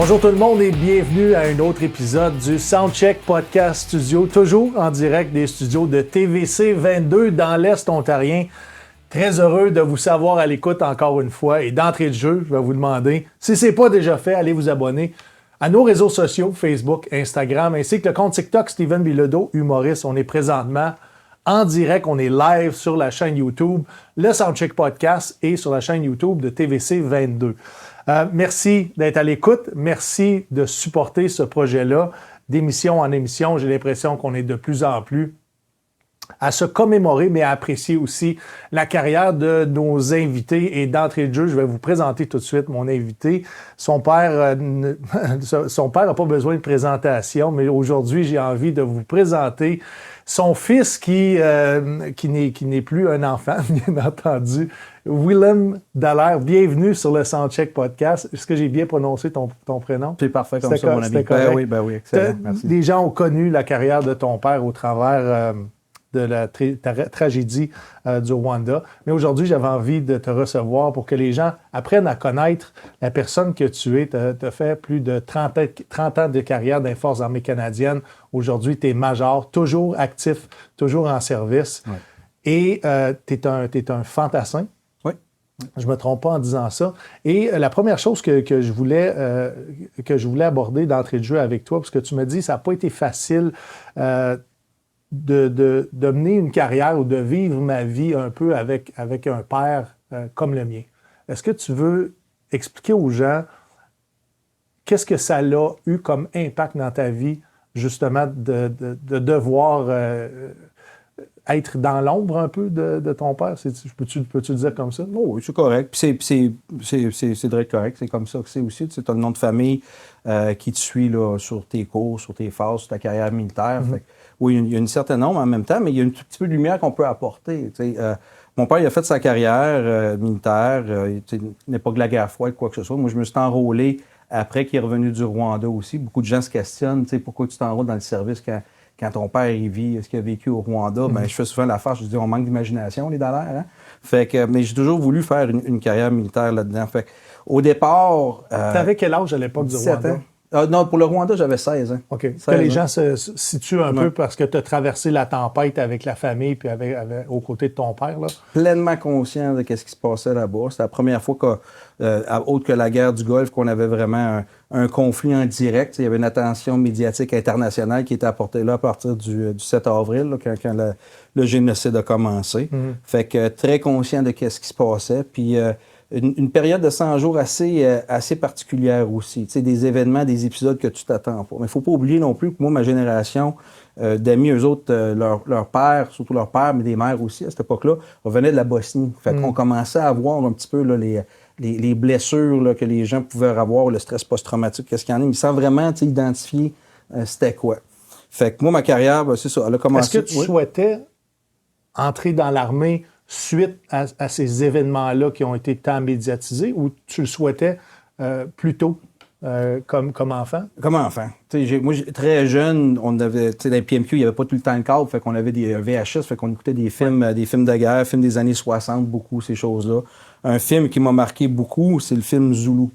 Bonjour tout le monde et bienvenue à un autre épisode du Soundcheck Podcast Studio, toujours en direct des studios de TVC 22 dans l'Est ontarien. Très heureux de vous savoir à l'écoute encore une fois et d'entrée de jeu, je vais vous demander, si ce n'est pas déjà fait, allez vous abonner à nos réseaux sociaux, Facebook, Instagram, ainsi que le compte TikTok Steven Bilodeau, humoriste. On est présentement en direct, on est live sur la chaîne YouTube, le Soundcheck Podcast et sur la chaîne YouTube de TVC 22. Merci d'être à l'écoute. Merci de supporter ce projet-là. D'émission en émission, j'ai l'impression qu'on est de plus en plus à se commémorer, mais à apprécier aussi la carrière de nos invités. Et d'entrée de jeu, je vais vous présenter tout de suite mon invité. Son père n'a pas besoin de présentation, mais aujourd'hui, j'ai envie de vous présenter son fils qui n'est plus un enfant, bien entendu, Willem Dallaire. Bienvenue sur le Soundcheck Podcast. Est-ce que j'ai bien prononcé ton prénom? C'est parfait comme ça, mon ami. Ben oui, excellent. Merci. Les gens ont connu la carrière de ton père au travers de la tragédie du Rwanda. Mais aujourd'hui, j'avais envie de te recevoir pour que les gens apprennent à connaître la personne que tu es. Tu as fait plus de 30 ans de carrière dans les Forces armées canadiennes. Aujourd'hui, tu es major, toujours actif, toujours en service. Ouais. Et tu es un fantassin. Oui. Je ne me trompe pas en disant ça. Et la première chose que je voulais aborder d'entrée de jeu avec toi, parce que tu me dis que ça n'a pas été facile de mener une carrière ou de vivre ma vie un peu avec un père comme le mien. Est-ce que tu veux expliquer aux gens qu'est-ce que ça a eu comme impact dans ta vie, justement, de devoir être dans l'ombre un peu de ton père? Peux-tu le dire comme ça? Oh, oui, c'est correct. Puis c'est direct correct. C'est comme ça que c'est aussi. Tu as le nom de famille qui te suit là, sur tes cours, sur tes phases, sur ta carrière militaire. Mm-hmm. Fait, oui, il y a une certaine nombre en même temps, mais il y a un tout petit peu de lumière qu'on peut apporter. Mon père, il a fait sa carrière militaire. Il n'est pas que la guerre froide, quoi que ce soit. Moi, je me suis enrôlé après qu'il est revenu du Rwanda aussi. Beaucoup de gens se questionnent, pourquoi tu t'enrôles dans le service quand ton père il vit, est-ce qu'il a vécu au Rwanda? Mm-hmm. Je fais souvent la farce, je dis, on manque d'imagination, les Dallaire. Hein? Fait que, mais j'ai toujours voulu faire une carrière militaire là-dedans. Fait que, au départ... T'avais quel âge à l'époque du Rwanda? Ans. Non, pour le Rwanda, j'avais 16 ans. OK. Que les gens se situent un peu parce que tu as traversé la tempête avec la famille puis aux côtés de ton père. Là. Pleinement conscient de ce qui se passait là-bas. C'était la première fois, autre que la guerre du Golfe, qu'on avait vraiment un conflit en direct. Il y avait une attention médiatique internationale qui était apportée là à partir du 7 avril, là, quand le génocide a commencé. Mm-hmm. Fait que très conscient de ce qui se passait. Puis... Une période de 100 jours assez particulière aussi. Tu sais, des événements, des épisodes que tu t'attends pas. Mais il ne faut pas oublier non plus que moi, ma génération d'amis, eux autres, leur père, surtout leur père, mais des mères aussi, à cette époque-là, revenaient de la Bosnie. Fait qu'on commençait à voir un petit peu là, les blessures là, que les gens pouvaient avoir, le stress post-traumatique, qu'est-ce qu'il y en a. Mais sans vraiment identifier c'était quoi. Fait que moi, ma carrière, c'est ça, elle a commencé... Est-ce que tu souhaitais entrer dans l'armée suite à ces événements-là qui ont été tant médiatisés, ou tu le souhaitais plus tôt comme enfant? Comme enfant. Moi, très jeune, on avait, dans les PMQ, il n'y avait pas tout le temps le câble, fait qu'on avait des VHS, fait qu'on écoutait des films de guerre, films des années 60, beaucoup, ces choses-là. Un film qui m'a marqué beaucoup, c'est le film Zulu.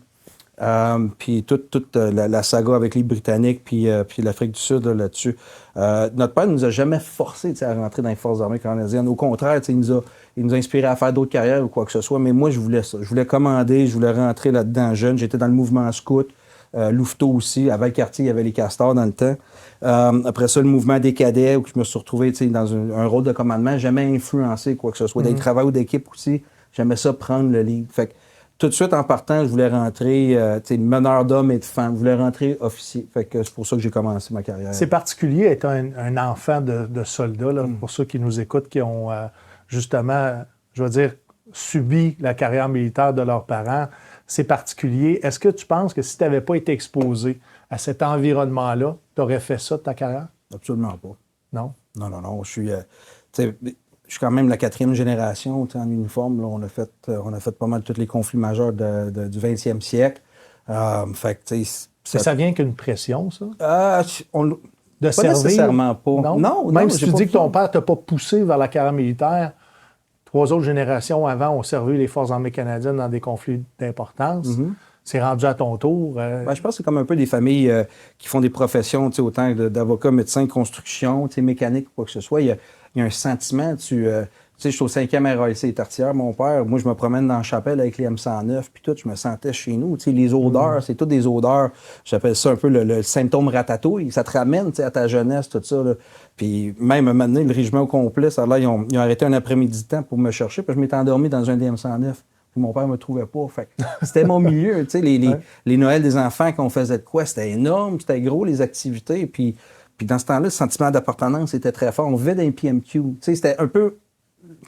Puis toute la saga avec les Britanniques puis l'Afrique du Sud là-dessus. Notre père ne nous a jamais forcés à rentrer dans les Forces armées canadiennes. Au contraire, il nous a inspiré à faire d'autres carrières ou quoi que ce soit. Mais moi, je voulais ça. Je voulais commander, je voulais rentrer là-dedans jeune. J'étais dans le mouvement scout, Louveteau aussi. À Valcartier, il y avait les castors dans le temps. Après ça, le mouvement des cadets, où je me suis retrouvé dans un rôle de commandement. Jamais influencé quoi que ce soit. Des travaux d'équipe aussi. J'aimais ça prendre le lead. Fait que, tout de suite, en partant, je voulais rentrer meneur d'hommes et de femmes. Je voulais rentrer officier. Fait que c'est pour ça que j'ai commencé ma carrière. C'est particulier être un enfant de soldat, là, pour ceux qui nous écoutent, qui ont justement, je veux dire, subi la carrière militaire de leurs parents. C'est particulier. Est-ce que tu penses que si tu n'avais pas été exposé à cet environnement-là, tu aurais fait ça de ta carrière? Absolument pas. Non? Non. Je suis quand même la 4e génération en uniforme. Là, on a fait pas mal tous les conflits majeurs du 20e siècle. Ça vient qu'une pression, ça? De servir? Nécessairement pas. Non, même si tu dis que ton père t'a pas poussé vers la carrière militaire, 3 autres générations avant ont servi les Forces armées canadiennes dans des conflits d'importance. Mm-hmm. c'est rendu à ton tour. Ben, je pense que c'est comme un peu des familles qui font des professions, autant d'avocats, médecins, construction, mécanique, quoi que ce soit. Il y a un sentiment, je suis au 5e RAIC Tartière, mon père. Moi, je me promène dans la chapelle avec les M109, puis tout, je me sentais chez nous. Les odeurs, c'est toutes des odeurs. J'appelle ça un peu le symptôme ratatouille. Ça te ramène à ta jeunesse, tout ça. Là. Puis même, un moment donné, le régiment au complet, ça, là, ils ont arrêté un après-midi de temps pour me chercher, puis je m'étais endormi dans un des M109. Puis mon père me trouvait pas. Fait c'était mon milieu. Les Noëls des enfants qu'on faisait de quoi, c'était énorme, c'était gros, les activités. Puis dans ce temps-là, le sentiment d'appartenance était très fort. On vivait dans les PMQ. C'était un peu...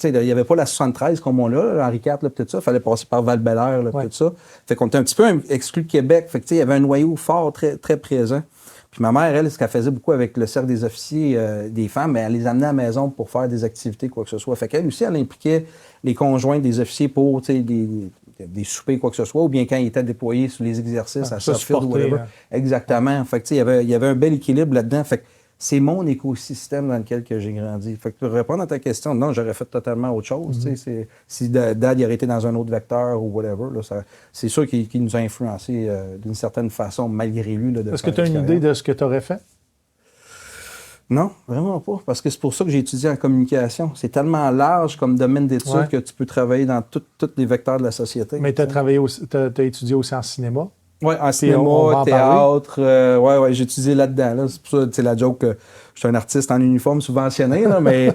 Il n'y avait pas la 73 comme on l'a, Henri IV, tout ça. Il fallait passer par Val-Bélair, tout ça. Fait qu'on était un petit peu exclu de Québec. Fait que, il y avait un noyau fort, très, très présent. Puis ma mère, elle, ce qu'elle faisait beaucoup avec le cercle des officiers des femmes, bien, elle les amenait à la maison pour faire des activités, quoi que ce soit. Fait qu'elle aussi, elle impliquait les conjoints des officiers pour des soupers, quoi que ce soit, ou bien quand ils étaient déployés sur les exercices à Suffield ou whatever. Exactement. Fait que, il y avait un bel équilibre là-dedans. Fait que, c'est mon écosystème dans lequel j'ai grandi. Fait que pour répondre à ta question, non, j'aurais fait totalement autre chose. Si Dad il aurait été dans un autre vecteur ou whatever, là, c'est sûr qu'il nous a influencé d'une certaine façon, malgré lui. Est-ce que tu as une idée de ce que tu aurais fait? Non, vraiment pas. Parce que c'est pour ça que j'ai étudié en communication. C'est tellement large comme domaine d'études que tu peux travailler dans tous les vecteurs de la société. Mais tu as étudié aussi en cinéma? Oui, en cinéma, théâtre, j'ai étudié là-dedans. Là. C'est pour ça, c'est la joke que je suis un artiste en uniforme subventionné, là, mais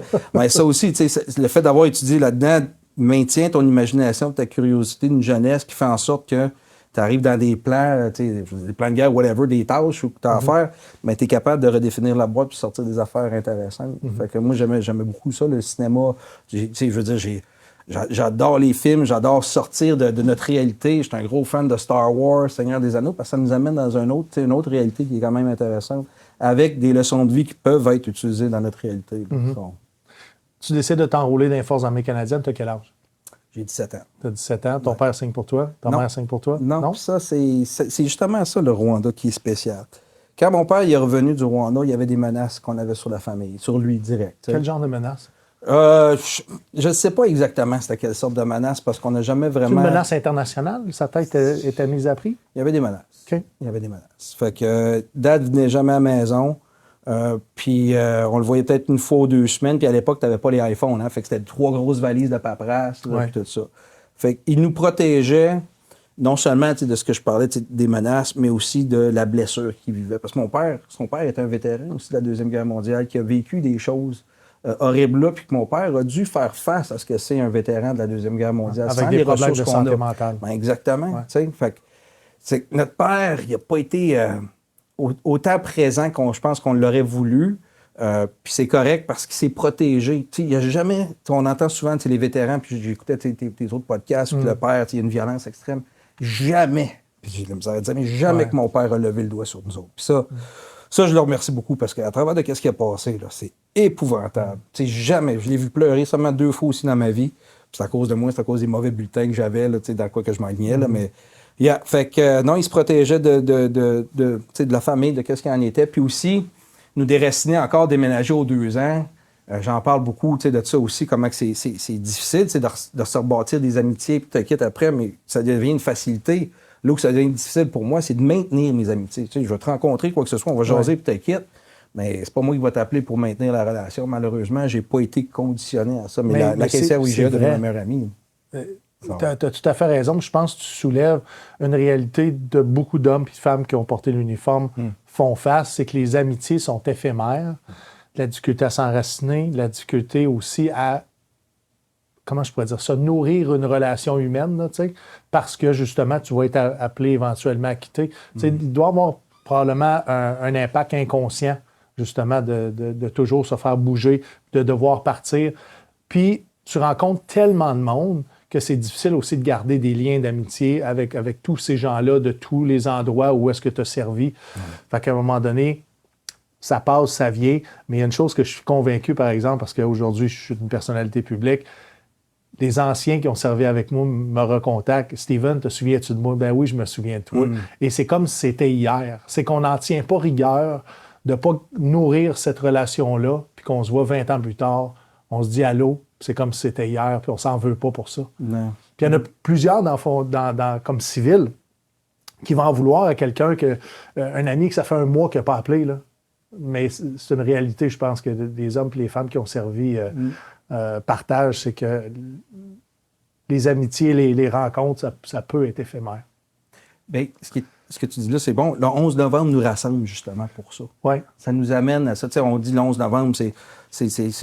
ça aussi, le fait d'avoir étudié là-dedans maintient ton imagination, ta curiosité d'une jeunesse qui fait en sorte que tu arrives dans des plans, des plans de guerre, whatever, des tâches que tu as à faire, mais tu es capable de redéfinir la boîte et sortir des affaires intéressantes. Fait que moi, j'aimais beaucoup ça, le cinéma. Je veux dire, j'adore les films, j'adore sortir de notre réalité. Je suis un gros fan de Star Wars, Seigneur des Anneaux, parce que ça nous amène dans une autre réalité qui est quand même intéressante, avec des leçons de vie qui peuvent être utilisées dans notre réalité. Tu décides de t'enrôler dans les Forces armées canadiennes, tu as quel âge? J'ai 17 ans. Tu as 17 ans. Ton père signe pour toi? Ta mère signe pour toi? Non, ça, c'est justement ça, le Rwanda, qui est spécial. Quand mon père est revenu du Rwanda, il y avait des menaces qu'on avait sur la famille, sur lui direct. Quel genre de menaces? Je ne sais pas exactement c'était quelle sorte de menace parce qu'on n'a jamais vraiment... C'est une menace internationale? Sa tête était mise à prix? Il y avait des menaces. Okay. Il y avait des menaces. Fait que Dad venait jamais à la maison. Puis on le voyait peut-être une fois ou 2 semaines. Puis à l'époque, tu n'avais pas les iPhones. Hein? Fait que c'était 3 grosses valises de paperasse, là, tout ça. Fait qu'il nous protégeait non seulement de ce que je parlais, des menaces, mais aussi de la blessure qu'il vivait. Parce que son père était un vétéran aussi de la Deuxième Guerre mondiale qui a vécu des choses horrible là, puis que mon père a dû faire face à ce que c'est un vétéran de la Deuxième Guerre mondiale. Avec des problèmes de santé mentale. Ben, exactement. Fait que notre père, il n'a pas été autant présent je pense qu'on l'aurait voulu. Puis c'est correct parce qu'il s'est protégé. Il n'y a jamais... On entend souvent les vétérans, puis j'écoutais tes autres podcasts, puis le père, il y a une violence extrême. Jamais, puis j'ai la misère à dire, mais jamais que mon père a levé le doigt sur nous autres. Puis ça, je le remercie beaucoup parce qu'à travers de ce qui a passé, là, c'est épouvantable. Jamais. Je l'ai vu pleurer seulement 2 fois aussi dans ma vie. Puis c'est à cause de moi, c'est à cause des mauvais bulletins que j'avais, là, dans quoi que je m'alignais. Mais fait que non, il se protégeait de la famille, de ce qu'il en était. Puis aussi, nous déraciner encore, déménager aux 2 ans. J'en parle beaucoup de ça aussi, comment que c'est difficile de se rebâtir des amitiés, puis tu quittes après, mais ça devient une facilité. Là où ça devient difficile pour moi, c'est de maintenir mes amitiés. Je vais te rencontrer, quoi que ce soit, on va jaser, puis tu quittes. Mais c'est pas moi qui va t'appeler pour maintenir la relation. Malheureusement, j'ai pas été conditionné à ça. Mais la caissière IGA devient ma meilleure amie. Tu as tout à fait raison. Je pense que tu soulèves une réalité de beaucoup d'hommes et de femmes qui ont porté l'uniforme font face, c'est que les amitiés sont éphémères. La difficulté à s'enraciner, la difficulté aussi à, comment je pourrais dire ça, nourrir une relation humaine, là, parce que justement, tu vas être appelé éventuellement à quitter. Il doit y avoir probablement un impact inconscient, justement, de toujours se faire bouger, de devoir partir. Puis, tu rencontres tellement de monde que c'est difficile aussi de garder des liens d'amitié avec tous ces gens-là, de tous les endroits où est-ce que tu as servi. Fait qu'à un moment donné, ça passe, ça vient. Mais il y a une chose que je suis convaincu, par exemple, parce qu'aujourd'hui, je suis une personnalité publique, des anciens qui ont servi avec moi me recontactent. « Steven, te souviens-tu de moi? » « Ben oui, je me souviens de toi. Et c'est comme si c'était hier. C'est qu'on n'en tient pas rigueur de ne pas nourrir cette relation-là, puis qu'on se voit 20 ans plus tard, on se dit « Allô? » C'est comme si c'était hier, puis on s'en veut pas pour ça. Non. Puis il y en a plusieurs comme civils qui va en vouloir à quelqu'un un ami que ça fait un mois qu'il n'a pas appelé, là. Mais c'est une réalité, je pense, que des hommes et les femmes qui ont servi partagent, c'est que les amitiés, les rencontres, ça peut être éphémère. Bien, ce que tu dis là, c'est bon. Le 11 novembre nous rassemble justement pour ça. Ouais. Ça nous amène à ça. Tu sais, on dit le 11 novembre,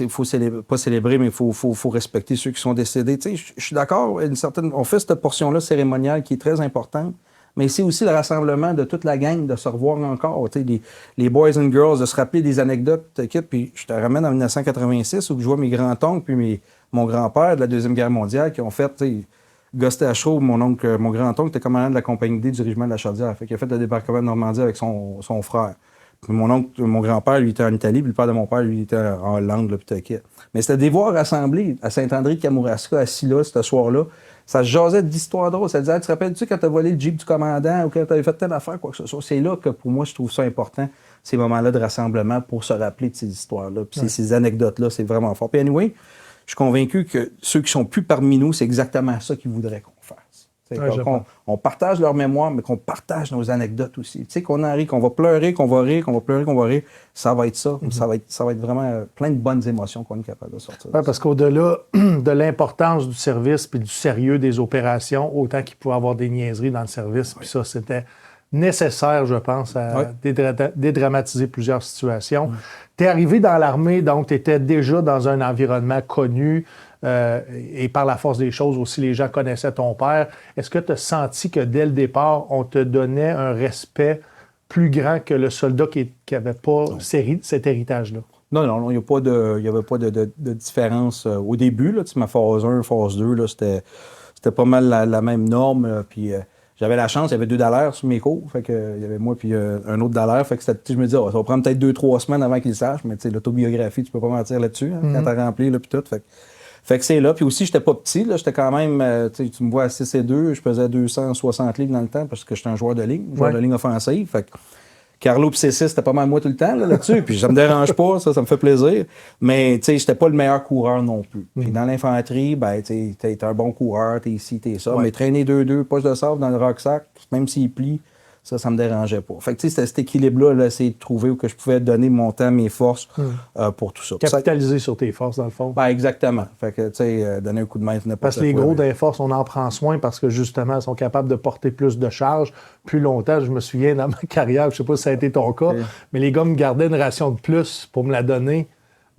faut célébrer, pas célébrer, mais il faut respecter ceux qui sont décédés. Tu sais, je suis d'accord, on fait cette portion-là cérémoniale qui est très importante, mais c'est aussi le rassemblement de toute la gang, de se revoir encore. Tu sais, les boys and girls, de se rappeler des anecdotes. Puis je te ramène en 1986 où je vois mes grands-oncles puis mon grand-père de la Deuxième Guerre mondiale qui ont fait... Gosté à chaud, mon grand-oncle était commandant de la compagnie D du régiment de la Chaudière. Fait qu'il a fait le débarquement de Normandie avec son frère. Puis mon grand-père, lui, était en Italie, puis le père de mon père, lui, était en Hollande, là, puis t'inquiète. Mais c'était des voir rassemblés à Saint-André-de-Kamouraska, assis là, ce soir-là. Ça se jasait d'histoires drôles. Ça disait, tu te rappelles-tu quand t'as volé le Jeep du commandant ou quand t'avais fait telle affaire, quoi que ce soit. C'est là que, pour moi, je trouve ça important, ces moments-là de rassemblement pour se rappeler de ces histoires-là. Puis ces anecdotes-là, c'est vraiment fort. Puis anyway, je suis convaincu que ceux qui sont plus parmi nous, c'est exactement ça qu'ils voudraient qu'on fasse. On partage leur mémoire, mais qu'on partage nos anecdotes aussi. Tu sais, qu'on en rit, qu'on va pleurer, qu'on va rire, qu'on va pleurer, qu'on va rire. Ça va être ça. Mm-hmm. Ça va être vraiment plein de bonnes émotions qu'on est capable de sortir. Oui, parce qu'au-delà de l'importance du service puis du sérieux des opérations, autant qu'il pouvait y avoir des niaiseries dans le service, puis ça, c'était nécessaire, je pense, à dédramatiser plusieurs situations. Tu es arrivé dans l'armée, donc tu étais déjà dans un environnement connu et par la force des choses aussi, les gens connaissaient ton père. Est-ce que tu as senti que dès le départ, on te donnait un respect plus grand que le soldat qui n'avait pas cet héritage-là? Non, il n'y avait pas de différence au début. Là, ma phase 1, phase 2, là, c'était pas mal la même norme. Puis j'avais la chance, il y avait 2 $ sur mes cours. Fait que, il y avait moi puis un autre $. Fait que je me disais, ça va prendre peut-être 2-3 semaines avant qu'ils le sachent. Mais l'autobiographie, tu peux pas mentir là-dessus quand t'as rempli puis tout. Fait que c'est là. Puis aussi, j'étais pas petit. Là, j'étais quand même, tu me vois à 6'2", je pesais 260 livres dans le temps parce que j'étais un joueur de ligne, de ligne offensive. Fait que Carlo pis C6, c'était pas mal moi tout le temps là-dessus. Puis ça me dérange pas, ça me fait plaisir. Mais tu sais, j'étais pas le meilleur coureur non plus. Puis dans l'infanterie, ben tu sais, t'es un bon coureur, t'es ici, t'es ça. Mais traîner 2-2, poche de sable dans le rucksack, même s'il plie, ça me dérangeait pas. Fait que tu sais, c'était cet équilibre-là, là, essayer de trouver où que je pouvais donner mon temps, mes forces pour tout ça. Capitaliser sur tes forces, dans le fond. Ben exactement. Fait que tu sais, donner un coup de main, n'importe quoi. Parce que les gros des forces, on en prend soin parce que justement, ils sont capables de porter plus de charges plus longtemps. Je me souviens dans ma carrière, je sais pas si ça a été ton cas, mais les gars me gardaient une ration de plus pour me la donner.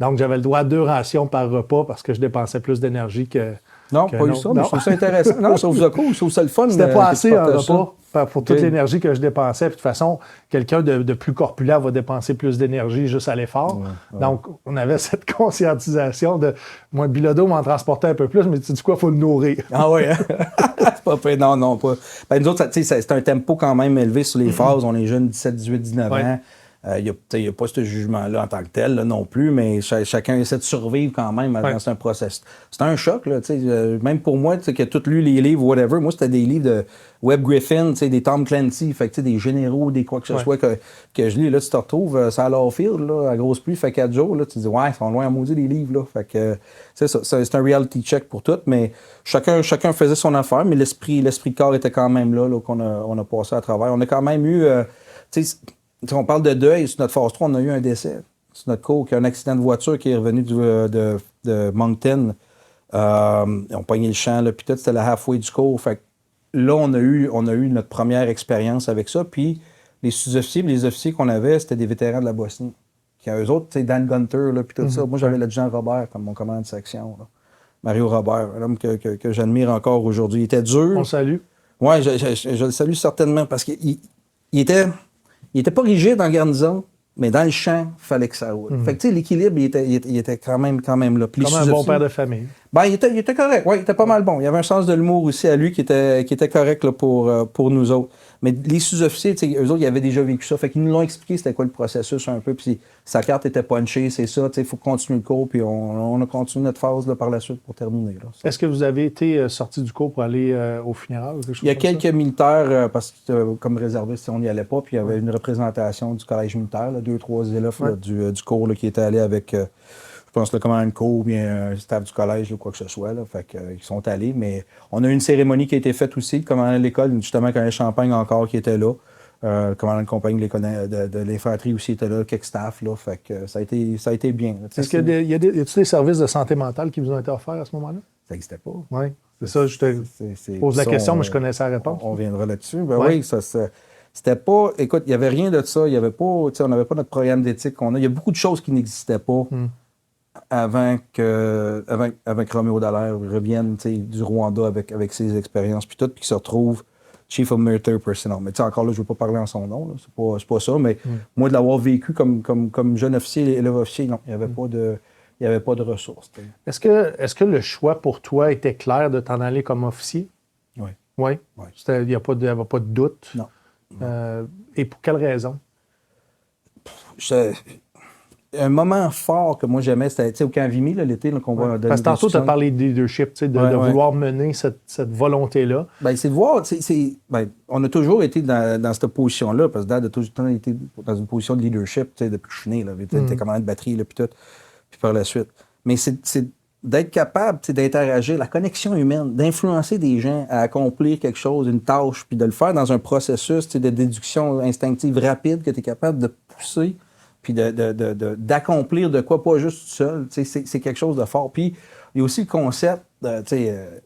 Donc j'avais le droit à 2 rations par repas parce que je dépensais plus d'énergie que... Non, pas eu ça, mais je trouve ça intéressant. Non, je trouve ça cool, je trouve ça le fun. C'était pas assez un repas pour toute l'énergie que je dépensais. Puis de toute façon, quelqu'un de plus corpulent va dépenser plus d'énergie juste à l'effort. Donc, on avait cette conscientisation de... Moi, Bilodeau m'en transportait un peu plus, mais tu dis quoi, il faut le nourrir. Ah oui, hein? C'est pas fait. Non, pas. Ben, nous autres, c'est un tempo quand même élevé sur les phases. On est jeunes, 17, 18, 19 ans. Il n'y a pas ce jugement-là en tant que tel là, non plus, mais chacun essaie de survivre quand même dans un processus. C'est un choc, là, même pour moi, qui a tout lu les livres, whatever. Moi, c'était des livres de Webb Griffin, des Tom Clancy, fait que, des généraux, des quoi que ce soit que je lis. Là, tu te retrouves ça à Lawfield, là, à grosse pluie, fait 4 jours. Là, tu te dis, ouais, ils sont loin à maudire les livres. Là. Fait que, c'est un reality check pour tout, mais chacun faisait son affaire, mais l'esprit corps était quand même là qu'on a passé à travers. On a quand même eu... on parle de deuil, sur notre phase 3, on a eu un décès. Sur notre cours, qui a un accident de voiture qui est revenu de Moncton. On pognait le champ, puis tout, c'était la halfway du cours. Fait que là, on a eu notre première expérience avec ça. Puis les sous-officiers, les officiers qu'on avait, c'était des vétérans de la Bosnie. Eux autres, Dan Gunter, puis tout ça. Moi, j'avais le Jean Robert comme mon commandant de section. Là. Mario Robert, un homme que j'admire encore aujourd'hui. Il était dur. On le salue. Oui, je le salue certainement parce qu'il était... Il était pas rigide en garnison, mais dans le champ, il fallait que ça roule. Fait que, tu sais, l'équilibre, il était quand même là. Comme un bon père de famille. Ben, il était correct, oui, il était pas mal bon. Il y avait un sens de l'humour aussi à lui qui était correct là, pour nous autres. Mais les sous-officiers, tu sais, eux autres, ils avaient déjà vécu ça. Fait qu'ils nous l'ont expliqué c'était quoi le processus un peu. Puis sa carte était punchée, c'est ça, tu sais, il faut continuer le cours. Puis on a continué notre phase là, par la suite pour terminer. Là, est-ce que vous avez été sorti du cours pour aller au funérail? Il y a quelques militaires, parce que comme réservistes, on n'y allait pas. Puis il y avait une représentation du collège militaire, 2-3 élèves là, du cours là, qui étaient allés avec je pense, le commandant de cours, bien un staff du collège ou quoi que ce soit. Là, fait que, ils sont allés. Mais on a eu une cérémonie qui a été faite aussi. Le commandant de l'école, justement, quand il y a Champagne encore qui était là. Le commandant de compagnie de l'infanterie aussi était là, quelques staff. Là, fait que ça a été bien. Là. Est-ce qu'il y a des services de santé mentale qui vous ont été offerts à ce moment-là? Ça n'existait pas. Oui. C'est ça, je te pose la question, mais je connaissais la réponse. On viendra là-dessus. Ben oui, c'était pas. Écoute, il n'y avait rien de ça. Il y avait pas. On n'avait pas notre programme d'éthique qu'on a. Il y a beaucoup de choses qui n'existaient pas avant que Roméo Dallaire revienne du Rwanda avec ses expériences puis tout, puis qu'il se retrouve Chief of Military Personnel. Mais encore là, je ne veux pas parler en son nom. Là. C'est pas ça. Mais moi, de l'avoir vécu comme jeune officier, élève officier, non, il n'y avait pas de. Il n'y avait pas de ressources. Est-ce que le choix pour toi était clair de t'en aller comme officier? Oui. Oui? Il n'y avait pas de doute? Non. Et pour quelle raison? Un moment fort que moi j'aimais, c'était au camp Vimy, l'été, qu'on va donner. Parce que tantôt, tu as parlé de leadership, de vouloir mener cette volonté-là. Ben, c'est de voir, on a toujours été dans cette position-là, parce que Dad a toujours été dans une position de leadership depuis que je suis né. Il était commandant de batterie, puis tout. Puis par la suite. Mais c'est d'être capable d'interagir, la connexion humaine, d'influencer des gens à accomplir quelque chose, une tâche, puis de le faire dans un processus de déduction instinctive rapide que tu es capable de pousser, puis d'accomplir de quoi, pas juste tout seul. C'est quelque chose de fort. Puis il y a aussi le concept,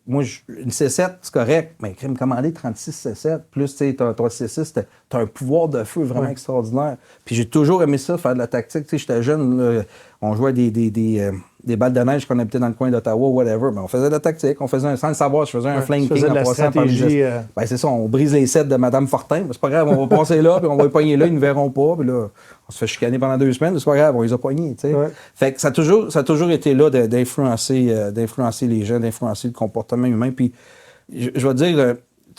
moi, une C7, c'est correct, mais crime commandé 36 C7, plus ton C6, t'as un pouvoir de feu vraiment extraordinaire. Puis j'ai toujours aimé ça, faire de la tactique. J'étais jeune, là, on jouait des balles de neige qu'on habitait dans le coin d'Ottawa, whatever. Mais on faisait de la tactique, sans le savoir, je faisais un flanking en passant par les... Ben, c'est ça, on brise les sets de Mme Fortin. C'est pas grave, on va passer là, puis on va les pogner là, ils ne verront pas. Puis là, on se fait chicaner pendant 2 semaines, c'est pas grave, on les a pognés. Fait que ça a toujours été là d'influencer les gens, d'influencer le comportement humain. Puis je vais te dire,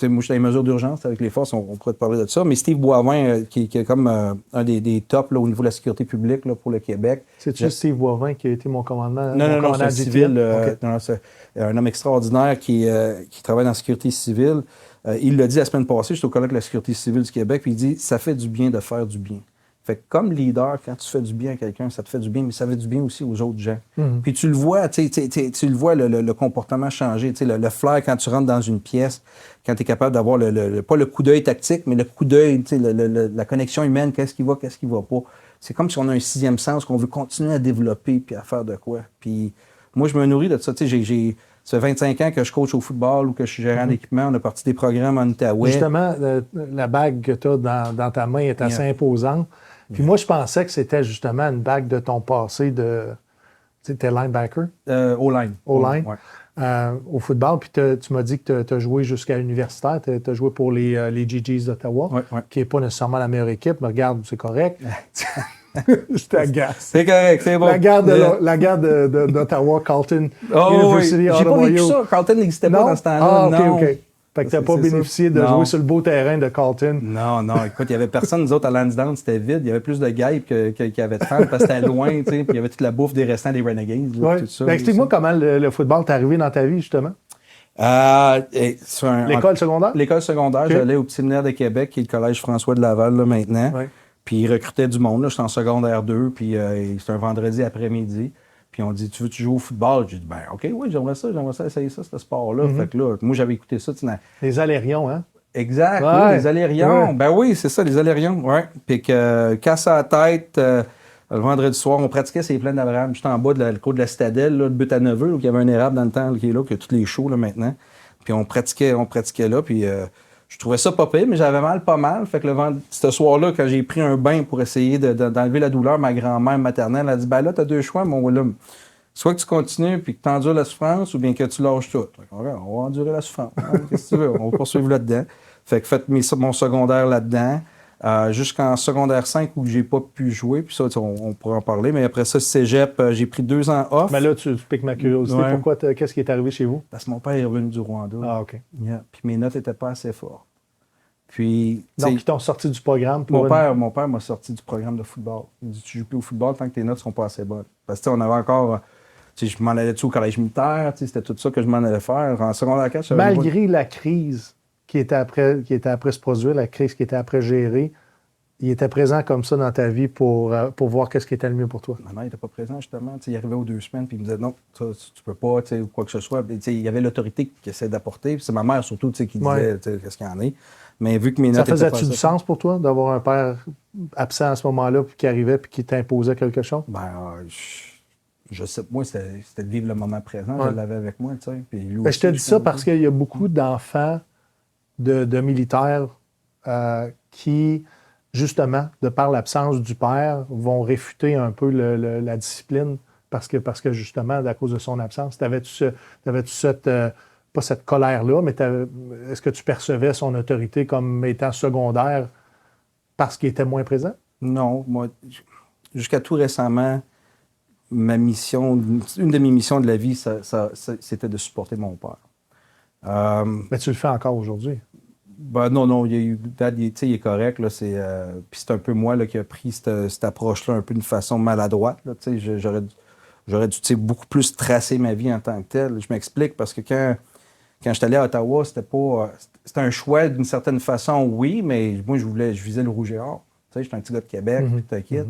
moi, j'étais dans les mesures d'urgence avec les forces, on pourrait te parler de ça, mais Steve Boivin, qui est comme un des tops là, au niveau de la sécurité publique là, pour le Québec. C'est-tu Steve Boivin qui a été mon commandement? Non, c'est un civil. C'est un homme extraordinaire qui travaille dans la sécurité civile. Il l'a dit la semaine passée, j'étais au collège de la sécurité civile du Québec, puis il dit « ça fait du bien de faire du bien ». Fait que comme leader, quand tu fais du bien à quelqu'un, ça te fait du bien, mais ça fait du bien aussi aux autres gens. Puis tu le vois, tu le vois, le comportement changer, le flair quand tu rentres dans une pièce, quand tu es capable d'avoir pas le coup d'œil tactique, mais le coup d'œil, la connexion humaine, qu'est-ce qui va pas. C'est comme si on a un 6e sens qu'on veut continuer à développer puis à faire de quoi. Puis moi, je me nourris de ça. Ça fait 25 ans que je coach au football ou que je suis gérant d'équipement. On a parti des programmes en Outaouais. Justement, la bague que tu as dans ta main est assez imposante. Puis moi, je pensais que c'était justement une bague de ton passé de... Tu étais linebacker? O-line. O-line. Au football. Puis tu m'as dit que tu as joué jusqu'à l'universitaire. Tu as joué pour les GGs d'Ottawa, qui n'est pas nécessairement la meilleure équipe. Mais regarde, c'est correct. Je t'agace. C'est correct, c'est bon. La garde d'Ottawa, Carleton University. J'ai pas vécu ça. Carleton n'existait pas dans ce temps-là. Ah, OK. Fait que tu n'as pas bénéficié de jouer sur le beau terrain de Carleton. Non. Écoute, il n'y avait personne. Nous autres, à Lansdowne, c'était vide. Il y avait plus de guêpes qu'il y avait de fans parce que c'était loin, tu sais. Puis il y avait toute la bouffe des restants des Renegades. Là, tout ça, explique-moi comment le football t'est arrivé dans ta vie, justement. L'école secondaire? L'école secondaire. J'allais au Petit Séminaire de Québec, qui est le collège François de Laval, là, maintenant. Puis ils recrutaient du monde. J'étais en secondaire 2, puis c'était un vendredi après-midi. Puis on dit, tu veux-tu jouer au football? J'ai dit, ben OK, oui, j'aimerais ça essayer ça, ce sport-là. Fait que là, moi, j'avais écouté ça. Les alérions, hein? Exact, oui, les alérions. Ben oui, c'est ça, les alérions, Puis que casse à la tête, le vendredi soir, on pratiquait ces plaines d'Abraham, juste en bas de la côte de la citadelle, là, le but à Neveu, où il y avait un érable dans le temps, qui est là, qui a tous les shows là, maintenant. Puis on pratiquait là, puis je trouvais ça pas pire, mais j'avais mal pas mal. Fait que ce soir-là, quand j'ai pris un bain pour essayer d'enlever la douleur, ma grand-mère maternelle a dit, ben là, t'as 2 choix, mon Willem. Soit que tu continues puis que tu endures la souffrance, ou bien que tu lâches tout. On va endurer la souffrance. Qu'est-ce que tu veux? On va poursuivre là-dedans. Fait que faites mon secondaire là-dedans. Jusqu'en secondaire 5 où j'ai pas pu jouer, puis ça, on pourra en parler. Mais après ça, cégep, j'ai pris 2 ans off. Mais là, tu piques ma curiosité. Pourquoi? Qu'est-ce qui est arrivé chez vous? Parce que mon père est revenu du Rwanda. Ah, OK. Puis mes notes n'étaient pas assez fortes. Puis, donc, ils t'ont sorti du programme? Mon père m'a sorti du programme de football. Il dit, tu joues plus au football tant que tes notes ne sont pas assez bonnes. Parce que on avait encore... je m'en allais au collège militaire, c'était tout ça que je m'en allais faire. En secondaire 4, malgré la crise qui était après se produire, la crise qui était après gérée, il était présent comme ça dans ta vie pour voir qu'est-ce qui était le mieux pour toi? Ma mère n'était pas présente, justement. Il arrivait aux 2 semaines, puis il me disait non, ça, tu peux pas, ou quoi que ce soit. Il y avait l'autorité qui essaie d'apporter. C'est ma mère, surtout, qui disait qu'est-ce qu'il y en a. Mais vu que mes notes ça faisait-tu du sens pour toi d'avoir un père absent à ce moment-là, puis qui arrivait, puis qui t'imposait quelque chose? Je sais, moi, c'était de vivre le moment présent. Je l'avais avec moi, tu sais. Puis lui aussi, je te dis ça parce qu'il y a beaucoup d'enfants de militaires qui, justement, de par l'absence du père, vont réfuter un peu la discipline parce que justement, à cause de son absence, t'avais-tu cette, pas cette colère-là, mais est-ce que tu percevais son autorité comme étant secondaire parce qu'il était moins présent? Non, moi, jusqu'à tout récemment, ma mission, une de mes missions de la vie, c'était de supporter mon père. Mais tu le fais encore aujourd'hui? Non, il y a eu, il est correct. Là, puis c'est un peu moi là, qui a pris cette approche-là un peu d'une façon maladroite. Là, j'aurais dû beaucoup plus tracer ma vie en tant que tel. Je m'explique parce que quand je suis allé à Ottawa, c'était un choix d'une certaine façon, oui, mais moi, je visais le rouge et or. J'étais un petit gars de Québec, puis t'inquiète.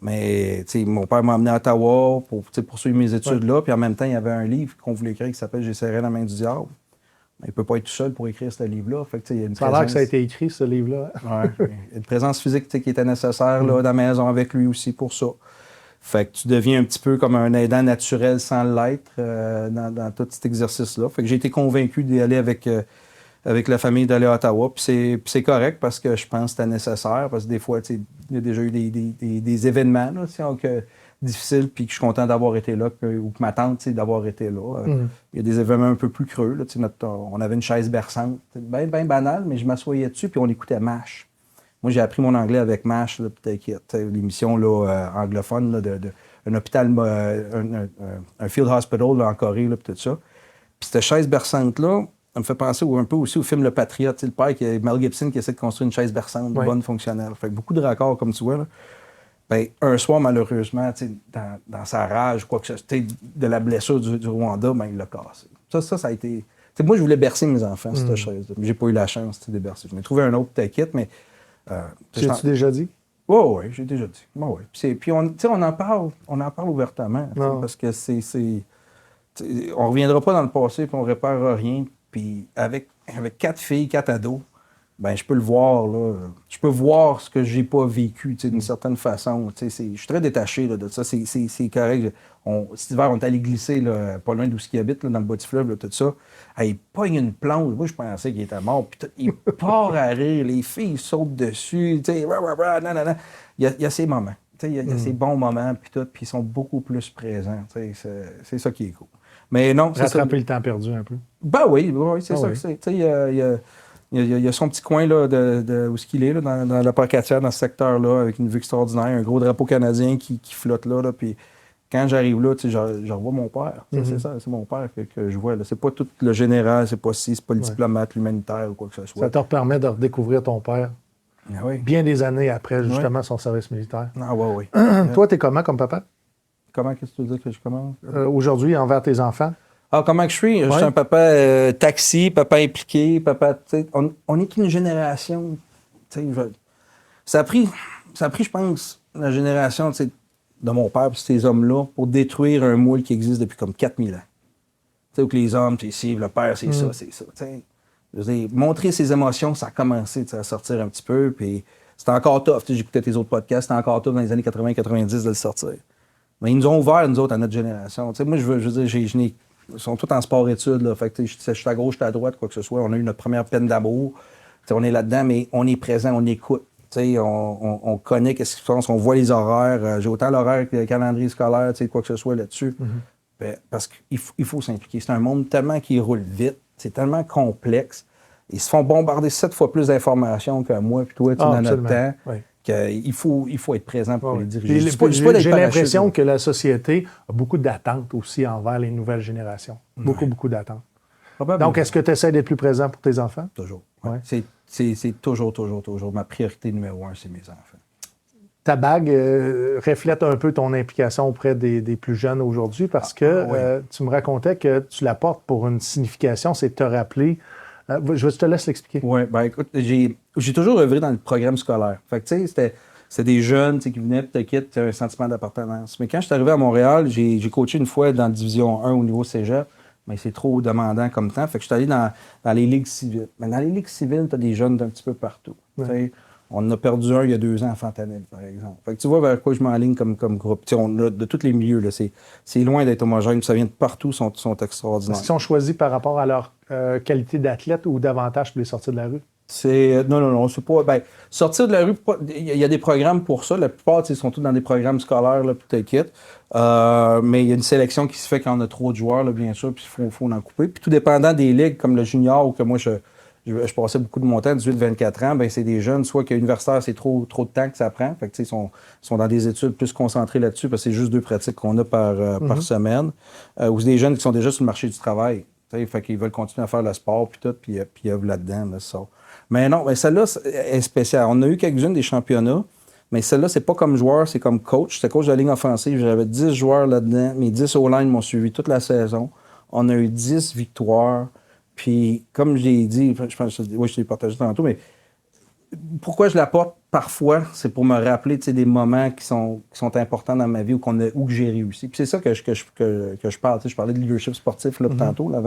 Mais mon père m'a emmené à Ottawa pour poursuivre mes études là. Puis en même temps, il y avait un livre qu'on voulait écrire qui s'appelle « J'ai serré la main du diable ». Il ne peut pas être tout seul pour écrire ce livre-là. Fait que, il y a une ça a l'air que ça a été écrit, ce livre-là. Il y a une présence physique qui était nécessaire là, dans la maison avec lui aussi pour ça. Fait que tu deviens un petit peu comme un aidant naturel sans l'être dans tout cet exercice-là. Fait que j'ai été convaincu d'y aller avec la famille, d'aller à Ottawa. Puis c'est correct parce que je pense que c'était nécessaire. Parce que des fois, il y a déjà eu des événements là, difficiles, puis que je suis content d'avoir été là, ou que ma tante d'avoir été là. Il y a des événements un peu plus creux. Là, on avait une chaise berçante. Bien banal, mais je m'assoyais dessus, puis on écoutait MASH. Moi, j'ai appris mon anglais avec MASH, l'émission là, anglophone là, un hôpital, un field hospital là, en Corée, là, puis tout ça. Puis cette chaise berçante-là, ça me fait penser un peu aussi au film Le Patriote. Le père, Mel Gibson, qui essaie de construire une chaise berçante bonne, fonctionnelle. Fait que beaucoup de raccords, comme tu vois. Là. Ben, un soir, malheureusement, dans sa rage, quoi que ce soit, de la blessure du Rwanda, ben, il l'a cassé. Ça a été. Moi, je voulais bercer mes enfants, cette chaise. J'ai pas eu la chance de bercer. Je m'ai trouvé un autre t'inquiète, mais. J'ai-tu déjà dit? Oui, j'ai déjà dit. Puis on en parle ouvertement. Parce que on reviendra pas dans le passé, puis on réparera rien. Puis avec 4 filles, 4 ados, ben je peux le voir, là. Je peux voir ce que j'ai pas vécu, d'une certaine façon. Je suis très détaché là, de ça. C'est correct. Cet hiver, on est allé glisser là, pas loin d'où il habite, là, dans le bas du fleuve, là, tout ça. Il pogne une plonge. Moi, je pensais qu'il était mort. Puis il part à rire. Les filles sautent dessus. Il y a ces moments. Il y a ces bons moments, puis ils sont beaucoup plus présents. C'est ça qui est cool. Mais non, c'est ça. Rattraper le temps perdu un peu. Ben oui, c'est ça que c'est. Il y a son petit coin là, où ce qu'il est, là, dans la Pocatière, dans ce secteur-là, avec une vue extraordinaire, un gros drapeau canadien qui flotte là. Puis quand j'arrive là, je revois mon père. C'est ça, c'est mon père que je vois. Là. C'est pas tout le général, c'est pas le diplomate, l'humanitaire ou quoi que ce soit. Ça te permet de redécouvrir ton père. Bien des années après, justement, son service militaire. Oui. Toi, t'es comment comme papa? Qu'est-ce que tu veux dire que je commence? Aujourd'hui, envers tes enfants? Comment que je suis? Je suis un papa taxi, papa impliqué, papa... On est qu'une génération... Ça a pris, je pense, la génération de mon père et ces hommes-là pour détruire un moule qui existe depuis comme 4000 ans. Où que les hommes, c'est ci, le père, c'est ça, c'est ça. Je veux dire, montrer ses émotions, ça a commencé à sortir un petit peu, puis c'était encore tough. J'écoutais tes autres podcasts, c'était encore tough dans les années 80-90 de le sortir. Mais ils nous ont ouvert, nous autres, à notre génération. Moi, je veux dire, ils sont tous en sport-études. Là. Fait que, je suis à gauche, je suis à droite, quoi que ce soit. On a eu notre première peine d'amour. On est là-dedans, mais on est présent, on écoute. On connaît qu'est-ce qui se passe, on voit les horaires. J'ai autant l'horaire que le calendrier scolaire, quoi que ce soit là-dessus. Ben, parce qu'il faut s'impliquer. C'est un monde tellement qui roule vite, c'est tellement complexe. Ils se font bombarder 7 fois plus d'informations que moi et toi dans notre temps. Oui. Il faut être présent pour les diriger. J'ai l'impression que la société a beaucoup d'attentes aussi envers les nouvelles générations. Beaucoup d'attentes. Donc, est-ce que tu essaies d'être plus présent pour tes enfants? Toujours. Ouais. C'est toujours. Ma priorité numéro 1, c'est mes enfants. Ta bague reflète un peu ton implication auprès des plus jeunes aujourd'hui parce que tu me racontais que tu la portes pour une signification, c'est de te rappeler Je te laisse l'expliquer. Oui, ben écoute, j'ai toujours œuvré dans le programme scolaire. Fait que, tu sais, c'était des jeunes qui venaient, puis te quittent, un sentiment d'appartenance. Mais quand je suis arrivé à Montréal, j'ai coaché une fois dans la division 1 au niveau cégep, mais c'est trop demandant comme temps. Fait que je suis allé dans les ligues civiles. Mais dans les ligues civiles, tu as des jeunes d'un petit peu partout. Ouais. On en a perdu un il y a 2 ans à Fontanelle, par exemple. Fait que tu vois vers quoi je m'enligne comme groupe. T'sais, on a de tous les milieux. Là, c'est loin d'être homogène. Ça vient de partout, sont extraordinaires. Est-ce qu'ils sont choisis par rapport à leur qualité d'athlète ou davantage pour les sortir de la rue? Non, c'est pas. Ben, sortir de la rue, il y a des programmes pour ça. La plupart, ils sont tous dans des programmes scolaires, là, puis t'inquiète. Mais il y a une sélection qui se fait quand on a trop de joueurs, là, bien sûr, puis il faut en couper. Puis tout dépendant des ligues, comme le junior, ou que moi, je passais beaucoup de mon temps, 18-24 ans, ben c'est des jeunes, soit que universitaire, c'est trop de temps que ça prend. Fait que, ils sont dans des études plus concentrées là-dessus, parce que c'est juste 2 pratiques qu'on a par semaine. Ou c'est des jeunes qui sont déjà sur le marché du travail. Fait qu'ils veulent continuer à faire le sport, puis tout, puis ils œuvrent là-dedans, là, ça. Mais non, celle-là est spéciale. On a eu quelques-unes des championnats, mais celle-là, c'est pas comme joueur, c'est comme coach. J'étais coach de la ligne offensive, j'avais 10 joueurs là-dedans. Mes 10 O-line m'ont suivi toute la saison. On a eu 10 victoires. Puis, comme je l'ai dit, je pense que je l'ai partagé tantôt, mais pourquoi je l'apporte parfois, c'est pour me rappeler des moments qui sont importants dans ma vie ou que j'ai réussi. Puis c'est ça que je parle. Je parlais de leadership sportif là, tantôt, là,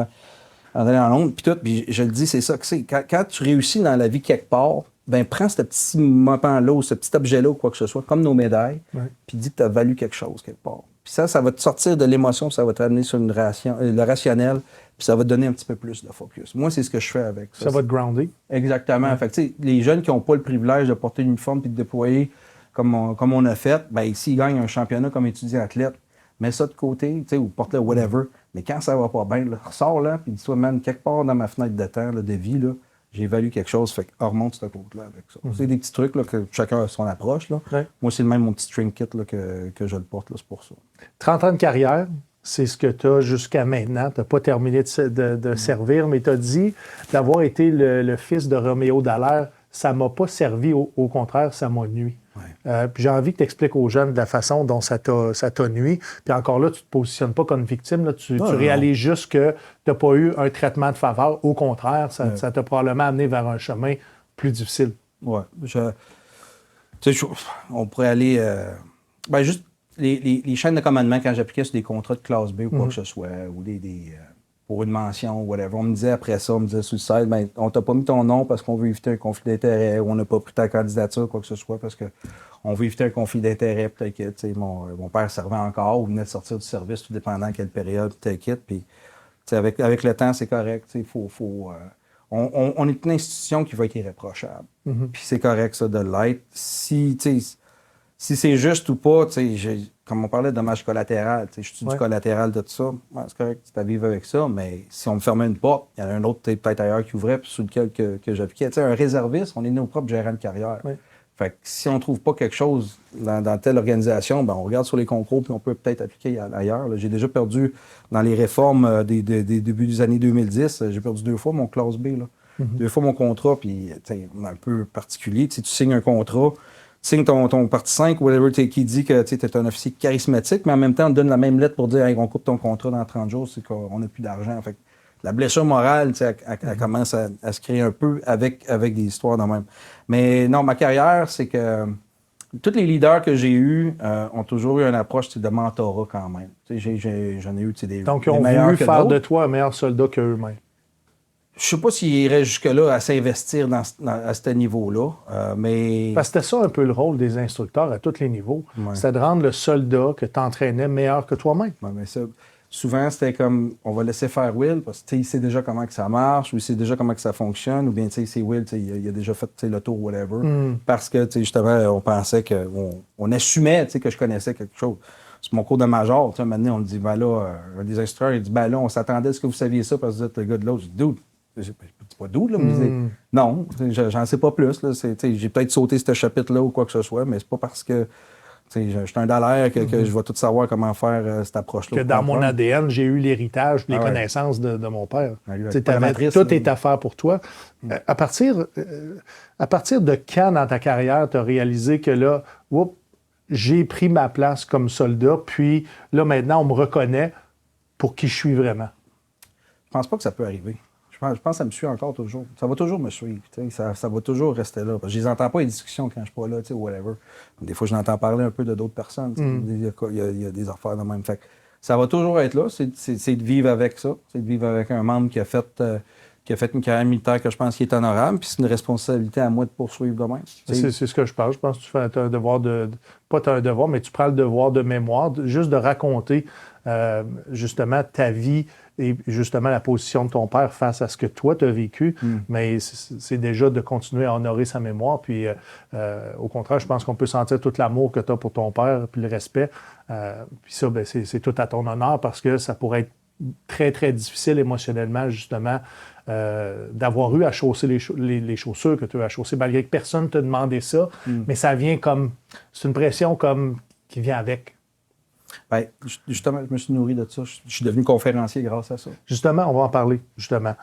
avant d'aller en Londres. Puis tout, puis je le dis, c'est ça que c'est. Quand tu réussis dans la vie quelque part, ben prends ce petit moment-là ou ce petit objet-là ou quoi que ce soit, comme nos médailles, puis dis que tu as valu quelque chose quelque part. Puis ça va te sortir de l'émotion, puis ça va te ramener sur le rationnel, puis ça va te donner un petit peu plus de focus. Moi, c'est ce que je fais avec ça. Ça va te grounder. Exactement. Fait que, tu sais, les jeunes qui n'ont pas le privilège de porter l'uniforme puis de déployer comme on a fait, ben s'ils gagnent un championnat comme étudiant athlète, mets ça de côté, tu sais, ou porte-le whatever. Mais quand ça va pas bien, là, ressors là, puis dis-toi, man, quelque part dans ma fenêtre de temps, là, de vie, là, j'ai évalué quelque chose, fait que remonte cette côte-là avec ça. C'est des petits trucs là, que chacun a son approche. Là. Ouais. Moi, c'est le même mon petit trinket là, que je le porte, là, c'est pour ça. 30 ans de carrière, c'est ce que tu as jusqu'à maintenant. Tu n'as pas terminé de servir, mais tu as dit d'avoir été le fils de Roméo Dallaire, ça ne m'a pas servi, au contraire, ça m'a nui. Ouais. Puis j'ai envie que tu expliques aux jeunes de la façon dont ça t'a nui. Puis encore là, tu ne te positionnes pas comme victime. Là. Tu réalises juste que tu n'as pas eu un traitement de faveur. Au contraire, ça t'a probablement amené vers un chemin plus difficile. Oui. On pourrait aller... juste les chaînes de commandement, quand j'appliquais sur des contrats de classe B ou quoi que ce soit, ou pour une mention, whatever. On me disait après ça, on me disait sur le site, ben, on t'a pas mis ton nom parce qu'on veut éviter un conflit d'intérêt, ou on n'a pas pris ta candidature, quoi que ce soit, parce qu'on veut éviter un conflit d'intérêt, peut-être que mon père servait encore ou venait de sortir du service, tout dépendant de quelle période, peut-être puis avec le temps, c'est correct. On est une institution qui va être irréprochable. Puis c'est correct, ça, de l'être. Si c'est juste ou pas, comme on parlait de dommage collatéral, je suis du collatéral de tout ça, c'est correct, tu vas vivre avec ça, mais si on me fermait une porte, il y en a un autre peut-être ailleurs qui ouvrait, puis sous lequel que j'appliquais. Un réserviste, on est nos propres gérants de carrière. Oui. Fait que si on ne trouve pas quelque chose dans telle organisation, ben on regarde sur les concours, puis on peut peut-être appliquer ailleurs. Là. J'ai déjà perdu, dans les réformes des débuts des années 2010, j'ai perdu 2 fois mon classe B. Là. 2 fois mon contrat, puis un peu particulier. Tu signes un contrat, tu signes ton partie 5, whatever, qui dit que tu es un officier charismatique, mais en même temps, on te donne la même lettre pour dire hey, on coupe ton contrat dans 30 jours, c'est qu'on n'a plus d'argent. Fait que la blessure morale, elle commence à se créer un peu avec des histoires de même. Mais non, ma carrière, c'est que tous les leaders que j'ai eus ont toujours eu une approche de mentorat quand même. J'en ai eu des Donc, ils ont voulu faire de toi un meilleur soldat qu'eux-mêmes. Je ne sais pas s'ils iraient jusque-là à s'investir à ce niveau-là, mais... Parce que c'était ça un peu le rôle des instructeurs à tous les niveaux. Ouais. C'était de rendre le soldat que tu entraînais meilleur que toi-même. Ouais, mais ça, souvent, c'était comme, on va laisser faire Will, parce qu'il sait déjà comment que ça marche, ou il sait déjà comment que ça fonctionne, ou bien, c'est Will, il a déjà fait le tour, whatever. Parce que, justement, on pensait on assumait que je connaissais quelque chose. C'est mon cours de major, un moment donné, on me dit, ben là, un des instructeurs, il dit, ben là, on s'attendait à ce que vous saviez ça, parce que vous êtes le gars de l'autre. Je dis, dude, c'est pas doux, là, mais non, j'en sais pas plus. Là, j'ai peut-être sauté ce chapitre-là ou quoi que ce soit, mais c'est pas parce que je suis un Dallaire que je vais tout savoir comment faire cette approche-là. Que dans mon ADN, j'ai eu l'héritage, les connaissances de mon père. Tout est à faire pour toi. À partir de quand dans ta carrière tu as réalisé que là, j'ai pris ma place comme soldat, puis là, maintenant, on me reconnaît pour qui je suis vraiment? Je pense pas que ça peut arriver. Je Je pense que ça me suit encore toujours. Ça va toujours me suivre. Ça va toujours rester là. Parce que je les entends pas, les discussions, quand je suis pas là, ou whatever. Des fois, je l'entends parler un peu de d'autres personnes. Il y a des affaires de même. Fait que ça va toujours être là. C'est de vivre avec ça. C'est de vivre avec un membre qui a fait une carrière militaire que je pense qui est honorable. Puis c'est une responsabilité à moi de poursuivre demain. C'est ce que je pense. Je pense que tu fais un devoir pas un devoir, mais tu prends le devoir de mémoire, juste de raconter justement ta vie et justement la position de ton père face à ce que toi, tu as vécu. Mais c'est déjà de continuer à honorer sa mémoire. Puis au contraire, je pense qu'on peut sentir tout l'amour que tu as pour ton père, puis le respect. Puis ça, ben, c'est tout à ton honneur parce que ça pourrait être très, très difficile émotionnellement, justement, d'avoir eu à chausser les chaussures que tu as à chausser, malgré que personne ne t'a demandé ça. Mais ça vient comme... C'est une pression comme qui vient avec. Bien, justement, je me suis nourri de ça. Je suis devenu conférencier grâce à ça. Justement, on va en parler, justement.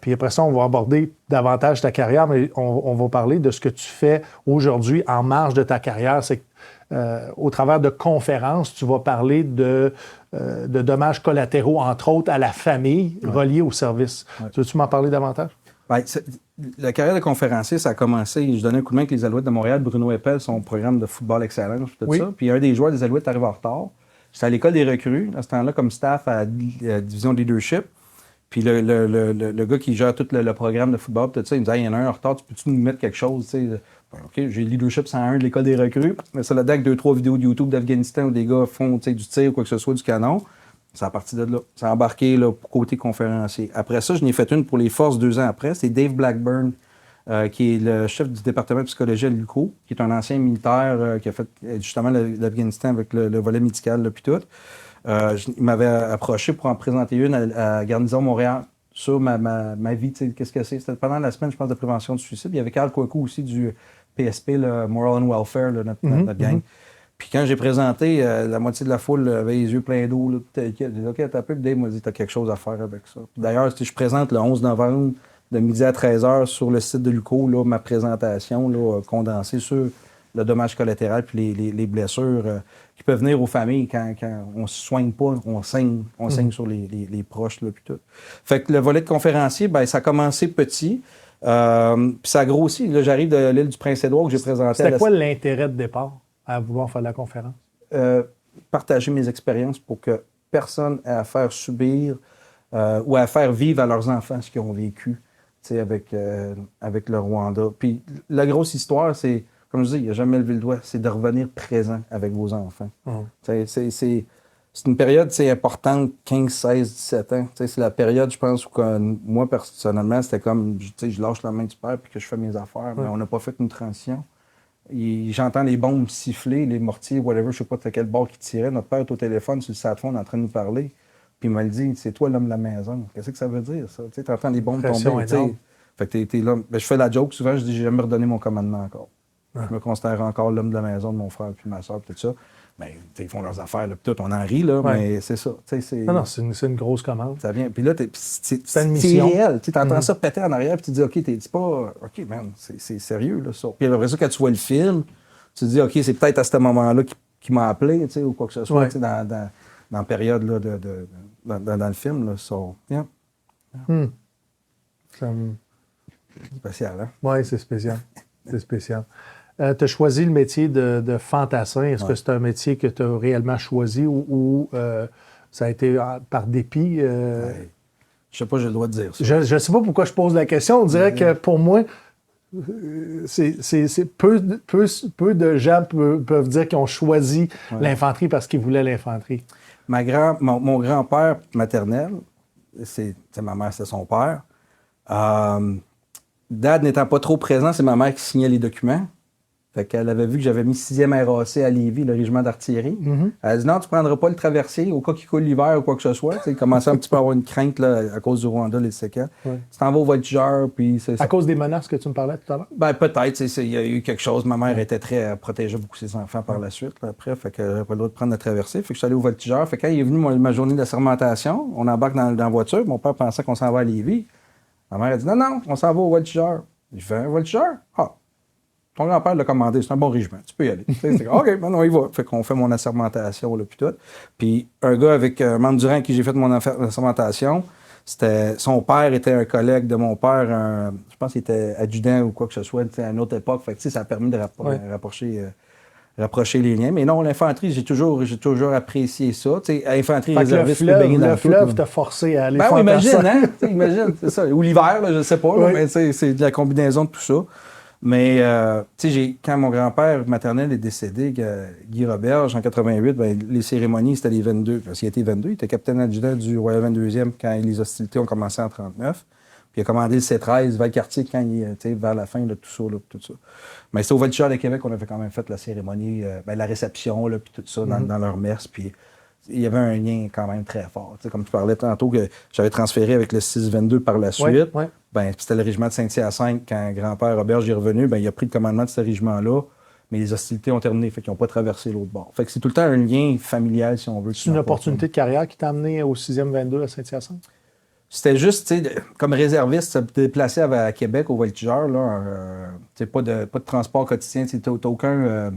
Puis après ça, on va aborder davantage ta carrière, mais on va parler de ce que tu fais aujourd'hui en marge de ta carrière. C'est au travers de conférences, tu vas parler de dommages collatéraux, entre autres, à la famille reliés au service. Ouais. Tu veux-tu m'en parler davantage? Bien, la carrière de conférencier, ça a commencé. Je donnais un coup de main avec les Alouettes de Montréal. Bruno Eppel, son programme de football excellence, tout ça. Puis un des joueurs des Alouettes arrive en retard. J'étais à l'école des recrues, à ce temps-là, comme staff à la division de leadership. Puis le gars qui gère tout le programme de football, tout ça, il me dit hey, « Il y en a un en retard, tu peux-tu nous mettre quelque chose? » OK, j'ai leadership 101 de l'école des recrues. Mais ça là-dedans avec 2-3 vidéos de YouTube d'Afghanistan où des gars font du tir ou quoi que ce soit, du canon. C'est à partir de là. C'est embarqué là, côté conférencier. Après ça, je n'ai fait une pour les forces 2 ans après. C'est Dave Blackburn, qui est le chef du département de psychologie à l'UQO, qui est un ancien militaire qui a fait justement l'Afghanistan avec le volet médical puis tout. Il m'avait approché pour en présenter une à Garnison Montréal sur ma vie. Qu'est-ce que c'est? C'était pendant la semaine, je pense, de prévention du suicide. Il y avait Carl Kouakou aussi du PSP, le Moral and Welfare, là, notre gang. Puis quand j'ai présenté, la moitié de la foule avait les yeux pleins d'eau. J'ai dit, OK, t'as peu. Puis Dave m'a dit, t'as quelque chose à faire avec ça. D'ailleurs, je présente le 11 novembre de midi à 13h sur le site de l'UQO, là, ma présentation là, condensée sur le dommage collatéral puis les blessures qui peuvent venir aux familles quand on ne se soigne pas, on saigne sur les proches là, puis tout. Fait que le volet de conférencier, ben ça a commencé petit. Puis ça a grossi. Là, j'arrive de l'île du Prince-Édouard que j'ai présenté. C'était quoi l'intérêt de départ à vouloir faire de la conférence? Partager mes expériences pour que personne ait à faire subir ou à faire vivre à leurs enfants ce qu'ils ont vécu avec le Rwanda. Puis la grosse histoire, c'est, comme je dis, il n'a jamais levé le doigt, c'est de revenir présent avec vos enfants. C'est une période importante, 15, 16, 17 ans. C'est la période, je pense, où moi, personnellement, c'était comme, je lâche la main du père puis que je fais mes affaires. Mais on n'a pas fait une transition. J'entends les bombes siffler, les mortiers, whatever, je sais pas de quel bord qui tirait. Notre père est au téléphone sur le sat-phone en train de nous parler. Puis il m'a dit, c'est toi l'homme de la maison. Qu'est-ce que ça veut dire, ça? Tu entends les bombes tomber. Fait que t'es là. Ben, je fais la joke souvent, je dis, j'ai jamais redonné mon commandement encore. Je me considère encore l'homme de la maison de mon frère puis ma soeur, tout ça. Ben, ils font leurs affaires, là, puis tout, on en rit, là, mais c'est ça. Non, c'est une grosse commande. Ça vient. Puis là, c'est une mission. Réel. Tu entends ça péter en arrière, puis tu dis, OK, t'es pas. OK, man, c'est sérieux, là, ça. Puis après ça, quand tu vois le film, tu te dis, OK, c'est peut-être à ce moment-là qui m'a appelé, ou quoi que ce soit, dans la période là, dans le film. Là, yeah. C'est spécial, hein? Oui, c'est spécial. C'est spécial. Tu as choisi le métier de fantassin. Est-ce que c'est un métier que tu as réellement choisi ou ça a été par dépit? Je sais pas, j'ai le droit de dire ça. Je ne sais pas pourquoi je pose la question. On dirait que pour moi, c'est peu de gens peuvent dire qu'ils ont choisi l'infanterie parce qu'ils voulaient l'infanterie. Mon grand-père maternel, ma mère, c'est son père. Dad n'étant pas trop présent, c'est ma mère qui signait les documents. Fait qu'elle avait vu que j'avais mis 6e RAC à Lévis, le régiment d'artillerie. Elle a dit non, tu ne prendras pas le traversier au cas qu'il coule l'hiver ou quoi que ce soit. Il commençait un petit peu à avoir une crainte là, à cause du Rwanda, les séquelles. Tu t'en vas au voltigeur. Puis à cause des menaces que tu me parlais tout à l'heure? Ben, peut-être. Il y a eu quelque chose. Ma mère était très protégeait beaucoup ses enfants par la suite. Là, après, fait qu'elle n'avait pas le droit de prendre la traversée. Fait que je suis allé au voltigeur. Fait que quand il est venu ma journée d'assermentation, on embarque dans la voiture. Mon père pensait qu'on s'en va à Lévis. Ma mère a dit non, on s'en va au voltigeur. Je fais un voltigeur? Ah! Ton grand-père l'a commandé, c'est un bon régiment, tu peux y aller. OK, on y va. Fait qu'on fait mon assermentation, là, puis tout. Puis un gars avec un membre du rang à qui j'ai fait mon assermentation, Son père était un collègue de mon père, je pense qu'il était adjudant ou quoi que ce soit, à une autre époque. Fait que, ça a permis de rapprocher les liens. Mais non, l'infanterie, j'ai toujours apprécié ça. Infanterie réserviste, le fleuve t'a forcé à aller faire imagine, ça. hein? Imagine, c'est ça. Ou l'hiver, là, je sais pas, là, mais c'est de la combinaison de tout ça. Mais quand mon grand-père maternel est décédé, Guy Roberge, en 88, les cérémonies, c'était les 22. Parce qu'il était 22, il était capitaine adjudant du Royal 22e quand les hostilités ont commencé en 39. Puis il a commandé le C-13 Valcartier quand il était vers la fin de tout ça. Mais c'est au Voltigeur de Québec qu'on avait quand même fait la cérémonie, la réception, là, puis tout ça, dans leur messe. Puis il y avait un lien quand même très fort. T'sais, comme tu parlais tantôt que j'avais transféré avec le 622 par la suite. C'était le régiment de Saint-Hyacinthe. Quand grand-père Roberge est revenu, il a pris le commandement de ce régiment-là. Mais les hostilités ont terminé, fait qu'ils n'ont pas traversé l'autre bord. Fait que c'est tout le temps un lien familial, si on veut. C'est une opportunité de carrière qui t'a amené au 6e 22 à Saint-Hyacinthe? C'était juste, comme réserviste, se déplacer à Québec, au Voltigeur, là, pas de transport quotidien, tu n'as aucun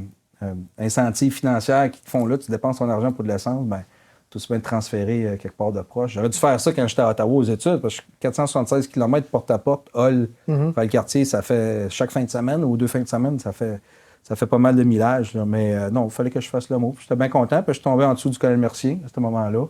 incentive financier qui te font là, tu dépenses ton argent pour de l'essence, tout se bien transféré quelque part de proche. J'aurais dû faire ça quand j'étais à Ottawa aux études, parce que 476 km porte-à-porte, Hall, Valcartier, ça fait chaque fin de semaine ou 2 fins de semaine, ça fait pas mal de millages. Là. Mais non, il fallait que je fasse le mot. J'étais bien content, puis je suis tombé en dessous du colonel Mercier à ce moment-là.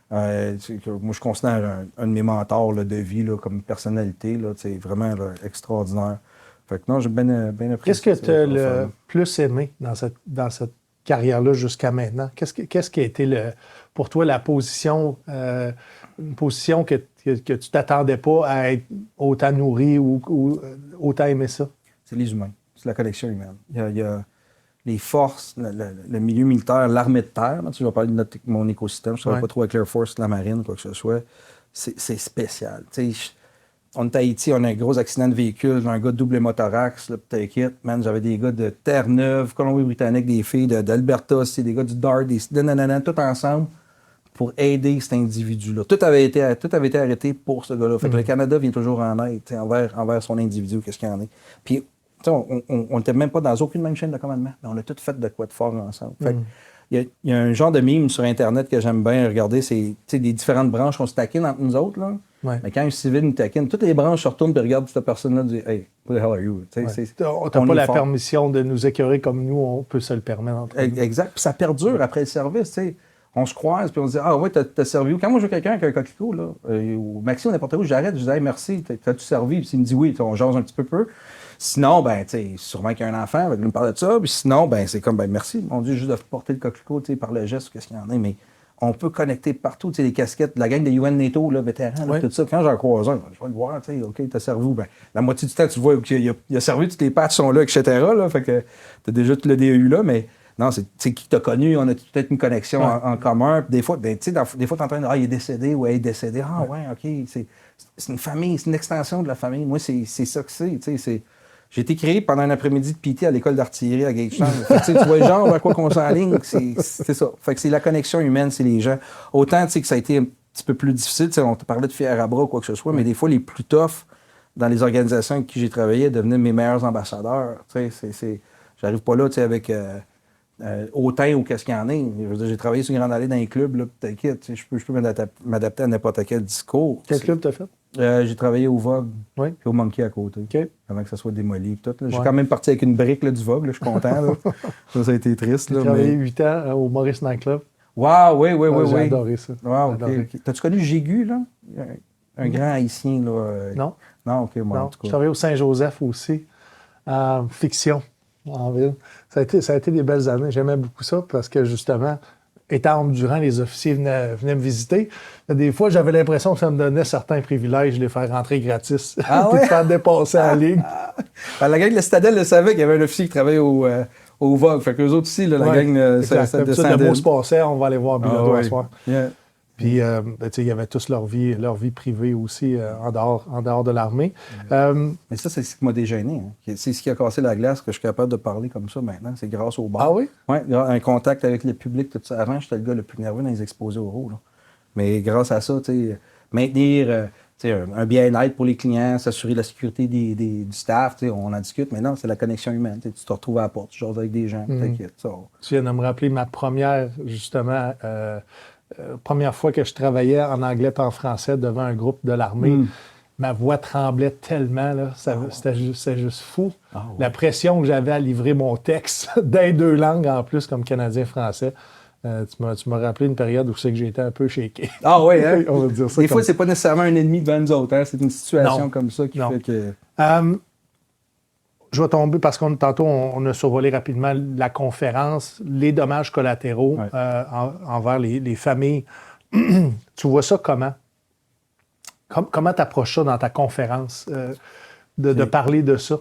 Moi, je considère un de mes mentors là, de vie là, comme personnalité, là, vraiment là, extraordinaire. Fait que non, j'ai bien apprécié. Qu'est-ce que tu as le plus aimé dans cette carrière-là jusqu'à maintenant? Qu'est-ce qui a été pour toi la position, une position que tu t'attendais pas à être autant nourri ou autant aimé ça? C'est les humains. C'est la connexion humaine. Il y a les forces, le milieu militaire, l'armée de terre. Là, je vais parler de mon écosystème. Je ne travaille pas trop avec l'Air Force, la marine, quoi que ce soit. C'est spécial. On est à Haïti, on a un gros accident de véhicule, j'ai un gars de double motorax, là, man, j'avais des gars de Terre-Neuve, Colombie-Britannique, des filles d'Alberta, des gars du DART, tout ensemble pour aider cet individu-là. Tout avait été arrêté pour ce gars-là. Fait que le Canada vient toujours en aide envers son individu, qu'est-ce qu'il y en a. Puis, on n'était même pas dans aucune même chaîne de commandement, mais on a tout fait de quoi de fort ensemble. Fait que, il y a un genre de meme sur Internet que j'aime bien regarder, c'est des différentes branches qu'on se taquine entre nous autres, là. Mais quand un civil nous taquine, toutes les branches se retournent et regardent cette personne-là et disent « Hey, what the hell are you? » T'as pas la permission de nous écœurer comme nous, on peut se le permettre. Exact. Puis ça perdure après le service. T'sais. On se croise puis on se dit « Ah ouais, t'as servi où? » Quand moi je vois quelqu'un avec un coquelicot, là, ou Maxime, n'importe où, j'arrête, je dis « Hey, merci, t'as-tu servi? » Puis s'il me dit « Oui », on jase un petit peu. Sinon, sûrement qu'il y a un enfant, il me parle de ça. Puis sinon, c'est comme, merci, mon Dieu, juste de porter le coquelicot, par le geste, qu'est-ce qu'il y en a. Mais on peut connecter partout, les casquettes, la gang de UN NATO, là, vétérans, là, tout ça. Quand j'en croise un, je vais le voir, OK, t'as servi où? La moitié du temps, tu vois qu'il a servi, toutes les patchs sont là, etc. Là, fait que t'as déjà tout le DEU là, mais non, c'est qui t'a connu, on a peut-être une connexion en commun. Puis des fois, des fois, t'entends, il est décédé ou elle est décédée. Ah ouais, OK, c'est une famille, c'est une extension de la famille. Moi, c'est ça que c'est. J'ai été créé pendant un après-midi de PT à l'école d'artillerie à Gatechang. Tu vois le genre vers quoi qu'on s'enligne, c'est ça. Fait que c'est la connexion humaine, c'est les gens. Autant que ça a été un petit peu plus difficile, on te parlait de fier à bras ou quoi que ce soit, mais des fois, les plus toughs dans les organisations avec qui j'ai travaillé devenaient mes meilleurs ambassadeurs. J'arrive pas là avec autant ou qu'est-ce qu'il y en a. J'ai travaillé sur une grande allée dans les clubs, là, t'inquiète, je peux m'adapter à n'importe quel discours. Quel club t'as fait? J'ai travaillé au Vogue puis au Monkey à côté, avant que ça soit démoli. J'ai Ouais. quand même parti avec une brique là, du Vogue, là, je suis content. Là. ça a été triste. J'ai travaillé 8 ans au Maurice Nightclub. Wow, oui. J'ai adoré ça. Wow, okay. T'as-tu connu Jégu, là? Un grand haïtien, là? Non. Non, OK, moi, Non. en tout cas. Je travaillais au Saint-Joseph aussi, en fiction, en ville. Ça a été des belles années. J'aimais beaucoup ça parce que, justement, étant endurant, les officiers venaient me visiter. Des fois, j'avais l'impression que ça me donnait certains privilèges de les faire rentrer gratis, puis de faire dépasser en ligne. La gang de la Citadelle le savait qu'il y avait un officier qui travaillait au Vogue. Fait qu'eux autres aussi, là, la gang, ça descendait. Le mot se passait, on va aller voir Bilodeau à soir. Yeah. Puis, il y avait tous leur vie privée aussi en dehors de l'armée. Mais ça, c'est ce qui m'a dégêné. Hein. C'est ce qui a cassé la glace que je suis capable de parler comme ça maintenant. C'est grâce au bar. Ah oui? Oui, un contact avec le public, tout ça. Avant, j'étais le gars le plus nerveux dans les exposés oraux. Là. Mais grâce à ça, maintenir un bien-être pour les clients, s'assurer la sécurité du staff, on en discute. Mais non, c'est la connexion humaine. Tu te retrouves à la porte, tu jases avec des gens, t'inquiète. Tu viens de me rappeler ma première, justement... première fois que je travaillais en anglais et en français devant un groupe de l'armée, ma voix tremblait tellement, là, c'était juste fou. Ah, ouais. La pression que j'avais à livrer mon texte dans les deux langues en plus, comme canadien-français. Tu m'as rappelé une période où c'est que j'étais un peu shaké. Ah oui, hein? On va dire ça. Des fois, c'est pas nécessairement un ennemi devant nous autres, hein? C'est une situation Non. comme ça qui Non. fait que... Je vais tomber parce qu'on tantôt on a survolé rapidement la conférence, les dommages collatéraux envers les familles. Tu vois ça comment? Comment tu approches ça dans ta conférence, de parler de ça?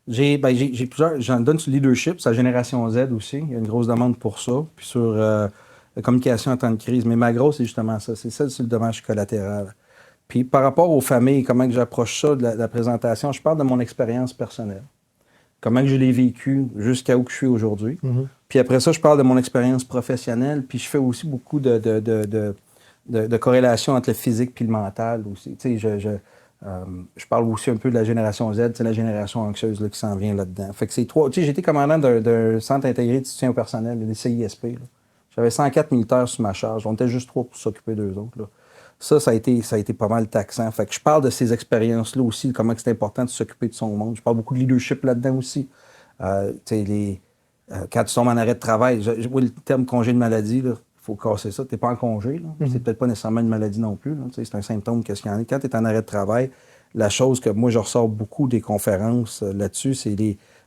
J'ai plusieurs. J'en donne sur le leadership, sur la génération Z aussi. Il y a une grosse demande pour ça. Puis sur la communication en temps de crise. Mais ma grosse, c'est justement ça. C'est celle sur le dommage collatéral. Puis par rapport aux familles, comment que j'approche ça de la présentation, je parle de mon expérience personnelle. Comment que je l'ai vécu jusqu'à où que je suis aujourd'hui. Mm-hmm. Puis après ça, je parle de mon expérience professionnelle. Puis je fais aussi beaucoup de corrélation entre le physique et le mental aussi. Tu sais, je parle aussi un peu de la génération Z, c'est la génération anxieuse là, qui s'en vient là-dedans. Fait que c'est trois. Tu sais, j'étais commandant d'un centre intégré de soutien au personnel, des CISP. Là. J'avais 104 militaires sous ma charge. On était juste trois pour s'occuper d'eux autres. Là. Ça a été pas mal taxant. Fait que je parle de ces expériences-là aussi, de comment c'est important de s'occuper de son monde. Je parle beaucoup de leadership là-dedans aussi. Tu sais, quand tu tombes en arrêt de travail, je vois le terme congé de maladie, il faut casser ça. Tu n'es pas en congé. Là. C'est peut-être pas nécessairement une maladie non plus. Là. C'est un symptôme qu'est-ce qu'il y en a. Quand tu es en arrêt de travail, la chose que moi, je ressors beaucoup des conférences là-dessus, c'est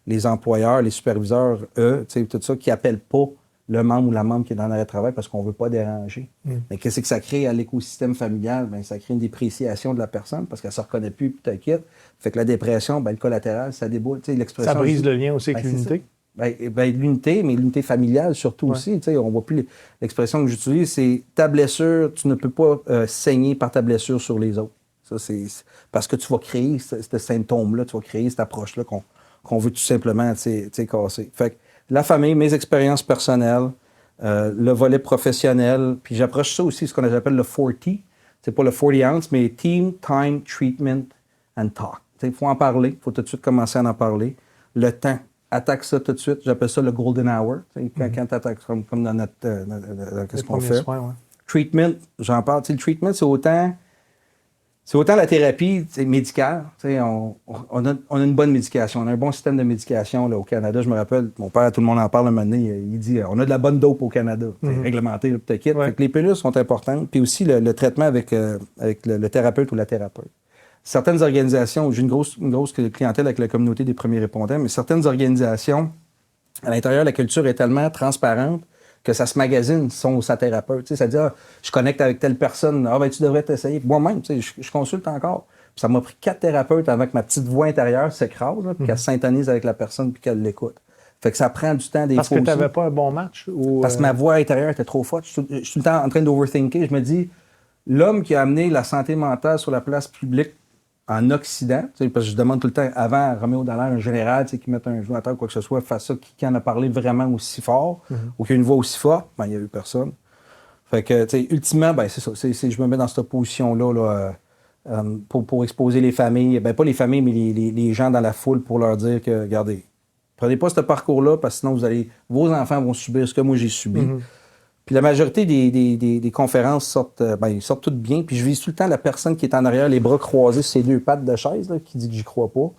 les employeurs, les superviseurs, eux, tout ça, qui n'appellent pas le membre ou la membre qui est dans l'arrêt de travail parce qu'on ne veut pas déranger. Mais qu'est-ce que ça crée à l'écosystème familial? Bien, ça crée une dépréciation de la personne parce qu'elle ne se reconnaît plus puis t'inquiète. Fait que la dépression, bien, le collatéral, ça déboule. L'expression, ça brise le lien aussi avec l'unité? L'unité, mais l'unité familiale surtout aussi. On ne voit plus l'expression que j'utilise, c'est ta blessure, tu ne peux pas saigner par ta blessure sur les autres. Ça, c'est parce que tu vas créer ce symptôme-là, tu vas créer cette approche-là qu'on veut tout simplement casser. Fait que la famille, mes expériences personnelles, le volet professionnel, puis j'approche ça aussi, ce qu'on appelle le 40. C'est pas le 40 ounce, mais Team, Time, Treatment and Talk. Il faut en parler, il faut tout de suite commencer à en parler. Le temps, attaque ça tout de suite, j'appelle ça le golden hour. Quand tu attaques comme dans notre qu'est-ce qu'on fait. Soins, ouais. Treatment, j'en parle. Le treatment, c'est autant la thérapie médicale. On a une bonne médication. On a un bon système de médication là, au Canada. Je me rappelle, mon père, tout le monde en parle un moment donné, il dit on a de la bonne dope au Canada. Réglementé, le petit kit. Ouais. Fait que les pilules sont importantes. Puis aussi le traitement avec le thérapeute ou la thérapeute. Certaines organisations, j'ai une grosse clientèle avec la communauté des premiers répondants, mais certaines organisations, à l'intérieur, la culture est tellement transparente que ça se magasine sa thérapeute. C'est-à-dire, je connecte avec telle personne, tu devrais t'essayer. Moi-même, je consulte encore. Puis ça m'a pris 4 thérapeutes avant que ma petite voix intérieure s'écrase, puis qu'elle s'intonise avec la personne puis qu'elle l'écoute. Fait que ça prend du temps des fois. Parce que tu n'avais pas un bon match? Parce que ma voix intérieure était trop forte. Je suis tout le temps en train d'overthinker. Je me dis, l'homme qui a amené la santé mentale sur la place publique en Occident, parce que je demande tout le temps, avant Roméo Dallaire, un général qui mette un genou à terre ou quoi que ce soit, fasse ça, qui en a parlé vraiment aussi fort, ou qui a une voix aussi forte, il n'y a eu personne. Fait que, ultimement, c'est ça. Je me mets dans cette position-là pour exposer les familles, pas les familles, mais les gens dans la foule pour leur dire que, regardez, prenez pas ce parcours-là, parce que sinon, vos enfants vont subir ce que moi j'ai subi. Puis la majorité des conférences sortent toutes bien. Puis je vise tout le temps la personne qui est en arrière, les bras croisés sur ses 2 pattes de chaise, là, qui dit que j'y crois pas.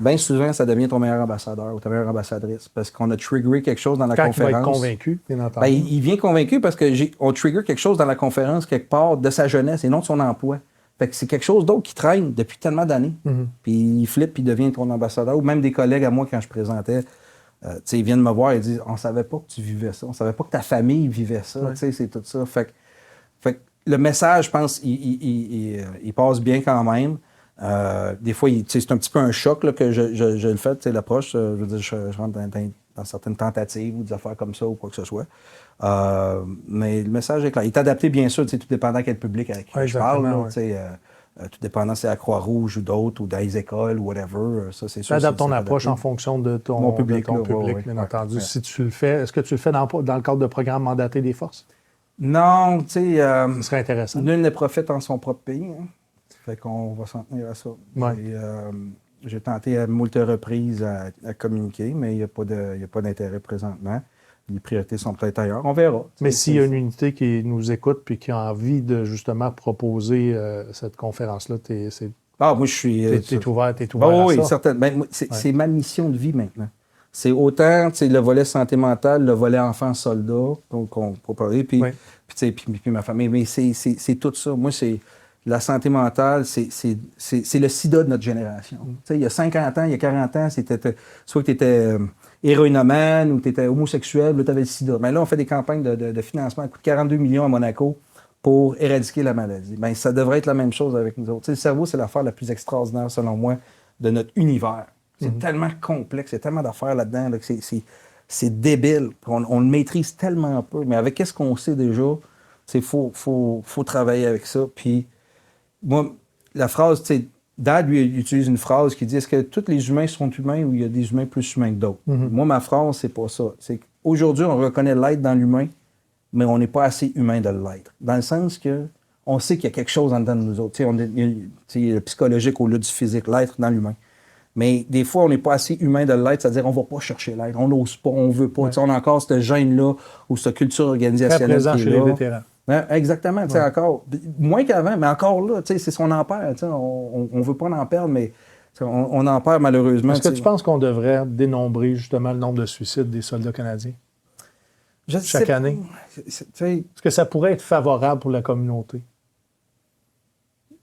Bien souvent, ça devient ton meilleur ambassadeur ou ta meilleure ambassadrice. Parce qu'on a triggeré quelque chose dans la conférence. Quand il va être convaincu, bien entendu. Il vient convaincu parce qu'on trigger quelque chose dans la conférence quelque part de sa jeunesse et non de son emploi. Fait que c'est quelque chose d'autre qui traîne depuis tellement d'années. Puis il flippe puis il devient ton ambassadeur. Ou même des collègues à moi, quand je présentais, ils viennent me voir et disent on savait pas que tu vivais ça, on savait pas que ta famille vivait ça, c'est tout ça. Fait que le message, je pense, il passe bien quand même. Des fois, c'est un petit peu un choc là, que je le fais, l'approche. Je veux dire, je rentre dans certaines tentatives ou des affaires comme ça ou quoi que ce soit. Mais le message est clair. Il est adapté, bien sûr, tout dépendant quel public avec qui je parle. Là, tout dépendant si c'est à Croix-Rouge ou d'autres, ou dans les écoles, ou whatever. Ça, c'est sûr. Tu adaptes ton approche en fonction de ton public, bien entendu. Si tu le fais, est-ce que tu le fais dans le cadre de programmes mandatés des forces? Non, tu sais... Ce serait intéressant. Nul n'est prophète en son propre pays. Hein. Fait qu'on va s'en tenir à ça. Ouais. Et, j'ai tenté à moult reprises à communiquer, mais il n'y a pas d'intérêt présentement. les priorités sont peut-être ailleurs. On verra. Mais s'il y a une unité qui nous écoute puis qui a envie de justement proposer cette conférence-là, moi, je suis... t'es ouvert à ça? Oui, certainement. C'est ma mission de vie maintenant. C'est autant le volet santé mentale, le volet enfant-soldat qu'on peut parler, puis ma famille. Mais c'est tout ça. Moi, c'est la santé mentale, c'est le sida de notre génération. Il y a 50 ans, il y a 40 ans, soit que tu étais héroïnomane ou tu étais homosexuel, là, tu avais le sida. Mais là, on fait des campagnes de financement. Ça coûte 42 millions à Monaco pour éradiquer la maladie. Bien, ça devrait être la même chose avec nous autres. Le cerveau, c'est l'affaire la plus extraordinaire, selon moi, de notre univers. C'est tellement complexe, il y a tellement d'affaires là-dedans là, que c'est débile. On le maîtrise tellement peu. Mais avec ce qu'on sait déjà, il faut travailler avec ça. Puis, moi, la phrase, Dad, lui, il utilise une phrase qui dit « Est-ce que tous les humains sont humains ou il y a des humains plus humains que d'autres? Moi, ma phrase, c'est pas ça. C'est qu'aujourd'hui, on reconnaît l'être dans l'humain, mais on n'est pas assez humain de l'être. Dans le sens que on sait qu'il y a quelque chose en dedans de nous autres. Il y a le psychologique au lieu du physique, l'être dans l'humain. Mais des fois, on n'est pas assez humain de l'être, c'est-à-dire on ne va pas chercher l'être, on n'ose pas, on ne veut pas. Ouais. On a encore cette gêne-là ou cette culture organisationnelle. Très présent chez les vétérans. Ouais, exactement, encore. Moins qu'avant, mais encore là, c'est ce qu'on en perd. On ne veut pas en perdre, mais on en perd malheureusement. Est-ce que tu penses qu'on devrait dénombrer justement le nombre de suicides des soldats canadiens chaque année? Est-ce que ça pourrait être favorable pour la communauté?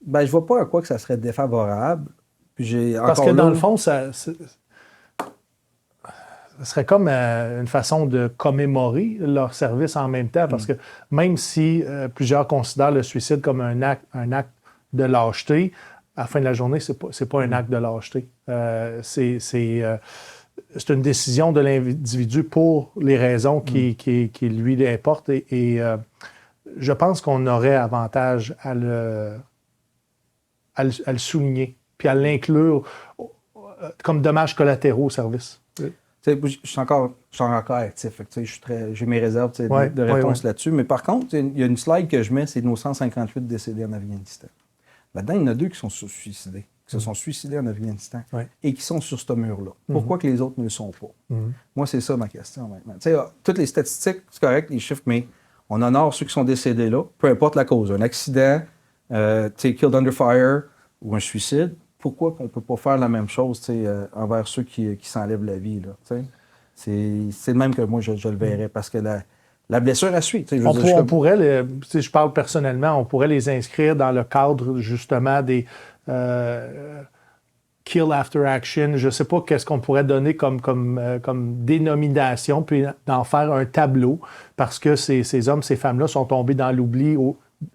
Ben, je ne vois pas à quoi que ça serait défavorable. Parce que dans le fond, ça serait comme une façon de commémorer leur service en même temps. Parce que même si plusieurs considèrent le suicide comme un acte de lâcheté, à la fin de la journée, c'est pas un acte de lâcheté. C'est une décision de l'individu pour les raisons qui lui importent. Et je pense qu'on aurait avantage à le souligner, puis à l'inclure comme dommages collatéraux au service. Je suis encore actif. J'ai mes réserves de réponse là-dessus. Mais par contre, il y a une slide que je mets, c'est nos 158 décédés en Afghanistan. Là-dedans, il y en a 2 qui sont suicidés, qui se sont suicidés en Afghanistan et qui sont sur ce mur-là. Pourquoi que les autres ne le sont pas? Moi, c'est ça ma question maintenant. Toutes les statistiques, c'est correct, les chiffres, mais on honore ceux qui sont décédés là, peu importe la cause. Un accident, killed under fire ou un suicide. Pourquoi qu'on ne peut pas faire la même chose envers ceux qui s'enlèvent la vie? Là, c'est le même que moi, je le verrais, parce que la blessure à suivre. On pourrait, je parle personnellement, on pourrait les inscrire dans le cadre justement des kill after action. Je ne sais pas qu'est-ce qu'on pourrait donner comme dénomination, puis d'en faire un tableau, parce que ces hommes, ces femmes-là sont tombés dans l'oubli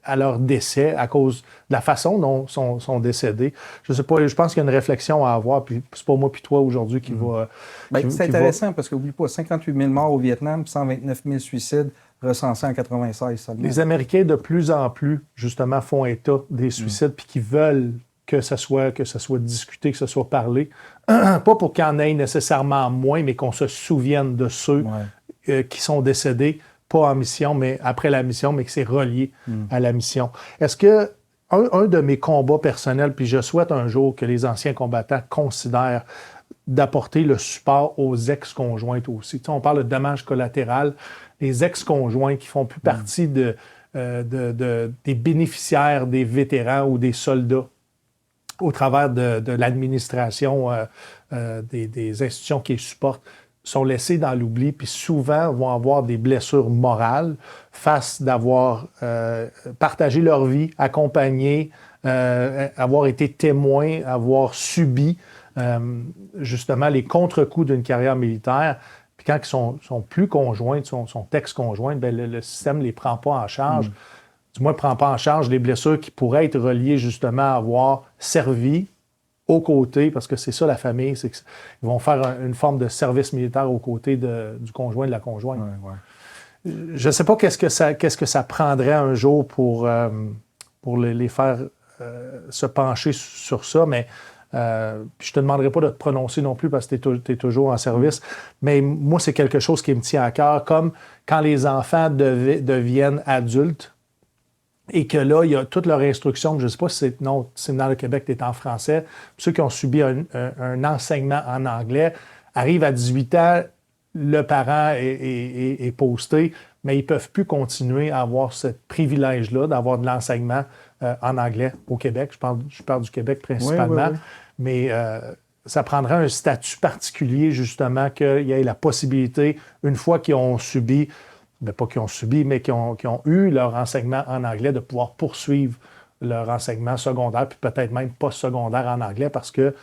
à leur décès à cause de la façon dont sont décédés. Je sais pas, je pense qu'il y a une réflexion à avoir, puis c'est pas moi puis toi aujourd'hui qui va... c'est intéressant parce qu'oublie pas, 58 000 morts au Vietnam, 129 000 suicides recensés en 96 seulement. Les Américains, de plus en plus, justement, font état des suicides puis qui veulent que ça soit discuté, que ça soit parlé. Pas pour qu'il y en ait nécessairement moins, mais qu'on se souvienne de ceux qui sont décédés pas en mission, mais après la mission, mais que c'est relié à la mission. Est-ce que un de mes combats personnels, puis je souhaite un jour que les anciens combattants considèrent d'apporter le support aux ex-conjointes aussi. On parle de dommages collatéraux. Les ex-conjoints qui font plus partie des bénéficiaires des vétérans ou des soldats au travers de l'administration des institutions qui les supportent, sont laissés dans l'oubli, puis souvent vont avoir des blessures morales face d'avoir partagé leur vie, accompagné, avoir été témoin, avoir subi justement les contre-coups d'une carrière militaire. Puis quand ils sont plus conjointes, sont ex-conjointes, bien, le système ne les prend pas en charge. Du moins, ne prend pas en charge les blessures qui pourraient être reliées justement à avoir servi aux côtés, parce que c'est ça la famille, c'est qu'ils vont faire une forme de service militaire aux côtés du conjoint, de la conjointe. Je ne sais pas qu'est-ce que ça prendrait un jour pour les faire se pencher sur ça, mais puis je ne te demanderai pas de te prononcer non plus parce que tu es toujours en service, mais moi, c'est quelque chose qui me tient à cœur, comme quand les enfants deviennent adultes, et que là, il y a toute leur instruction, je ne sais pas si c'est dans le Québec, tu es en français, ceux qui ont subi un enseignement en anglais arrivent à 18 ans, le parent est posté, mais ils ne peuvent plus continuer à avoir ce privilège-là d'avoir de l'enseignement en anglais au Québec. Je parle du Québec principalement, oui. Mais ça prendrait un statut particulier, justement, qu'il y ait la possibilité, une fois qu'ils ont subi, pas qu'ils ont subi, mais qu'ils ont eu leur enseignement en anglais, de pouvoir poursuivre leur enseignement secondaire, puis peut-être même post-secondaire en anglais, parce que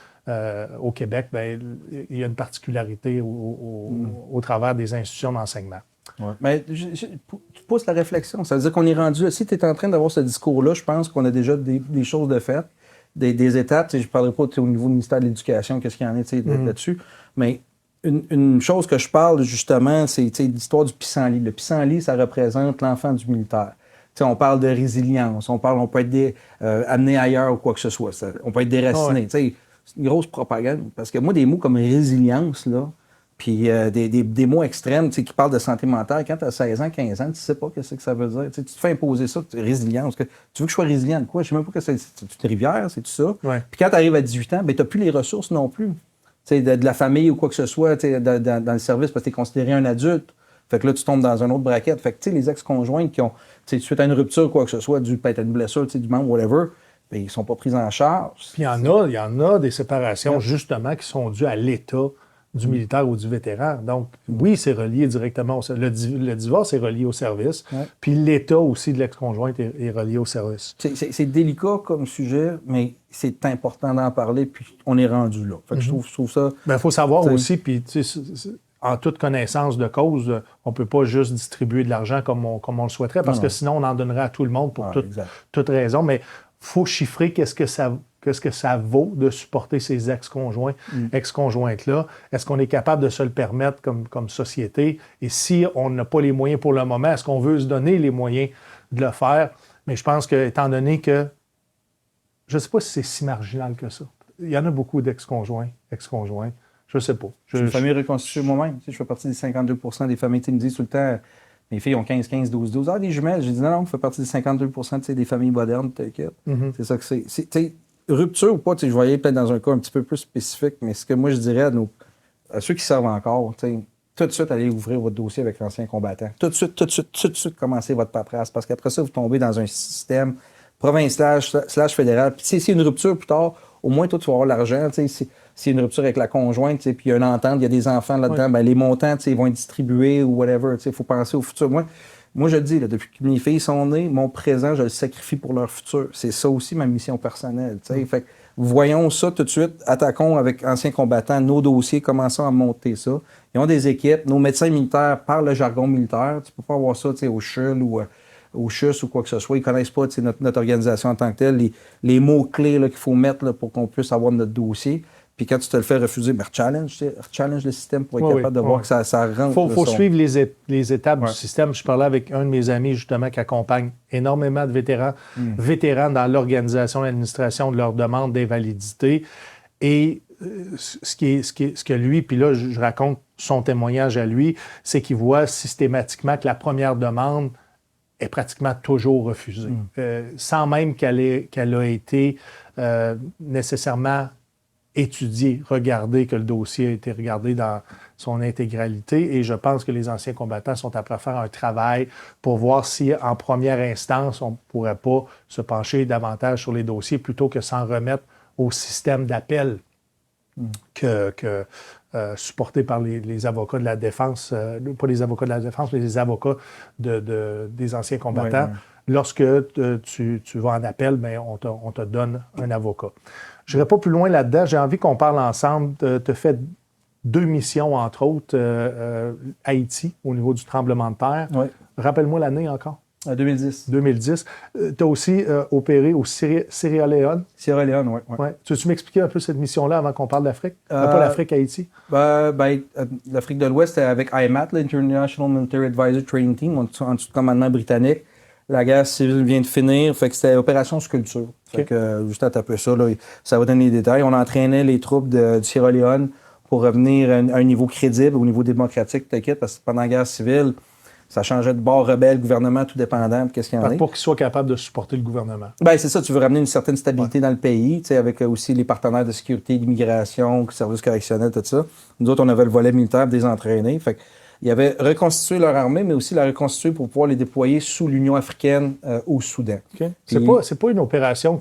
au Québec, il y a une particularité au travers des institutions d'enseignement. Ouais. Mais tu pousses la réflexion. Ça veut dire qu'on est rendu là. Si tu es en train d'avoir ce discours-là, je pense qu'on a déjà des choses de faites, des étapes. Je ne parlerai pas au niveau du ministère de l'Éducation, qu'est-ce qu'il y en a là-dessus. Mais une chose que je parle, justement, c'est l'histoire du pissenlit. Le pissenlit, ça représente l'enfant du militaire. On parle de résilience, on peut être amené ailleurs ou quoi que ce soit. On peut être déraciné. C'est une grosse propagande. Parce que moi, des mots comme résilience, là, puis des mots extrêmes qui parlent de santé mentale, quand tu as 16 ans, 15 ans, tu ne sais pas ce que ça veut dire. Tu te fais imposer ça, résilience. Tu veux que je sois résilient de quoi? Je ne sais même pas que c'est une rivière, c'est tout ça. Ouais. Puis quand tu arrives à 18 ans, tu n'as plus les ressources non plus. De la famille ou quoi que ce soit dans le service parce que tu es considéré un adulte. Fait que là, tu tombes dans un autre bracket. Fait que les ex-conjoints qui ont, suite à une rupture ou quoi que ce soit, peut-être à une blessure du membre, whatever, bien, ils ne sont pas pris en charge. Puis il y en a des séparations, justement, qui sont dues à l'état du militaire ou du vétéran. Donc, oui, c'est relié directement au service. Le divorce est relié au service. Ouais. Puis l'état aussi de l'ex-conjointe est relié au service. C'est délicat comme sujet, mais c'est important d'en parler, puis on est rendu là. Fait que je trouve ça... Bien, il faut savoir aussi, puis en toute connaissance de cause, on ne peut pas juste distribuer de l'argent comme on le souhaiterait, parce que sinon, on en donnerait à tout le monde pour toute raison. Mais il faut chiffrer qu'est-ce que ça vaut de supporter ces ex-conjointes-là. Est-ce qu'on est capable de se le permettre comme société? Et si on n'a pas les moyens pour le moment, est-ce qu'on veut se donner les moyens de le faire? Mais je pense que, étant donné que, je ne sais pas si c'est si marginal que ça. Il y en a beaucoup d'ex-conjoints. Je ne sais pas. Je suis une famille reconstituée moi-même. Je fais partie des 52 % des familles. Ils me disent tout le temps, mes filles ont 15, 12. Ah, des jumelles. J'ai dit non, je fais partie des 52 % des familles modernes, t'inquiète. C'est ça que c'est. Rupture ou pas, je voyais peut-être dans un cas un petit peu plus spécifique, mais ce que moi je dirais à ceux qui servent encore, tout de suite, allez ouvrir votre dossier avec l'ancien combattant. Tout de suite, commencez votre paperasse. Parce qu'après ça, vous tombez dans un système provincial / fédéral. Puis si c'est une rupture plus tard, au moins, toi, tu vas avoir l'argent. Si c'est une rupture avec la conjointe, puis il y a une entente, il y a des enfants là-dedans, ben, les montants vont être distribués ou whatever. Il faut penser au futur. Moi, je le dis, là, depuis que mes filles sont nées, mon présent, je le sacrifie pour leur futur. C'est ça aussi ma mission personnelle. Fait que voyons ça tout de suite, attaquons avec anciens combattants nos dossiers, commençons à monter ça. Ils ont des équipes, nos médecins militaires parlent le jargon militaire. Tu peux pas avoir ça au CHUL ou au CHUS ou quoi que ce soit. Ils connaissent pas notre organisation en tant que telle, les mots-clés qu'il faut mettre là, pour qu'on puisse avoir notre dossier. Puis quand tu te le fais refuser, ben challenge le système pour être capable de voir que ça rentre. Il faut suivre les étapes du système. Je parlais avec un de mes amis, justement, qui accompagne énormément de vétérans dans l'organisation et l'administration de leur demande d'invalidité. Et ce que lui, puis là, je raconte son témoignage à lui, c'est qu'il voit systématiquement que la première demande est pratiquement toujours refusée, sans même qu'elle a été nécessairement étudier, regarder, que le dossier a été regardé dans son intégralité. Et je pense que les anciens combattants sont après faire un travail pour voir si, en première instance, on ne pourrait pas se pencher davantage sur les dossiers plutôt que s'en remettre au système d'appel supporté par les avocats de la défense, pas les avocats de la défense, mais les avocats des anciens combattants. Lorsque tu vas en appel, bien, on te donne un avocat. Je n'irai pas plus loin là-dedans. J'ai envie qu'on parle ensemble. Tu as fait 2 missions, entre autres, Haïti, au niveau du tremblement de terre. Oui. Rappelle-moi l'année encore. 2010. 2010. Tu as aussi opéré au Sierra Leone. Sierra Leone, oui. Ouais. Tu veux-tu m'expliquer un peu cette mission-là avant qu'on parle d'Afrique? Pas l'Afrique, Haïti. L'Afrique de l'Ouest, c'était avec IMAT, l'International Military Advisor Training Team, en dessous de commandement britannique. La guerre civile vient de finir, fait que c'était opération sculpture. Fait que, juste à taper ça, là, ça va donner les détails. On entraînait les troupes du Sierra Leone pour revenir à un niveau crédible, au niveau démocratique, t'inquiète, parce que pendant la guerre civile, Ça changeait de bord rebelle, gouvernement, tout dépendant de qu'est-ce qu'il y en a. Pour qu'ils soient capables de supporter le gouvernement. Ben c'est ça, tu veux ramener une certaine stabilité dans le pays, avec aussi les partenaires de sécurité, d'immigration, services correctionnels, tout ça. Nous autres, on avait le volet militaire des entraînés. Fait ils avaient reconstitué leur armée, mais aussi la reconstituer pour pouvoir les déployer sous l'Union africaine au Soudan. Okay. C'est pas une opération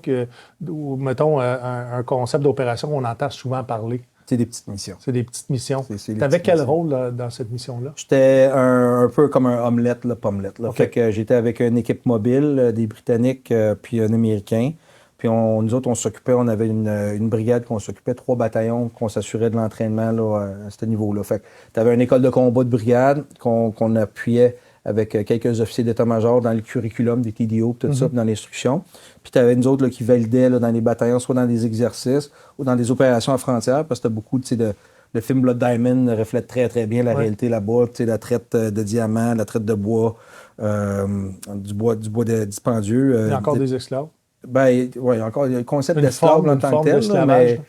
mettons, un concept d'opération qu'on entend souvent parler. C'est des petites missions. C'est des petites missions. Tu avais quel rôle là, dans cette mission-là? J'étais un peu comme un omelette, pommelette. Là. Okay. Fait que j'étais avec une équipe mobile, des Britanniques puis un Américain. Puis nous autres, on avait une brigade qu'on s'occupait, 3 bataillons qu'on s'assurait de l'entraînement là, à ce niveau-là. Fait que tu avais une école de combat de brigade qu'on appuyait avec quelques officiers d'état-major dans le curriculum des TDO, tout ça, dans l'instruction. Puis tu avais nous autres là, qui validaient là, dans les bataillons, soit dans des exercices ou dans des opérations à frontières, parce que tu as beaucoup le film Blood Diamond reflète très, très bien la réalité là-bas. La traite de diamants, la traite de bois, du bois dispendieux. Il y a encore des esclaves? Ben, oui, encore le concept d'esclave en tant que tel, là, mais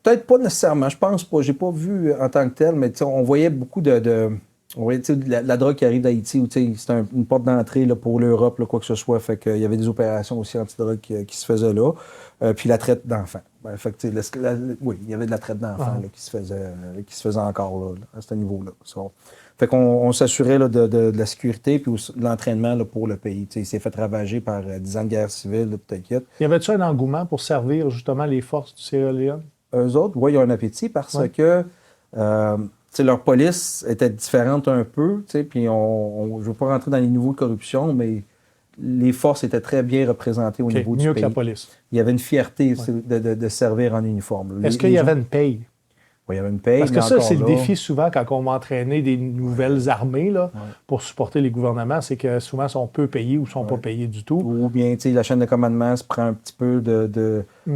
peut-être pas nécessairement, je pense pas. J'ai pas vu en tant que tel, mais on voyait beaucoup on voyait la drogue qui arrive d'Haïti, où c'était une porte d'entrée là, pour l'Europe, là, quoi que ce soit. Fait qu'il y avait des opérations aussi anti-drogue qui se faisaient là. Puis la traite d'enfants. Ben, fait que, oui, il y avait de la traite d'enfants là, qui se faisait encore là, à ce niveau-là. Fait qu'on s'assurait là, de la sécurité puis de l'entraînement là, pour le pays. T'sais, il s'est fait ravager par 10 ans de guerre civile, là, t'inquiète. Y avait-tu un engouement pour servir justement les forces du Sierra Leone? Eux autres, oui, ils ont un appétit parce que leur police était différente un peu. Puis je ne veux pas rentrer dans les niveaux de corruption, mais les forces étaient très bien représentées au niveau du pays. Mieux que la police. Il y avait une fierté de servir en uniforme. Est-ce qu'il y avait une paye? Oui, il y avait une paye. Parce que ça, c'est le défi souvent quand on va entraîner des nouvelles armées là, pour supporter les gouvernements, c'est que souvent, ils sont peu payés ou ne sont pas payés du tout. Ou bien, la chaîne de commandement se prend un petit peu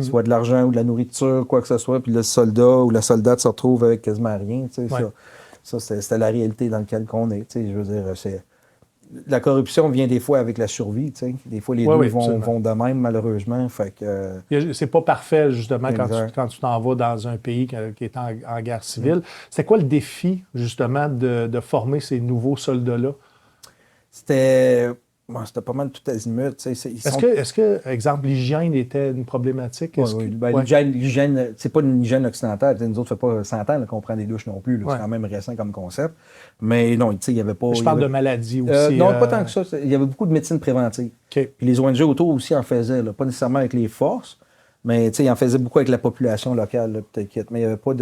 soit de l'argent ou de la nourriture, quoi que ce soit, puis le soldat ou la soldate se retrouve avec quasiment rien. Ça, c'était la réalité dans laquelle on est. Je veux dire, la corruption vient des fois avec la survie. Des fois, les deux vont de même, malheureusement. Fait que, c'est pas parfait, justement, quand tu t'en vas dans un pays qui est en guerre civile. C'est quoi le défi, justement, de former ces nouveaux soldats-là? C'était pas mal tout azimut. Est-ce que, exemple, l'hygiène était une problématique? L'hygiène, c'est pas une hygiène occidentale. Nous autres, ça fait pas 100 ans qu'on prend des douches non plus. C'est quand même récent comme concept. Mais non, il n'y avait pas... Je parle de maladies aussi. Non, pas tant que ça. Il y avait beaucoup de médecine préventive. Okay. Puis les ONG autour aussi en faisaient. Là. Pas nécessairement avec les forces, mais ils en faisaient beaucoup avec la population locale. Là, peut-être. Mais il n'y avait pas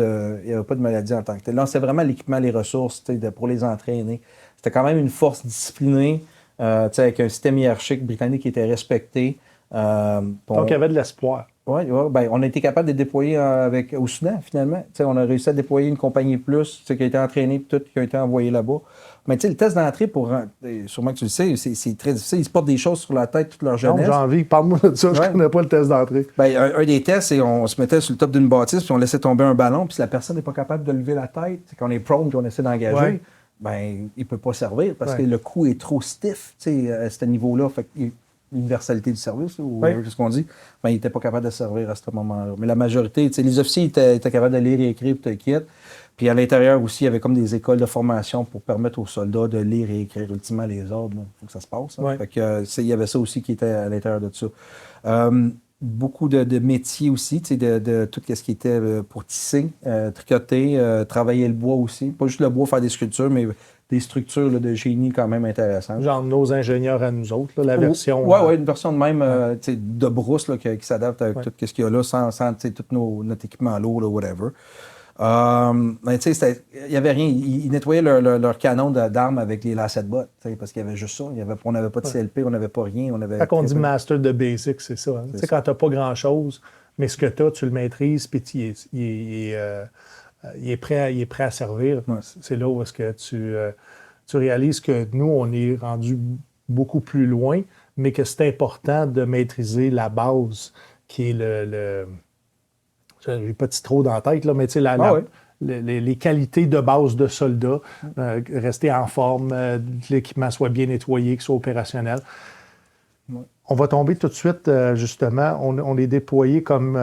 de maladie en tant que telle. Là, c'est vraiment l'équipement, les ressources pour les entraîner. C'était quand même une force disciplinée. Avec un système hiérarchique britannique qui était respecté. Donc, il y avait de l'espoir. Oui, on a été capable de déployer au Soudan, finalement. On a réussi à déployer une compagnie plus qui a été entraînée, qui a été envoyée là-bas. Mais le test d'entrée, sûrement que tu le sais, c'est très difficile. Ils se portent des choses sur la tête toute leur jeunesse. Non, j'ai envie. Parle-moi de ça, je ne connais pas le test d'entrée. Un des tests, c'est on se mettait sur le top d'une bâtisse, puis on laissait tomber un ballon, puis si la personne n'est pas capable de lever la tête, c'est qu'on est prone, puis on essaie d'engager. Il ne peut pas servir parce que le coup est trop stiff à ce niveau-là. Fait l'universalité du service, ou ce qu'on dit, il n'était pas capable de servir à ce moment-là. Mais la majorité, les officiers étaient capables de lire et écrire, puis à l'intérieur aussi, il y avait comme des écoles de formation pour permettre aux soldats de lire et écrire ultimement les ordres. Il faut que ça se passe. Fait que, il y avait ça aussi qui était à l'intérieur de ça. Beaucoup de métiers aussi, de tout ce qui était pour tisser, tricoter, travailler le bois aussi. Pas juste le bois, faire des sculptures, mais des structures là, de génie quand même intéressantes. Genre nos ingénieurs à nous autres, là, la version... Oui, une version de même de brousse là, qui s'adapte avec tout ce qu'il y a là, sans tout notre équipement lourd, là, whatever. Il n'y avait rien. Ils nettoyaient leur canon d'armes avec les lacets de bottes, parce qu'il y avait juste ça. On n'avait pas de CLP, on n'avait pas rien. Quand on dit master de basic, c'est ça. Hein? Quand tu n'as pas grand-chose, mais ce que tu as, tu le maîtrises, puis il est prêt à servir. Ouais. C'est là où est-ce que tu réalises que nous, on est rendu beaucoup plus loin, mais que c'est important de maîtriser la base qui est j'ai pas de trop dans la tête, là, mais tu sais, les qualités de base de soldats, rester en forme, que l'équipement soit bien nettoyé, qu'il soit opérationnel. Ouais. On va tomber tout de suite, justement. On est déployé comme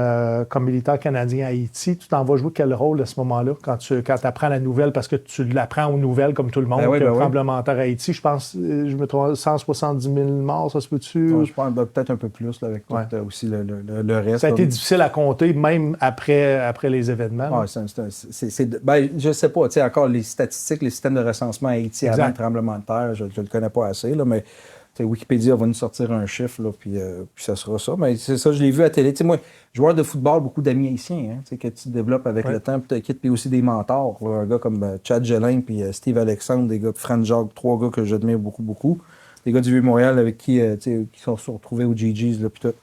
militaire canadien à Haïti. Tu t'en vas jouer quel rôle à ce moment-là, quand tu apprends la nouvelle, parce que tu l'apprends aux nouvelles comme tout le monde, que tremblement de terre à Haïti, je pense, je me trompe, 170 000 morts, ça se peut-tu? Ouais, je pense peut-être un peu plus là, avec tout, aussi le reste. Ça a été difficile à compter, même après les événements. Ouais, je sais pas, tu sais, encore les statistiques, les systèmes de recensement à Haïti avant le tremblement de terre, je ne le connais pas assez, là, mais Wikipédia va nous sortir un chiffre, là, puis ça sera ça. Mais c'est ça, je l'ai vu à la télé. T'sais, moi, joueur de football, beaucoup d'amis haïtiens, hein, que tu développes avec le temps, puis aussi des mentors. Là, un gars comme Chad Gelin, puis Steve Alexandre, des gars, Fran Jacques, 3 gars que j'admire beaucoup, beaucoup. Des gars du Vieux-Montréal avec qui sont retrouvés au GG's, là, puis tout.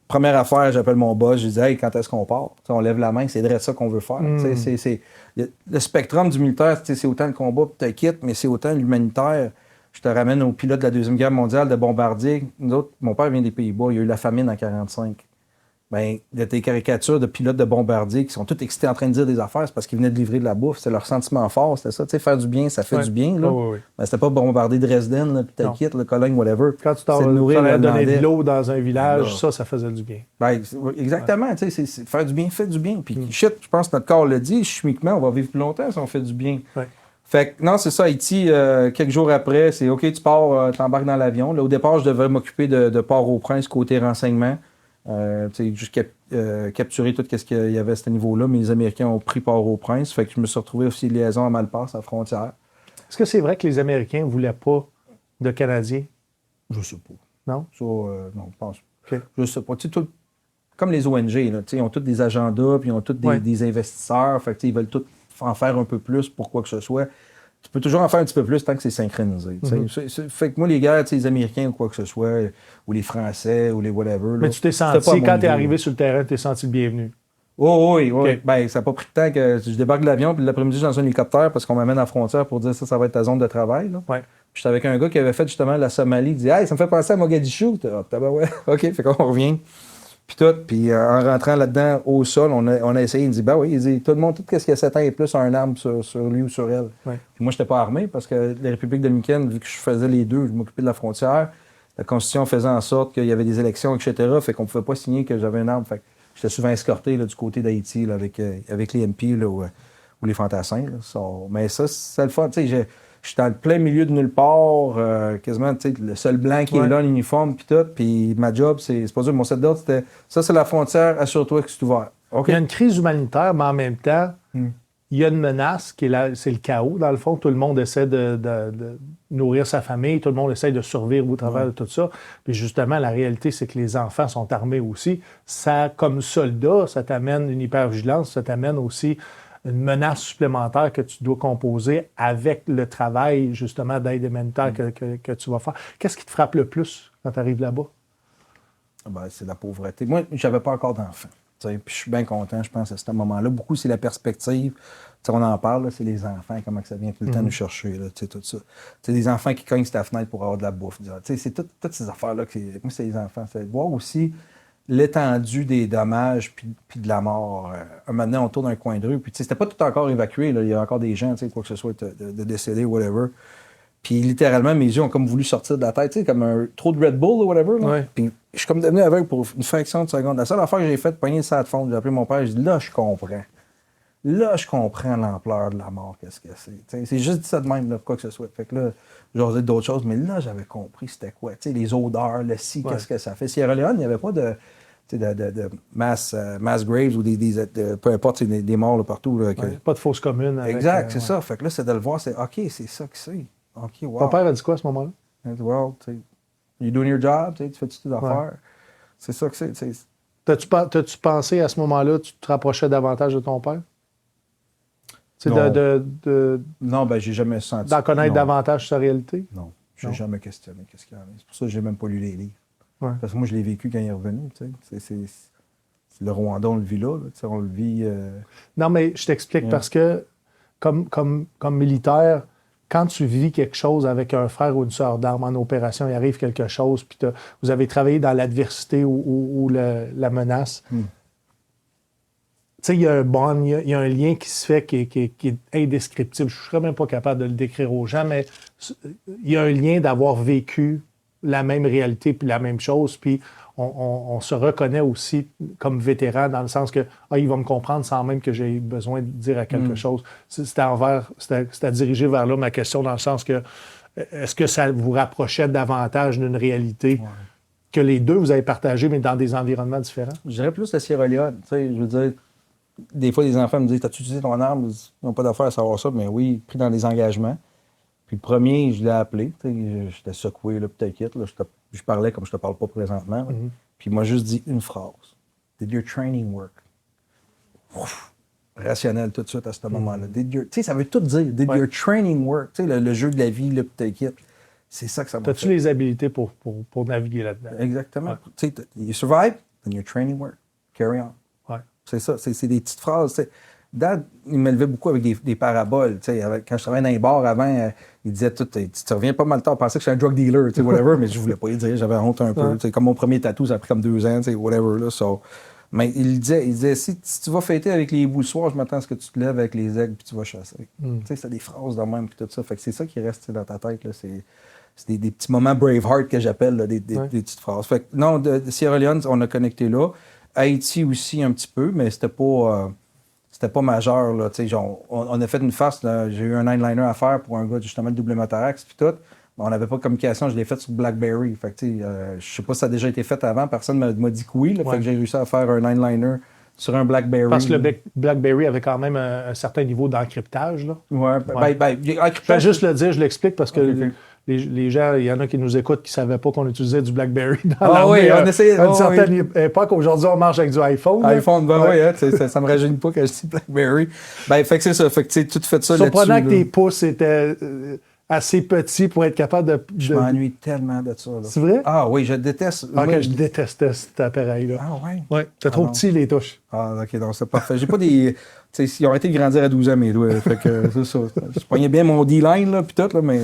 Première affaire, j'appelle mon boss, je dis « Hey, quand est-ce qu'on part? » On lève la main, c'est direct ça qu'on veut faire. Le spectrum du militaire, c'est autant le combat, puis tu quittes, mais c'est autant l'humanitaire. Je te ramène aux pilotes de la Deuxième Guerre mondiale, de bombardiers. Nous autres, mon père vient des Pays-Bas, il y a eu la famine en 1945. Bien, il y a des caricatures de pilotes de bombardiers qui sont tous excités en train de dire des affaires, c'est parce qu'ils venaient de livrer de la bouffe. C'est leur sentiment fort, c'était ça. Tu sais, faire du bien, ça fait du bien. Là. Ben, c'était pas bombarder Dresden, puis Taquit, le Cologne, whatever. Quand tu t'en donner de l'eau dans un village, ça faisait du bien. Ben, exactement, tu sais, c'est faire du bien, fait du bien. Puis shit, je pense que notre corps le dit, chimiquement, on va vivre plus longtemps si on fait du bien. Fait que non, c'est ça, Haïti, quelques jours après, c'est OK, tu pars, t'embarques dans l'avion. Là, au départ, je devais m'occuper de Port-au-Prince, côté renseignement. Juste capturer tout ce qu'il y avait à ce niveau-là. Mais les Américains ont pris Port-au-Prince. Fait que je me suis retrouvé aussi liaison à Malpasse, à la frontière. Est-ce que c'est vrai que les Américains ne voulaient pas de Canadiens? Je sais pas. Non? Ça, non, je pense pas. Okay. Je sais pas. Tout, comme les ONG, là, ils ont tous des agendas, puis ils ont tous des investisseurs. Fait que ils veulent tous en faire un peu plus pour quoi que ce soit. Tu peux toujours en faire un petit peu plus tant que c'est synchronisé. Fait que moi, les gars, les Américains ou quoi que ce soit, ou les Français, ou les whatever. Mais tu t'es senti, quand tu es arrivé sur le terrain, tu t'es senti le bienvenu? Oui. Okay. Ben, ça n'a pas pris de temps que je débarque de l'avion, puis l'après-midi, je suis dans un hélicoptère parce qu'on m'amène à la frontière pour dire ça va être ta zone de travail. Là. Puis j'étais avec un gars qui avait fait justement la Somalie. Il dit « Hey, ça me fait penser à Mogadiscio. » Ben ouais, OK, fait qu'on revient. Puis en rentrant là-dedans au sol, on a essayé, il dit, ben oui, il dit, tout le monde, tout ce qui a 7 ans et plus a un arme sur lui ou sur elle. Puis moi, je n'étais pas armé parce que la République dominicaine, vu que je faisais les deux, je m'occupais de la frontière, la Constitution faisait en sorte qu'il y avait des élections, etc., fait qu'on ne pouvait pas signer que j'avais une arme. Fait que j'étais souvent escorté là, du côté d'Haïti là, avec les MP là, ou les fantassins. Là, mais ça, c'est le fun. Tu sais, je suis dans le plein milieu de nulle part, quasiment, tu sais, le seul blanc qui est là, en uniforme, puis tout. Puis ma job, c'est pas dur, mon set d'ordre, c'était ça, c'est la frontière, assure-toi que c'est ouvert. Okay. Il y a une crise humanitaire, mais en même temps, il y a une menace qui est là, c'est le chaos. Dans le fond, tout le monde essaie de nourrir sa famille, tout le monde essaie de survivre au travers de tout ça. Puis justement, la réalité, c'est que les enfants sont armés aussi. Ça, comme soldat, ça t'amène une hypervigilance, ça t'amène aussi une menace supplémentaire que tu dois composer avec le travail, justement, d'aide humanitaire que tu vas faire. Qu'est-ce qui te frappe le plus quand tu arrives là-bas? Ben, c'est la pauvreté. Moi, j'avais pas encore d'enfants. Puis je suis bien content, je pense, à ce moment-là. Beaucoup, c'est la perspective. T'sais, on en parle, là, c'est les enfants, comment que ça vient tout le temps nous chercher, là, tout ça. C'est des enfants qui cognent sur ta fenêtre pour avoir de la bouffe. C'est toutes ces affaires-là. Moi, c'est les enfants. C'est de voir aussi l'étendue des dommages puis de la mort. Un moment donné, on tourne un coin de rue, puis c'était pas tout encore évacué. Là. Il y a encore des gens, quoi que ce soit, de décédés, whatever. Puis littéralement, mes yeux ont comme voulu sortir de la tête, comme un trop de Red Bull ou whatever. Là. Puis je suis comme devenu aveugle pour une fraction de seconde. La seule affaire que j'ai faite, pogner le sac de fond, j'ai appelé mon père, j'ai dit là, je comprends. Là, je comprends l'ampleur de la mort, qu'est-ce que c'est. T'sais, c'est juste dit ça de même, là, quoi que ce soit. Fait que là, j'osais d'autres choses, mais là, j'avais compris c'était quoi. T'sais, les odeurs, le si, qu'est-ce que ça fait. Sierra Leone, il n'y avait pas de mass graves ou peu importe, des morts là, partout. Là, pas de fosses communes. Exact, c'est ça. Fait que là, c'est de le voir, c'est OK, c'est ça que c'est. OK, wow. Ton père a dit quoi à ce moment-là? Il a dit, well, you doing your job, tu fais-tu tes affaires? C'est ça que c'est. T'as-tu pensé à ce moment-là, tu te rapprochais davantage de ton père? Non, ben j'ai jamais senti. D'en connaître davantage sa réalité? Non, je n'ai jamais questionné qu'est-ce qu'il y en a. C'est pour ça que j'ai même pas lu les livres. Parce que moi, je l'ai vécu quand il est revenu. C'est le Rwanda, on le vit là. On le vit... Non, mais je t'explique parce que, comme militaire, quand tu vis quelque chose avec un frère ou une sœur d'armes en opération, il arrive quelque chose, puis vous avez travaillé dans l'adversité ou la menace... Tu sais, il y a un bond, il y a un lien qui se fait qui est indescriptible. Je ne serais même pas capable de le décrire aux gens, mais il y a un lien d'avoir vécu la même réalité puis la même chose, puis on se reconnaît aussi comme vétéran dans le sens que il va me comprendre sans même que j'ai besoin de dire à quelque chose. C'était dirigé vers là ma question dans le sens que est-ce que ça vous rapprochait davantage d'une réalité que les deux vous avez partagé, mais dans des environnements différents? Je dirais plus la Sierra Leone. Tu sais, je veux dire, des fois, les enfants me disent « T'as-tu utilisé ton arme? » Ils n'ont pas d'affaire à savoir ça, mais oui, pris dans des engagements. Puis le premier, je l'ai appelé. J'étais secoué, là, peut-être quitte. Je parlais comme je te parle pas présentement. Puis il m'a juste dit une phrase. « Did your training work? » Rationnel tout de suite à ce moment-là. Tu sais, ça veut tout dire. « Did your training work? » Tu sais, le jeu de la vie, là, peut-être quitte. C'est ça que ça m'a fait. As-tu les habilités pour naviguer là-dedans? Exactement. Tu sais, you survive, then your training work. Carry on. Ouais. C'est ça. C'est des petites phrases. T'sais. Dad, il m'élevait beaucoup avec des paraboles. Quand je travaillais dans les bars avant, il disait tout. Tu reviens pas mal tard. Je pensais que j'étais un drug dealer, whatever, mais je voulais pas y dire. J'avais honte un peu. Comme mon premier tatou, ça a pris comme 2 ans, whatever. Là, so. Mais il disait si tu vas fêter avec les hiboux le soir, je m'attends à ce que tu te lèves avec les aigles puis tu vas chasser. C'est des phrases de même puis tout ça. Fait que c'est ça qui reste dans ta tête. Là. C'est des petits moments Braveheart que j'appelle, là, des petites phrases. Fait que non, de Sierra Leone, on a connecté là. Haïti aussi un petit peu, mais c'était pas majeur. Là, genre, on a fait une farce. Là, j'ai eu un 9-liner à faire pour un gars justement de double motorax puis tout. On n'avait pas de communication, je l'ai fait sur BlackBerry. Fait que, je sais pas si ça a déjà été fait avant, personne m'a dit que oui. Là, fait que j'ai réussi à faire un 9-liner sur un BlackBerry. Parce que le BlackBerry avait quand même un certain niveau d'encryptage. Là. Je vais juste le dire, je l'explique parce que les gens, il y en a qui nous écoutent qui ne savaient pas qu'on utilisait du BlackBerry dans l'armée. On essayait. À une certaine époque, aujourd'hui, on marche avec du iPhone. iPhone, ça me rajeunit pas que je dis BlackBerry. Fait que c'est ça. Fait que tu fais ça là-dessus. Surprenant que tes pouces étaient assez petits pour être capable de... Je m'ennuie tellement de ça. Là. C'est vrai? Ah oui, je déteste. Je détestais cet appareil-là. Ah oui? Oui, c'est trop petit, les touches. Ah, OK, donc c'est parfait. J'ai pas des... Tu sais, ils ont arrêté de grandir à 12 ans, mes doigts. Fait que c'est ça. Je pognais bien mon D-line, là, puis tout, là, mais...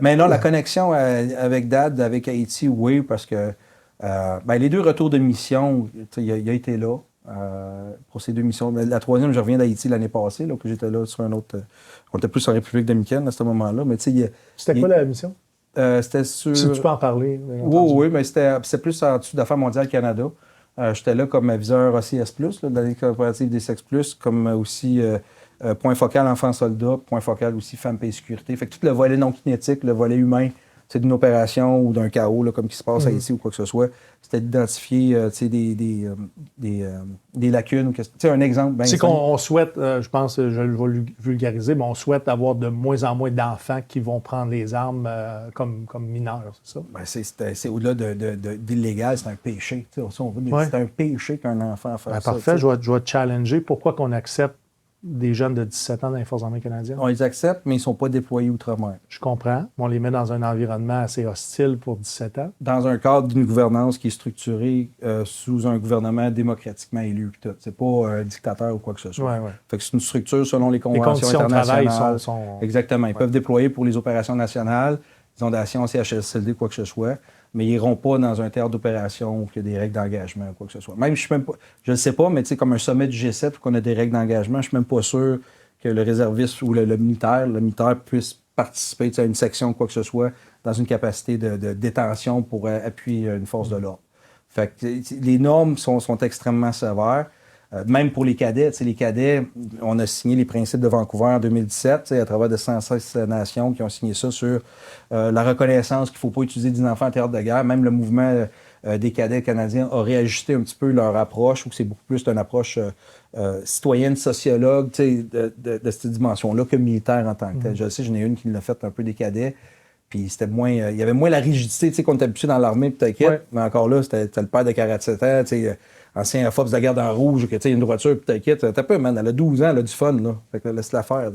Mais non, la connexion avec Dad, avec Haïti, oui, parce que les 2 retours de mission, il a été là pour ces 2 missions. La 3e, je reviens d'Haïti l'année passée, là, que j'étais là sur un autre... On était plus en République dominicaine à ce moment-là. Mais c'était quoi la mission? C'était sur... Si tu peux en parler. Oui, mais c'était plus en dessous d'Affaires mondiales Canada. J'étais là comme aviseur OCS+, là, dans les coopératives des sexes+, comme aussi... point focal enfant-soldat, point focal aussi femme, paix et sécurité. Fait que tout le volet non kinétique, le volet humain, c'est d'une opération ou d'un chaos, là, comme qui se passe ici ou quoi que ce soit, c'était d'identifier des lacunes. Un exemple. C'est qu'on souhaite, je pense, je vais vulgariser, mais on souhaite avoir de moins en moins d'enfants qui vont prendre les armes comme mineurs, c'est ça? C'est au-delà d'illégal, c'est un péché. C'est un péché qu'un enfant fasse ça. Parfait, je vais te challenger. Pourquoi qu'on accepte des jeunes de 17 ans dans les Forces armées canadiennes? On les accepte, mais ils ne sont pas déployés outre-mer. Je comprends. On les met dans un environnement assez hostile pour 17 ans. Dans un cadre d'une gouvernance qui est structurée sous un gouvernement démocratiquement élu. C'est pas un dictateur ou quoi que ce soit. Fait que c'est une structure selon les conventions internationales. De travail sont... Exactement. Ils peuvent déployer pour les opérations nationales, les ondations, CHSLD, quoi que ce soit, mais ils n'iront pas dans un théâtre d'opération où il y a des règles d'engagement ou quoi que ce soit. Même, je ne sais pas, mais tu sais, comme un sommet du G7 où on a des règles d'engagement, je ne suis même pas sûr que le réserviste ou le militaire puisse participer à une section ou quoi que ce soit dans une capacité de détention pour appuyer une force de l'ordre. Fait que les normes sont extrêmement sévères. Même pour les cadets, on a signé les principes de Vancouver en 2017, à travers de 116 nations qui ont signé ça sur la reconnaissance qu'il ne faut pas utiliser des enfants en théâtre de guerre. Même le mouvement des cadets canadiens a réajusté un petit peu leur approche, où c'est beaucoup plus une approche citoyenne, sociologue, de cette dimension-là que militaire en tant que tel. Je sais, j'en ai une qui l'a fait un peu des cadets. Puis c'était moins... il y avait moins la rigidité, qu'on était habitué dans l'armée, peut-être. Mais encore là, c'était le père de 47 ans, ancien force de la garde en rouge, que une droiture, puis t'inquiète. T'as pas, man, elle a 12 ans, elle a du fun, là. Fait que laisse-la faire,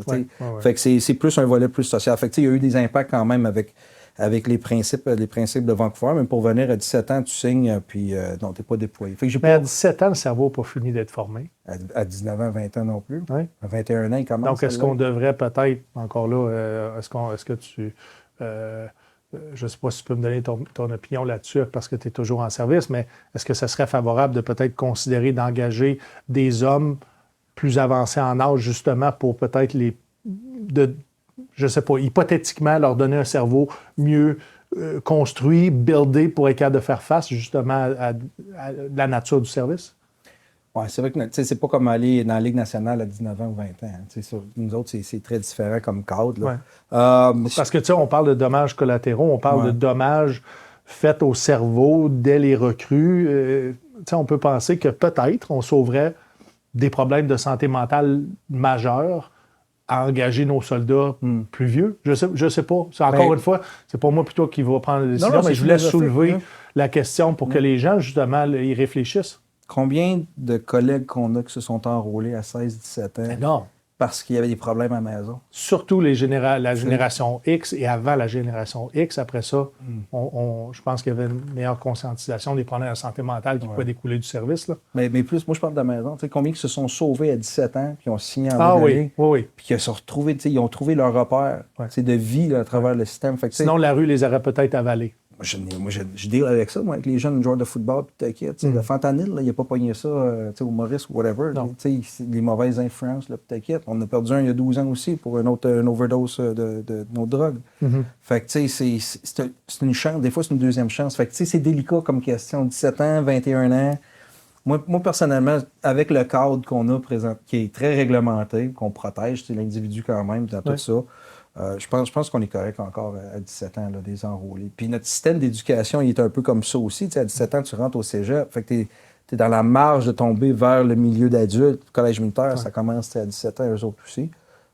Fait que c'est plus un volet plus social. Fait que il y a eu des impacts quand même avec les principes de Vancouver, mais pour venir à 17 ans, tu signes, puis non, t'es pas déployé. Fait que à 17 ans, le cerveau n'a pas fini d'être formé. À 19 ans, 20 ans non plus. À 21 ans, il commence. Donc, est-ce qu'on devrait peut-être, encore là, est-ce que tu... je ne sais pas si tu peux me donner ton opinion là-dessus parce que tu es toujours en service, mais est-ce que ça serait favorable de peut-être considérer d'engager des hommes plus avancés en âge justement pour peut-être je ne sais pas, hypothétiquement leur donner un cerveau mieux construit, buildé pour être capable de faire face justement à la nature du service? Oui, c'est vrai que c'est pas comme aller dans la Ligue nationale à 19 ans ou 20 ans. Ça, nous autres, c'est très différent comme cadre. Là. Parce que, tu sais, on parle de dommages collatéraux, on parle de dommages faits au cerveau dès les recrues. Tu sais, on peut penser que peut-être on sauverait des problèmes de santé mentale majeurs à engager nos soldats plus vieux. Je sais pas. C'est encore une fois, c'est pas moi plutôt qui va prendre la décision, mais je voulais soulever la question pour que les gens, justement, y réfléchissent. Combien de collègues qu'on a qui se sont enrôlés à 16-17 ans Non. parce qu'il y avait des problèmes à la maison? Surtout la génération X et avant la génération X. Après ça, je pense qu'il y avait une meilleure conscientisation des problèmes de santé mentale qui pouvaient découler du service. Là. Mais plus, moi, je parle de la maison. Tu sais, combien qui se sont sauvés à 17 ans puis ont signé en oui. Puis qui se sont retrouvés, ils ont trouvé leur repère de vie là, à travers le système. Fait que, sinon, la rue les aurait peut-être avalés. Je deal avec ça, moi, avec les jeunes joueurs de football. Le fentanyl, il n'a pas pogné ça au Maurice ou whatever. Les mauvaises influences, t'inquiète. On a perdu un il y a 12 ans aussi pour une overdose de nos drogues. Fait que, c'est une chance. Des fois, c'est une deuxième chance. Fait que, c'est délicat comme question. 17 ans, 21 ans. Moi, personnellement, avec le cadre qu'on a présent, qui est très réglementé, qu'on protège l'individu quand même dans tout ça, je pense qu'on est correct encore à 17 ans, là, des enrôlés. Puis notre système d'éducation, il est un peu comme ça aussi. À 17 ans, tu rentres au cégep, fait que tu es dans la marge de tomber vers le milieu d'adulte. Le collège militaire, ça commence à 17 ans, eux autres aussi.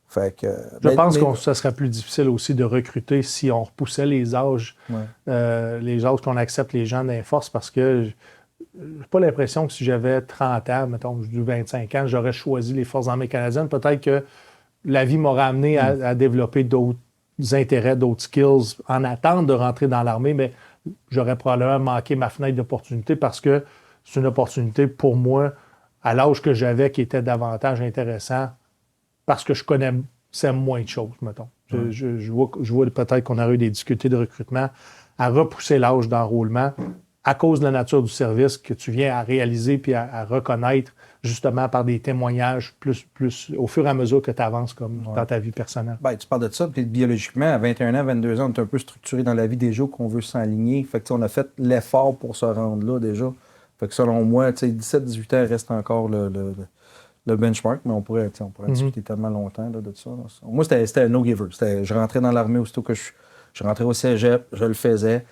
Fait que, je pense que ça serait plus difficile aussi de recruter si on repoussait les âges qu'on accepte les gens dans les forces, parce que j'ai pas l'impression que si j'avais 30 ans, mettons, j'ai 25 ans, j'aurais choisi les Forces armées canadiennes. Peut-être que la vie m'aurait amené à développer d'autres intérêts, d'autres skills en attente de rentrer dans l'armée, mais j'aurais probablement manqué ma fenêtre d'opportunité parce que c'est une opportunité pour moi, à l'âge que j'avais, qui était davantage intéressant parce que je connaissais moins de choses, mettons. Je vois peut-être qu'on aurait eu des difficultés de recrutement à repousser l'âge d'enrôlement à cause de la nature du service que tu viens à réaliser puis à reconnaître justement par des témoignages plus au fur et à mesure que tu avances comme dans ta vie personnelle. Ben, tu parles de ça, puis biologiquement, à 21 ans, 22 ans, on est un peu structuré dans la vie déjà qu'on veut s'aligner. Fait que on a fait l'effort pour se rendre là déjà. Fait que selon moi, 17-18 ans reste encore le benchmark, mais on pourrait discuter tellement longtemps là, de ça. Moi, c'était un no-giver. Je rentrais dans l'armée aussitôt que je rentrais au cégep, je le faisais.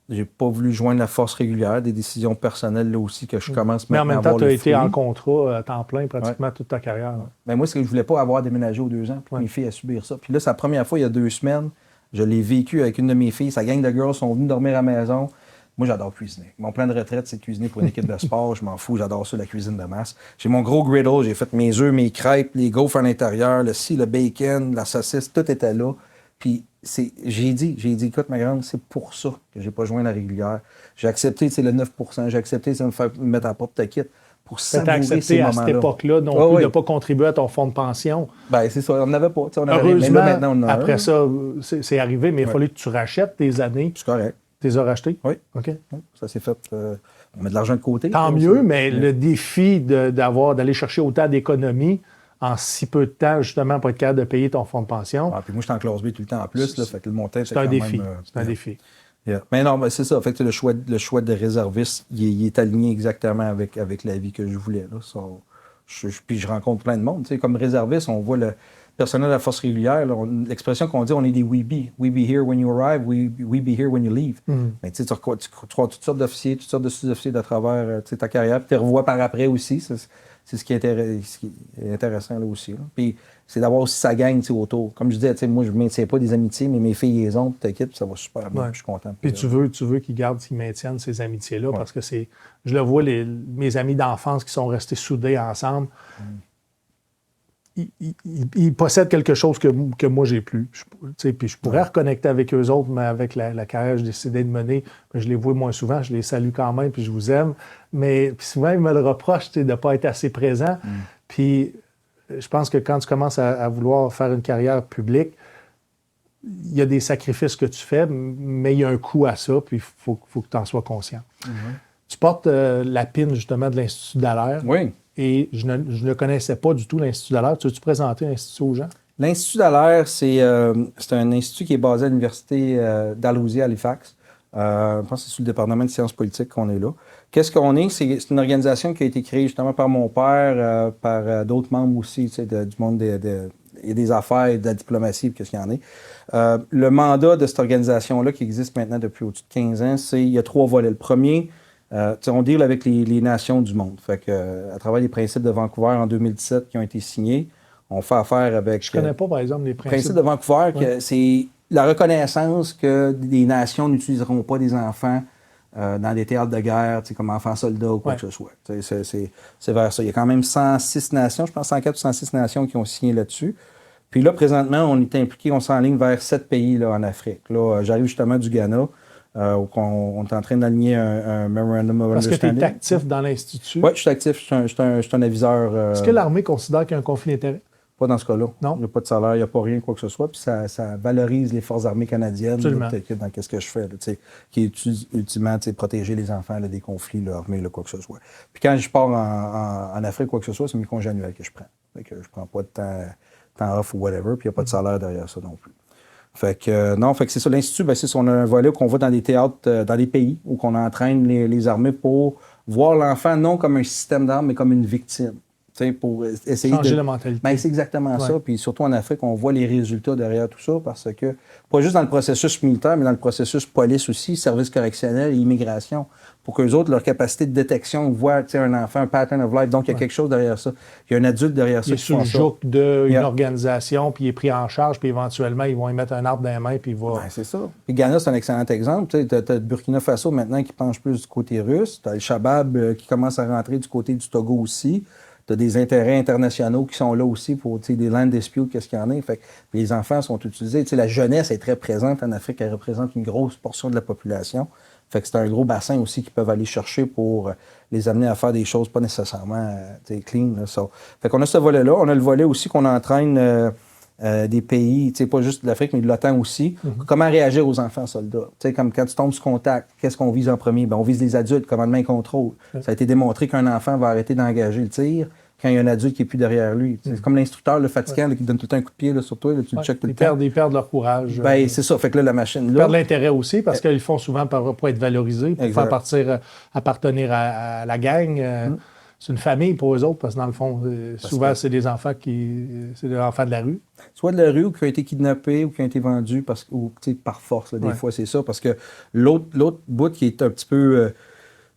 J'ai pas voulu joindre la force régulière, des décisions personnelles là aussi que je commence maintenant à avoir. Mais en même temps, tu as été en contrat à temps plein pratiquement toute ta carrière. Ben moi, c'est que je voulais pas avoir déménagé aux 2 ans, puis mes filles à subir ça. Puis là, c'est la première fois il y a 2 semaines, je l'ai vécu avec une de mes filles. Sa gang de girls sont venues dormir à la maison. Moi, j'adore cuisiner. Mon plan de retraite, c'est de cuisiner pour une équipe de sport. Je m'en fous, j'adore ça, la cuisine de masse. J'ai mon gros griddle, j'ai fait mes œufs, mes crêpes, les gaufres à l'intérieur, le bacon, la saucisse, tout était là. Puis j'ai dit, écoute, ma grande, c'est pour ça que j'ai pas joint la régulière. J'ai accepté, le 9%, j'ai accepté de me mettre à la porte, quitte pour savourer ces moments-là. T'as accepté à cette époque-là non plus de ne pas contribuer à ton fonds de pension. Ben c'est ça, on n'avait pas. Heureusement, mais là, maintenant, on en a après ça, c'est arrivé, mais il a fallu que tu rachètes tes années. C'est correct. Tu les as rachetés? Oui. OK. Ça s'est fait. On met de l'argent de côté. Tant mieux, mais le défi d'aller chercher autant d'économies en si peu de temps, justement, pour être capable de payer ton fonds de pension. Puis moi, je suis en classe B tout le temps en plus. Là, fait que le montant, c'est un défi. C'est un défi. Yeah. Mais non, c'est ça. Fait que le choix de réserviste, il est aligné exactement avec la vie que je voulais. Là. Puis je rencontre plein de monde. T'sais, comme réserviste, on voit le personnel de la force régulière. L'expression qu'on dit, on est des we be. We be here when you arrive, we be here when you leave. Mais tu crois toutes sortes d'officiers, toutes sortes de sous-officiers de travers ta carrière. Puis tu les revois par après aussi. C'est ce qui est intéressant là aussi. Là. Puis c'est d'avoir aussi sa gang autour. Comme je disais, moi je ne maintiens pas des amitiés, mais mes filles les ont, t'inquiète, ça va super bien. Je suis content. Puis tu veux qu'ils maintiennent ces amitiés-là parce que je le vois, mes amis d'enfance qui sont restés soudés ensemble, ils possèdent quelque chose que moi j'ai plus. Puis je pourrais reconnecter avec eux autres, mais avec la carrière que j'ai décidé de mener, je les vois moins souvent, je les salue quand même, puis je vous aime. Mais puis souvent, ils me le reprochent de ne pas être assez présent. Puis je pense que quand tu commences à vouloir faire une carrière publique, il y a des sacrifices que tu fais, mais il y a un coût à ça, puis il faut que tu en sois conscient. Tu portes la pin, justement, de l'Institut Dallaire. Oui. Et je ne connaissais pas du tout l'Institut Dallaire. Tu veux-tu présenter l'Institut aux gens? L'Institut Dallaire, c'est un institut qui est basé à l'Université Dalhousie à Halifax. Je pense que c'est sous le département de sciences politiques qu'on est là. Qu'est-ce qu'on est? C'est une organisation qui a été créée justement par mon père, par d'autres membres aussi du monde des affaires et de la diplomatie, qu'est-ce qu'il y en a. Le mandat de cette organisation-là, qui existe maintenant depuis au-dessus de 15 ans, il y a 3 volets. Le premier, on deal avec les nations du monde. Fait que, à travers les principes de Vancouver en 2017 qui ont été signés, on fait affaire avec... Je ne connais pas, par exemple, les principes de Vancouver, c'est la reconnaissance que des nations n'utiliseront pas des enfants dans des théâtres de guerre, comme enfants soldats ou quoi que ce soit. C'est vers ça. Il y a quand même 106 nations, je pense 104 ou 106 nations qui ont signé là-dessus. Puis là, présentement, on est impliqué, on s'enligne vers 7 pays là, en Afrique. Là, j'arrive justement du Ghana. On est en train d'aligner un memorandum of understanding. Parce que tu es actif dans l'Institut? Oui, je suis actif. Je suis un aviseur. Est-ce que l'armée considère qu'il y a un conflit d'intérêts? Pas dans ce cas-là. Non. Il n'y a pas de salaire, il n'y a pas rien, quoi que ce soit. Puis ça valorise les forces armées canadiennes. Absolument. Dans ce que je fais, là, qui est ultimement protéger les enfants là, des conflits là, armés, là, quoi que ce soit. Puis quand je pars en Afrique, quoi que ce soit, c'est mes congés annuels que je prends. Fait que je prends pas de temps off ou whatever, puis il n'y a pas de salaire derrière ça non plus. Fait que c'est ça. L'Institut, c'est ça. On a un volet qu'on va dans des théâtres, dans des pays où on entraîne les armées pour voir l'enfant non comme un système d'armes, mais comme une victime. Pour essayer changer la mentalité. Ben, c'est exactement ça. Puis surtout en Afrique, on voit les résultats derrière tout ça parce que, pas juste dans le processus militaire, mais dans le processus police aussi, service correctionnel et immigration, pour qu'eux autres, leur capacité de détection, voient un enfant, un pattern of life. Donc, il y a quelque chose derrière ça. Il y a un adulte derrière ça. Il est sous le joug d'une organisation, puis il est pris en charge, puis éventuellement, ils vont y mettre un arbre dans les mains, puis il va... Ben, c'est ça. Puis Ghana, c'est un excellent exemple. Tu as Burkina Faso maintenant qui penche plus du côté russe. Tu as le Shabab qui commence à rentrer du côté du Togo aussi. Tu as des intérêts internationaux qui sont là aussi pour des land disputes, qu'est-ce qu'il y en a. Fait que les enfants sont utilisés. La jeunesse est très présente en Afrique. Elle représente une grosse portion de la population. Fait que c'est un gros bassin aussi qu'ils peuvent aller chercher pour les amener à faire des choses pas nécessairement clean. Là, so. Fait qu'on a ce volet-là. On a le volet aussi qu'on entraîne des pays, pas juste de l'Afrique, mais de l'OTAN aussi. Mm-hmm. Comment réagir aux enfants soldats? Comme quand tu tombes sur contact, qu'est-ce qu'on vise en premier? Ben, on vise les adultes, commandement et contrôle. Ça a été démontré qu'un enfant va arrêter d'engager le tir quand il y a un adulte qui n'est plus derrière lui. C'est comme l'instructeur, le fatigant, là, qui donne tout le temps un coup de pied là, sur toi, là, tu le checkes tout le temps. Ils perdent leur courage. Ben, c'est ça. Fait que là, la machine... Ils perdent l'intérêt aussi parce qu'ils le font souvent pour être valorisés, pour faire appartenir à la gang. C'est une famille pour eux autres, parce que dans le fond, souvent, c'est des enfants c'est des enfants de la rue. Soit de la rue, ou qui ont été kidnappés, ou qui ont été vendus par force. Là, des fois, c'est ça. Parce que l'autre bout qui est un petit peu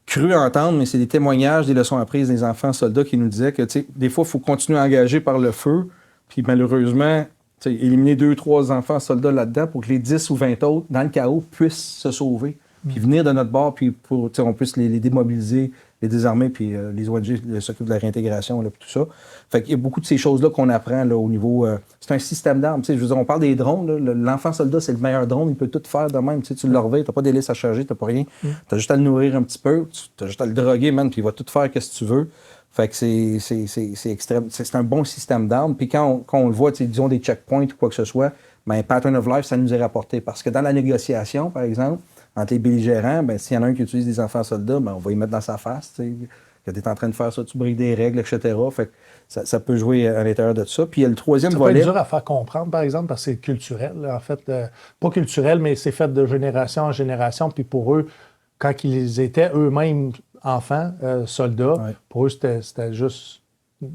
cru à entendre, mais c'est des témoignages, des leçons apprises des enfants soldats qui nous disaient que des fois, il faut continuer à engager par le feu. Puis malheureusement, éliminer 2-3 enfants soldats là-dedans pour que les 10 ou 20 autres, dans le chaos, puissent se sauver. Puis venir de notre bord, puis pour on puisse les démobiliser, les désarmer, puis les ONG s'occupent de la réintégration, là, puis tout ça. Fait qu'il y a beaucoup de ces choses-là qu'on apprend là, au niveau... c'est un système d'armes. Je veux dire, on parle des drones. Là, l'enfant soldat, c'est le meilleur drone. Il peut tout faire de même. Tu le reveilles, t'as pas d'hélice à charger, t'as pas rien. T'as juste à le nourrir un petit peu. T'as juste à le droguer, man, puis il va tout faire ce que tu veux. Fait que c'est extrême. C'est un bon système d'armes. Puis quand on le voit, disons des checkpoints ou quoi que ce soit, ben pattern of life, ça nous est rapporté. Parce que dans la négociation, par exemple, entre les belligérants, ben, s'il y en a un qui utilise des enfants soldats, ben, on va y mettre dans sa face. Que tu es en train de faire ça, tu briques des règles, etc. Fait que ça peut jouer à l'intérieur de ça. Puis il y a le troisième volet. Ça peut être dur à faire comprendre, par exemple, parce que c'est culturel. En fait, pas culturel, mais c'est fait de génération en génération. Puis pour eux, quand ils étaient eux-mêmes enfants, soldats, pour eux, c'était juste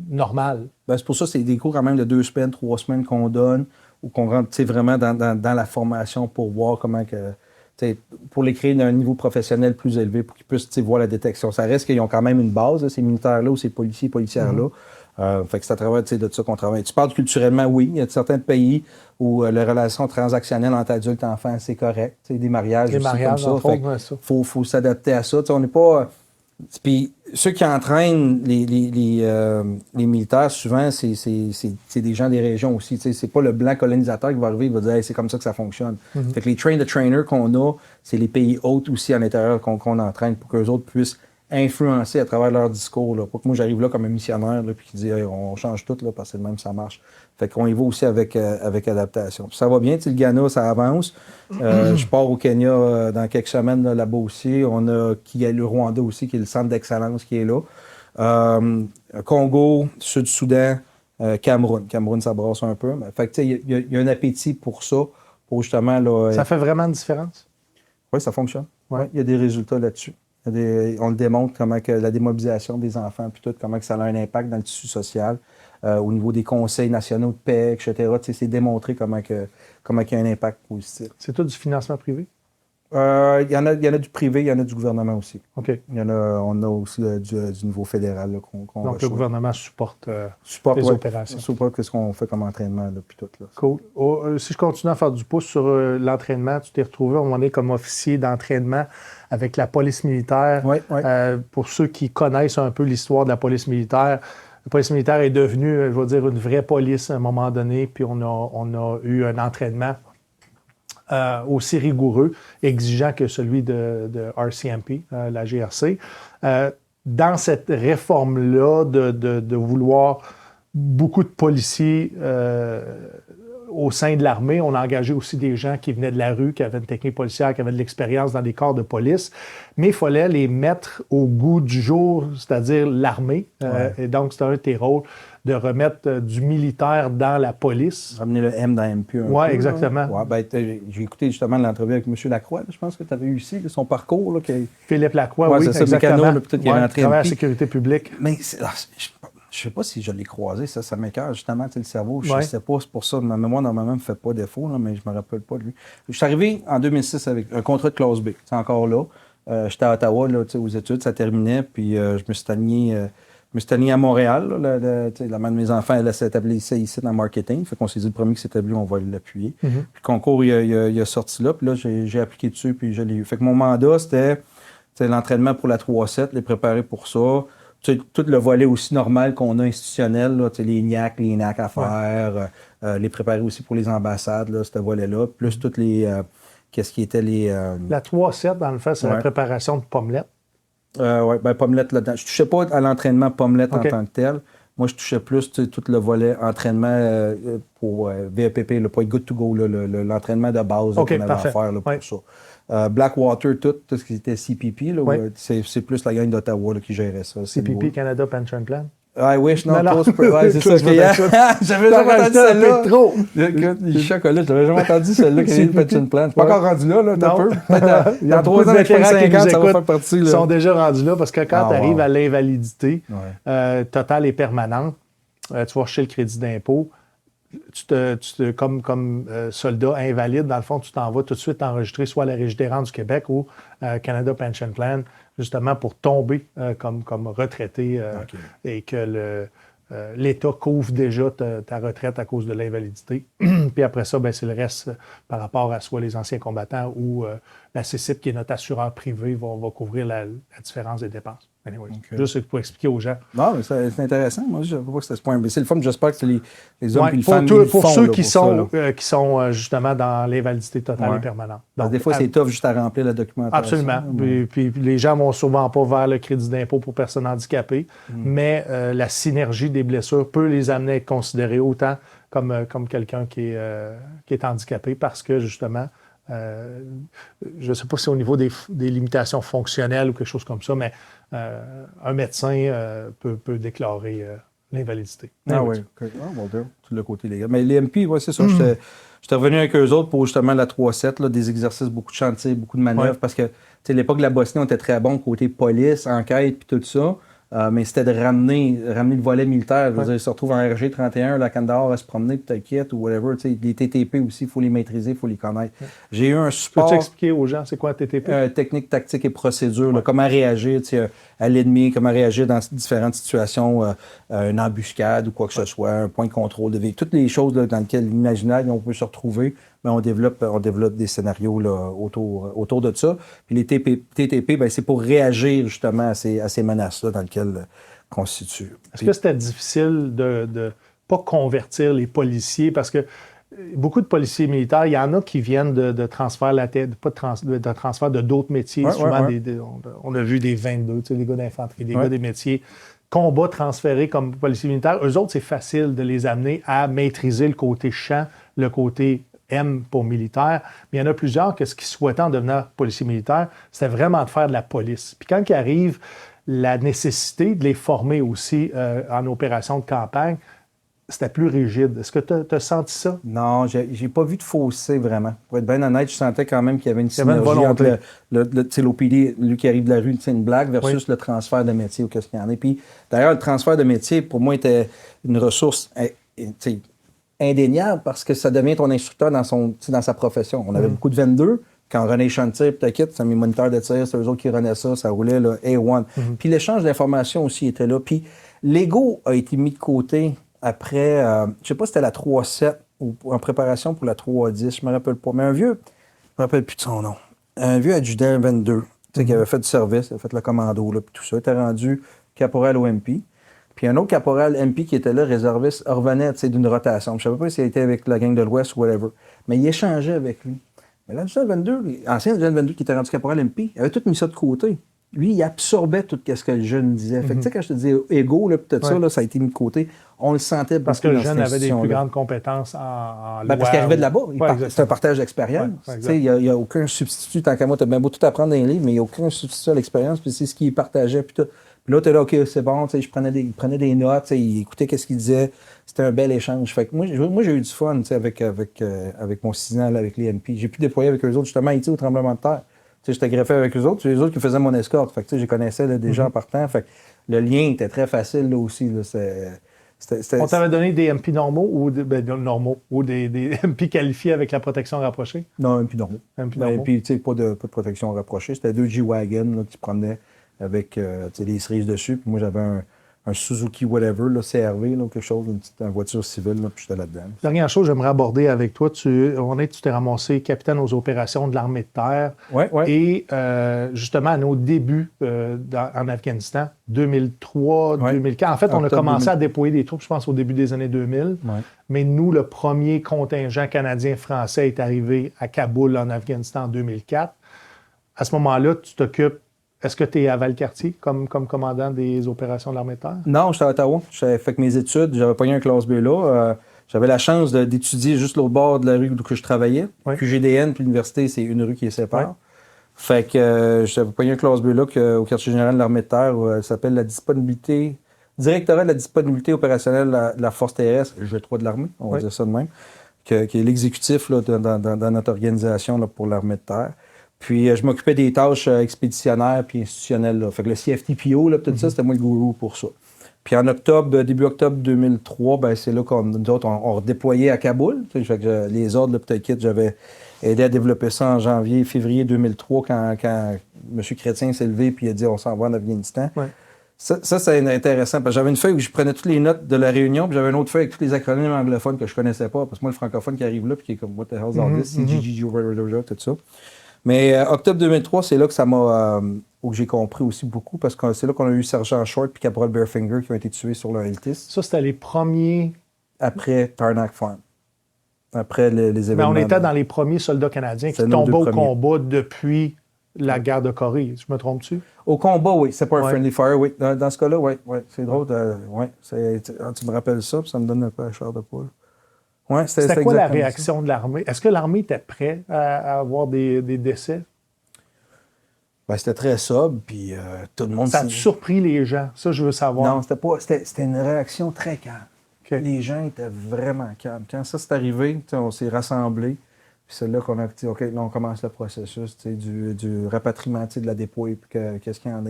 normal. Ben, c'est pour ça que c'est des cours quand même de 2 semaines, 3 semaines qu'on donne, ou qu'on rentre vraiment dans la formation pour voir comment que... pour les créer d'un niveau professionnel plus élevé, pour qu'ils puissent voir la détection. Ça reste qu'ils ont quand même une base, là, ces militaires-là ou ces policiers et policières-là. Fait que c'est à travers de ça qu'on travaille. Tu parles culturellement, oui. Il y a certains pays où les relations transactionnelles entre adultes et enfants, c'est correct. Des mariages aussi comme ça. Fait faut s'adapter à ça. On n'est pas... Puis ceux qui entraînent les militaires, souvent, c'est des gens des régions aussi. C'est pas le blanc colonisateur qui va arriver et va dire hey, c'est comme ça que ça fonctionne. Fait que les train-the-trainer qu'on a, c'est les pays hôtes aussi à l'intérieur qu'on entraîne pour qu'eux autres puissent influencer à travers leur discours. Là. Pas que moi j'arrive là comme un missionnaire puis qui dit hey, on change tout là, parce que c'est le même ça marche. Fait qu'on y va aussi avec adaptation. Puis ça va bien, le Ghana, ça avance. Je pars au Kenya dans quelques semaines là-bas aussi. On a le Rwanda aussi, qui est le centre d'excellence qui est là. Congo, Sud-Soudan, Cameroun, ça brasse un peu. Fait que, il y a un appétit pour ça, pour justement... Là, ça fait vraiment une différence? Oui, ça fonctionne. Ouais. Ouais, il y a des résultats là-dessus. On le démontre, comment que la démobilisation des enfants, puis tout, comment que ça a un impact dans le tissu social, au niveau des conseils nationaux de paix, etc. C'est démontré comment il y a un impact positif. C'est tout du financement privé? Il y en a du privé, il y en a du gouvernement aussi. OK. On a aussi du niveau fédéral là, qu'on Donc, reçoit. le gouvernement supporte les ouais, opérations. Supporte ce qu'on fait comme entraînement, là, puis tout. Là. Cool. Si je continue à faire du pouce sur l'entraînement, tu t'es retrouvé à un moment donné comme officier d'entraînement avec la police militaire. Oui. Pour ceux qui connaissent un peu l'histoire de la police militaire est devenue, je vais dire, une vraie police à un moment donné, puis on a eu un entraînement aussi rigoureux, exigeant que celui de RCMP, la GRC. Dans cette réforme-là de vouloir beaucoup de policiers au sein de l'armée, on a engagé aussi des gens qui venaient de la rue, qui avaient une technique policière, qui avaient de l'expérience dans des corps de police, mais il fallait les mettre au goût du jour, c'est-à-dire l'armée. Et donc, c'était un de tes rôles de remettre du militaire dans la police. Ramener le M dans MP un peu. Oui, exactement. Ouais, ben, j'ai écouté justement l'entrevue avec M. Lacroix, là, je pense que tu avais eu ici, là, son parcours. Là, Philippe Lacroix, ouais, oui, c'est ça, exactement. Mécano, là, peut-être qu'il est rentré à la sécurité publique. Mais je ne sais pas si je l'ai croisé, ça m'écoeure justement, le cerveau. Je ne sais pas, c'est pour ça. Ma mémoire, normalement, ne me fait pas défaut, là, mais je ne me rappelle pas de lui. Je suis arrivé en 2006 avec un contrat de classe B. C'est encore là. J'étais à Ottawa, là, aux études, ça terminait, puis je me suis aligné à Montréal. Là, la mère de mes enfants, elle s'établissait ici dans le marketing. Fait qu'on s'est dit, le premier qui s'établit, on va l'appuyer. Puis le concours, il a sorti là, puis là, j'ai appliqué dessus, puis je l'ai eu. Fait que mon mandat, c'était l'entraînement pour la 3-7, les préparer pour ça. Tout le volet aussi normal qu'on a institutionnel, là, les NIAC, les NAC à faire, les préparer aussi pour les ambassades, là, ce volet-là, plus toutes les... qu'est-ce qui était les... La 3-7, dans le fait, c'est la préparation de pommelette. Oui, bien, pommelette là-dedans. Je ne touchais pas à l'entraînement pommelette en tant que tel. Moi, je touchais plus tout le volet entraînement pour VEPP, le point good to go, l'entraînement de base qu'on avait à faire là, pour ça. Blackwater, tout ce qui était CPP, là, c'est plus la gang d'Ottawa qui gérait ça. CPP, Canada Pension Plan. I wish, non. Ouais, c'est ça. J'avais jamais entendu celle-là. Trop. Le chocolat, j'avais jamais entendu celle-là, Canadian Pension Plan. Je suis pas encore rendu là, t'as peu. Dans 3 ans, 5 ans, ça va faire partie. Ils sont déjà rendus là parce que quand tu arrives à l'invalidité totale et permanente, tu vas chercher le crédit d'impôt. Comme soldat invalide, dans le fond, tu t'en vas tout de suite enregistrer soit à la Régie des rentes du Québec ou Canada Pension Plan, justement pour tomber comme retraité et que l'État couvre déjà ta retraite à cause de l'invalidité. Puis après ça, c'est le reste par rapport à soit les anciens combattants ou la CCIP, qui est notre assureur privé, va couvrir la différence des dépenses. Anyway, juste pour expliquer aux gens. Non, mais c'est intéressant. Moi, je ne sais pas que c'était ce point. Mais c'est le fun, j'espère que les hommes et les femmes pour ceux qui sont justement dans l'invalidité totale et permanente. Donc, des fois, c'est tough juste à remplir la documentation. Absolument. Puis les gens vont souvent pas vers le crédit d'impôt pour personnes handicapées, mais la synergie des blessures peut les amener à être considérés autant comme quelqu'un qui est handicapé parce que, justement, je ne sais pas si c'est au niveau des limitations fonctionnelles ou quelque chose comme ça, mais un médecin peut déclarer l'invalidité. Ah oui, tout le côté légal. Mais les MP, c'est ça. J'étais revenu avec eux autres pour justement la 3-7, des exercices, beaucoup de chantiers, beaucoup de manœuvres, parce que à l'époque de la Bosnie, on était très bon côté police, enquête, puis tout ça. Mais c'était de ramener le volet militaire. Je veux dire, ils se retrouvent en RG 31, la Kandahar à se promener, puis t'inquiète, ou whatever. Les TTP aussi, il faut les maîtriser, il faut les connaître. J'ai eu un support... Peux-tu expliquer aux gens c'est quoi un TTP? Technique, tactique et procédure. Comment réagir à l'ennemi, comment réagir dans différentes situations, une embuscade ou quoi que ce soit, un point de contrôle de vie. Toutes les choses dans lesquelles l'imaginaire, on peut se retrouver, mais on développe des scénarios là, autour de ça. Puis les TTP, c'est pour réagir justement à ces menaces-là dans lesquelles constituent. Est-ce que c'était difficile de pas convertir les policiers? Parce que beaucoup de policiers militaires, il y en a qui viennent de transfert de transfert de d'autres métiers. Souvent, on a vu des 22, les gars d'infanterie, des gars des métiers combat transférés comme policiers militaires. Eux autres, c'est facile de les amener à maîtriser le côté champ, le côté M pour militaire, mais il y en a plusieurs que ce qu'ils souhaitaient en devenant policier militaire, c'était vraiment de faire de la police. Puis quand il arrive la nécessité de les former aussi en opération de campagne, c'était plus rigide. Est-ce que tu as senti ça? Non, j'ai pas vu de fossé vraiment. Pour être bien honnête, je sentais quand même qu'il y avait une Il y avait une synergie volonté. entre l'OPD, lui qui arrive de la rue, c'est une blague, versus le transfert de métier ou qu'est-ce qu'il y en a. Puis d'ailleurs, le transfert de métier, pour moi, était une ressource indéniable parce que ça devient ton instructeur dans sa profession. On avait beaucoup de 22. Quand René Chantier, c'est mes moniteurs de tir, c'est eux autres qui renaient ça roulait là, A1. Puis l'échange d'informations aussi était là. Puis l'ego a été mis de côté après, je sais pas si c'était la 3.7 ou en préparation pour la 3.10, je me rappelle pas. Mais un vieux, je me rappelle plus de son nom, un vieux adjudant 22, qui avait fait du service, avait fait le commando, là, puis tout ça, était rendu caporal au MP. Puis un autre caporal MP qui était là, réserviste, revenait d'une rotation. Je ne savais pas s'il était avec la gang de l'Ouest ou whatever. Mais il échangeait avec lui. Mais l'adjudant 22, l'ancien adjudant 22 qui était rendu caporal MP, il avait tout mis ça de côté. Lui, il absorbait tout ce que le jeune disait. Fait que, tu sais, quand je te dis égo, là, peut-être ça, là, ça a été mis de côté. On le sentait beaucoup. Parce que le jeune avait des plus grandes compétences en loi. Parce qu'il arrivait de là-bas. C'est un partage d'expérience. Il n'y a aucun substitut. Tant qu'à moi, tu as bien beau tout apprendre dans les livres, mais il n'y a aucun substitut à l'expérience. Puis c'est ce qu'il partageait. Puis là, tu es là, OK, c'est bon. Il prenait des notes. Il écoutait ce qu'il disait. C'était un bel échange. Fait que moi, j'ai eu du fun avec mon 6 ans, là, avec les MP. J'ai pu déployer avec eux autres, justement, au tremblement de terre. J'étais greffé avec eux autres, c'est les autres qui faisaient mon escorte. Fait que, je les connaissais là, déjà en partant. Fait que le lien était très facile là aussi. Là. On t'avait donné des MP normaux ou des MP qualifiés avec la protection rapprochée? Non, MP normaux. Puis, pas de protection rapprochée. C'était 2 G-Wagon qui prenaient avec les cerises dessus. Puis moi, j'avais un Suzuki whatever, là, CRV, là, quelque chose, une voiture civile, là, puis j'étais là-dedans. Dernière chose, j'aimerais aborder avec toi. Tu t'es ramassé capitaine aux opérations de l'armée de terre. Oui. Et justement, à nos débuts en Afghanistan, 2003, 2004. En fait, on a commencé à déployer des troupes, je pense, au début des années 2000. Mais nous, le premier contingent canadien-français est arrivé à Kaboul, en Afghanistan, en 2004. À ce moment-là, tu t'occupes. Est-ce que tu es à Valcartier comme commandant des opérations de l'armée de terre? Non, j'étais à Ottawa. J'avais fait mes études. J'avais pogné un classe B là. J'avais la chance d'étudier juste l'autre bord de la rue où je travaillais. Puis GDN, puis l'université, c'est une rue qui les sépare. Fait que j'avais pogné un classe B là au quartier général de l'armée de terre. Elle s'appelle la disponibilité... Directorat de la disponibilité opérationnelle de la force terrestre, G3 de l'armée, on va dire ça de même, qui est l'exécutif là, dans notre organisation là, pour l'armée de terre. Puis, je m'occupais des tâches expéditionnaires puis institutionnelles. Là. Fait que le CFTPO, là, tout ça, c'était moi le gourou pour ça. Puis en début octobre 2003, ben, c'est là qu'on nous autres, on redéployait à Kaboul. Fait que les ordres, peut-être j'avais aidé à développer ça en février 2003 quand M. Chrétien s'est levé puis il a dit on s'en va en Afghanistan. Ça, c'est intéressant parce que j'avais une feuille où je prenais toutes les notes de la réunion puis j'avais une autre feuille avec tous les acronymes anglophones que je connaissais pas. Parce que moi, le francophone qui arrive là puis qui est comme What the hell's all this? CGG, tout ça. Mais octobre 2003, c'est là que ça m'a... où j'ai compris aussi beaucoup, parce que c'est là qu'on a eu Sergent Short puis Caporal Bearfinger qui ont été tués sur leur LTIS. Ça, c'était les premiers... Après Tarnac Farm. Après les événements. Mais on était dans les premiers soldats canadiens qui tombaient au combat depuis la guerre de Corée. Je me trompe-tu? Au combat, oui. C'est pas un friendly fire, oui. Dans ce cas-là, oui. C'est drôle. Tu me rappelles ça, puis ça me donne un peu la chair de poule. Ouais, c'était quoi la réaction de l'armée? Est-ce que l'armée était prête à avoir des décès? Ben, c'était très sobre, puis tout le monde... Ça a surpris les gens? Ça, je veux savoir. Non, c'était une réaction très calme. Okay. Les gens étaient vraiment calmes. Quand ça s'est arrivé, on s'est rassemblés, puis c'est là qu'on a dit, OK, là, on commence le processus du rapatriement de la dépouille, puis qu'est-ce qu'il y en a.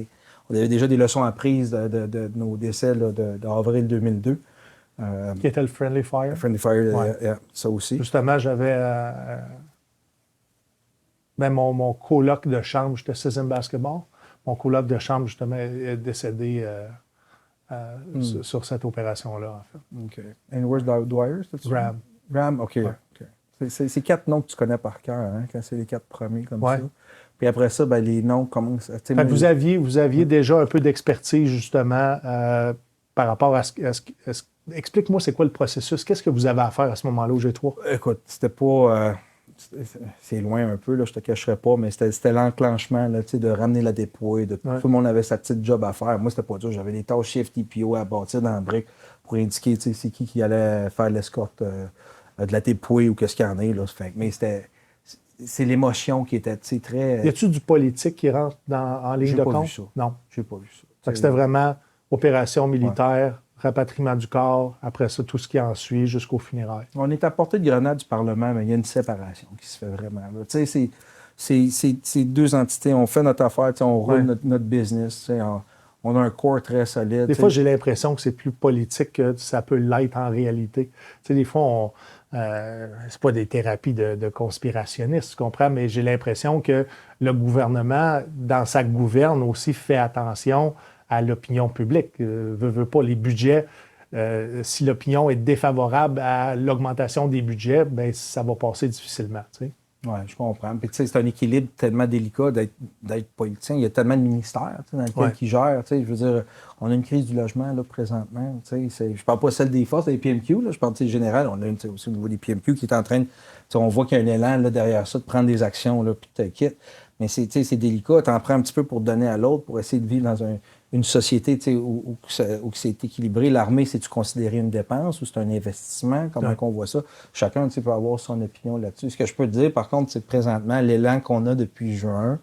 On avait déjà des leçons apprises de nos décès d'avril 2002. Qui était le Friendly Fire. Friendly Fire, ça aussi. Justement, j'avais... mon coloc de chambre, j'étais 6e basketball. Mon coloc de chambre, justement, est décédé sur cette opération-là, en fait. OK. And where's Dwyer? Graham. Graham, OK. C'est 4 noms que tu connais par cœur, hein, quand c'est les 4 premiers comme ça. Puis après ça, ben, les noms commencent... Vous aviez déjà un peu d'expertise, justement, par rapport à ce explique-moi, c'est quoi le processus? Qu'est-ce que vous avez à faire à ce moment-là au G3? Écoute, c'était pas... c'est loin un peu, là, je te cacherai pas, mais c'était l'enclenchement là, de ramener la dépouille. Tout le monde avait sa petite job à faire. Moi, c'était pas dur. J'avais des tâches CFTPO à bâtir dans le brick pour indiquer c'est qui allait faire l'escorte de la dépouille ou qu'est-ce qu'il y en a. Là. Mais c'est l'émotion qui était très... Y a-tu du politique qui rentre en ligne de compte? J'ai pas vu ça. Non. J'ai pas vu ça. Fait que c'était vraiment opération militaire, rapatriement du corps, après ça, tout ce qui en suit jusqu'au funérailles. On est à portée de grenade du Parlement, mais il y a une séparation qui se fait vraiment. Tu sais, c'est deux entités. On fait notre affaire, on roule notre business. On a un corps très solide. Des fois, j'ai l'impression que c'est plus politique que ça peut l'être en réalité. Tu sais, des fois, c'est pas des thérapies de conspirationnistes, tu comprends, mais j'ai l'impression que le gouvernement, dans sa gouverne aussi, fait attention à l'opinion publique. Veut pas les budgets. Si l'opinion est défavorable à l'augmentation des budgets, ben ça va passer difficilement, tu sais. Oui, je comprends. Puis, tu sais, c'est un équilibre tellement délicat d'être politicien. Il y a tellement de ministères dans lesquels qui gèrent. Je veux dire, on a une crise du logement là, présentement. Je ne parle pas celle des forces, des PMQ. Là, je parle général. On a une aussi au niveau des PMQ qui est en train de. On voit qu'il y a un élan là, derrière ça de prendre des actions, là, puis tu te quittes. Mais c'est délicat. Tu en prends un petit peu pour donner à l'autre, pour essayer de vivre dans une société où c'est équilibré. L'armée, c'est-tu considéré une dépense ou c'est un investissement? Comment on voit ça? Chacun peut avoir son opinion là-dessus. Ce que je peux te dire, par contre, c'est que présentement, l'élan qu'on a depuis juin,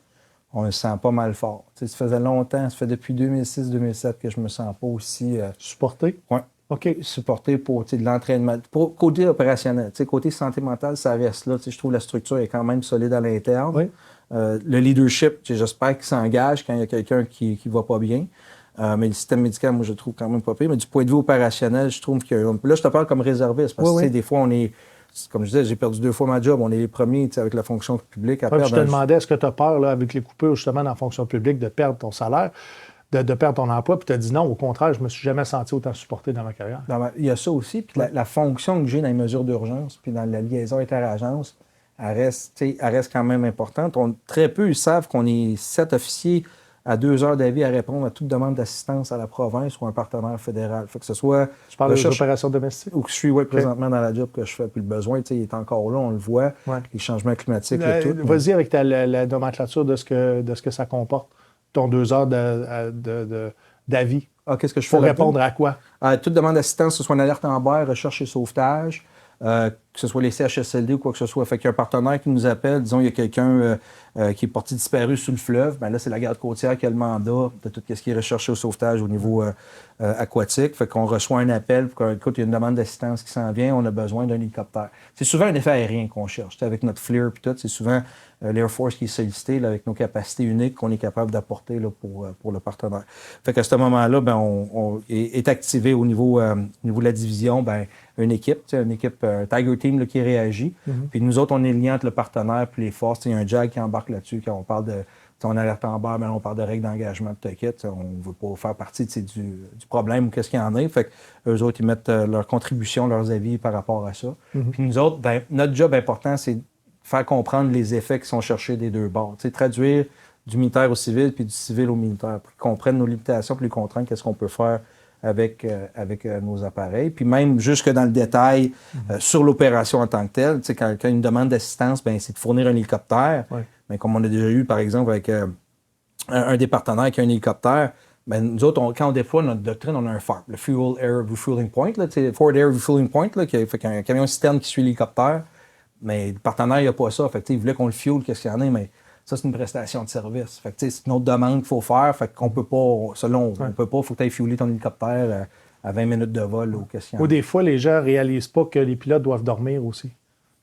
on le sent pas mal fort. Ça faisait longtemps, ça fait depuis 2006-2007 que je me sens pas aussi... supporté? Oui. OK. Supporté pour de l'entraînement. Pour côté opérationnel, côté santé mentale, ça reste là. Je trouve que la structure est quand même solide à l'interne. Oui. Le leadership, j'espère qu'il s'engage quand il y a quelqu'un qui va pas bien. Mais le système médical, moi, je le trouve quand même pas pire. Mais du point de vue opérationnel, je trouve que... Là, je te parle comme réserviste. Parce que des fois, on est... Comme je disais, j'ai perdu 2 fois ma job. On est les premiers avec la fonction publique à perdre. Je te demandais, est-ce que tu as peur, là, avec les coupures, justement, dans la fonction publique, de perdre ton salaire, de perdre ton emploi? Puis tu as dit non, au contraire, je me suis jamais senti autant supporté dans ma carrière. Il y a ça aussi. Puis la fonction que j'ai dans les mesures d'urgence, puis dans la liaison inter-agence, elle reste quand même importante. Très peu savent qu'on est 7 officiers à 2 heures d'avis à répondre à toute demande d'assistance à la province ou à un partenaire fédéral. Fait que ce soit... Tu parles des opérations domestiques? Ou que je suis présentement dans la job que je fais. Puis le besoin, il est encore là, on le voit. Ouais. Les changements climatiques, tout. Vas-y avec la nomenclature de ce que ça comporte. Ton 2 heures d'avis. Qu'est-ce que je fais? Pour répondre à quoi? Toute demande d'assistance, que ce soit une alerte en mer, recherche et sauvetage, que ce soit les CHSLD ou quoi que ce soit. Fait qu'il y a un partenaire qui nous appelle, disons, il y a quelqu'un qui est porté disparu sous le fleuve, bien là, c'est la garde côtière qui a le mandat de tout ce qui est recherché au sauvetage au niveau aquatique. Fait qu'on reçoit un appel, écoute, il y a une demande d'assistance qui s'en vient, on a besoin d'un hélicoptère. C'est souvent un effet aérien qu'on cherche. Avec notre FLIR et tout, c'est souvent l'Air Force qui est sollicité là, avec nos capacités uniques qu'on est capable d'apporter là, pour le partenaire. Fait qu'à ce moment-là, ben, on est activé au niveau de la division, ben, une équipe Tiger Team là, qui réagit. Puis nous autres, on est liés entre le partenaire puis les forces. Il y a un JAG qui embarque là-dessus. Quand on parle de on alerte en bas, mais on parle de règles d'engagement de ticket. On ne veut pas faire partie du problème ou qu'est-ce qu'il y en a. Fait qu'eux autres, ils mettent leur contribution, leurs avis par rapport à ça. Puis nous autres, ben, notre job important, c'est faire comprendre les effets qui sont cherchés des deux bords. Traduire du militaire au civil puis du civil au militaire pour qu'ils comprennent nos limitations puis qu'ils comprennent qu'est-ce qu'on peut faire avec nos appareils. Puis même jusque dans le détail sur l'opération en tant que telle. Quand il y a une demande d'assistance, ben, c'est de fournir un hélicoptère. Ouais. Mais comme on a déjà eu, par exemple, avec un des partenaires qui a un hélicoptère, ben, nous autres, quand on déploie notre doctrine, on a un FARP, le Fuel Air Refueling Point, Forward Air Refueling Point, là, qui fait qu'un camion citerne qui suit l'hélicoptère. Mais le partenaire, il n'a pas ça. Fait que, il voulait qu'on le fuel, qu'est-ce qu'il y en a, mais ça, c'est une prestation de service. Fait que, c'est une autre demande qu'il faut faire. Fait qu'on peut pas, selon, on peut pas, il faut que tu ailles fueler ton hélicoptère à 20 minutes de vol ou qu'est-ce qu'il y en a. Ou des fois, les gens ne réalisent pas que les pilotes doivent dormir aussi.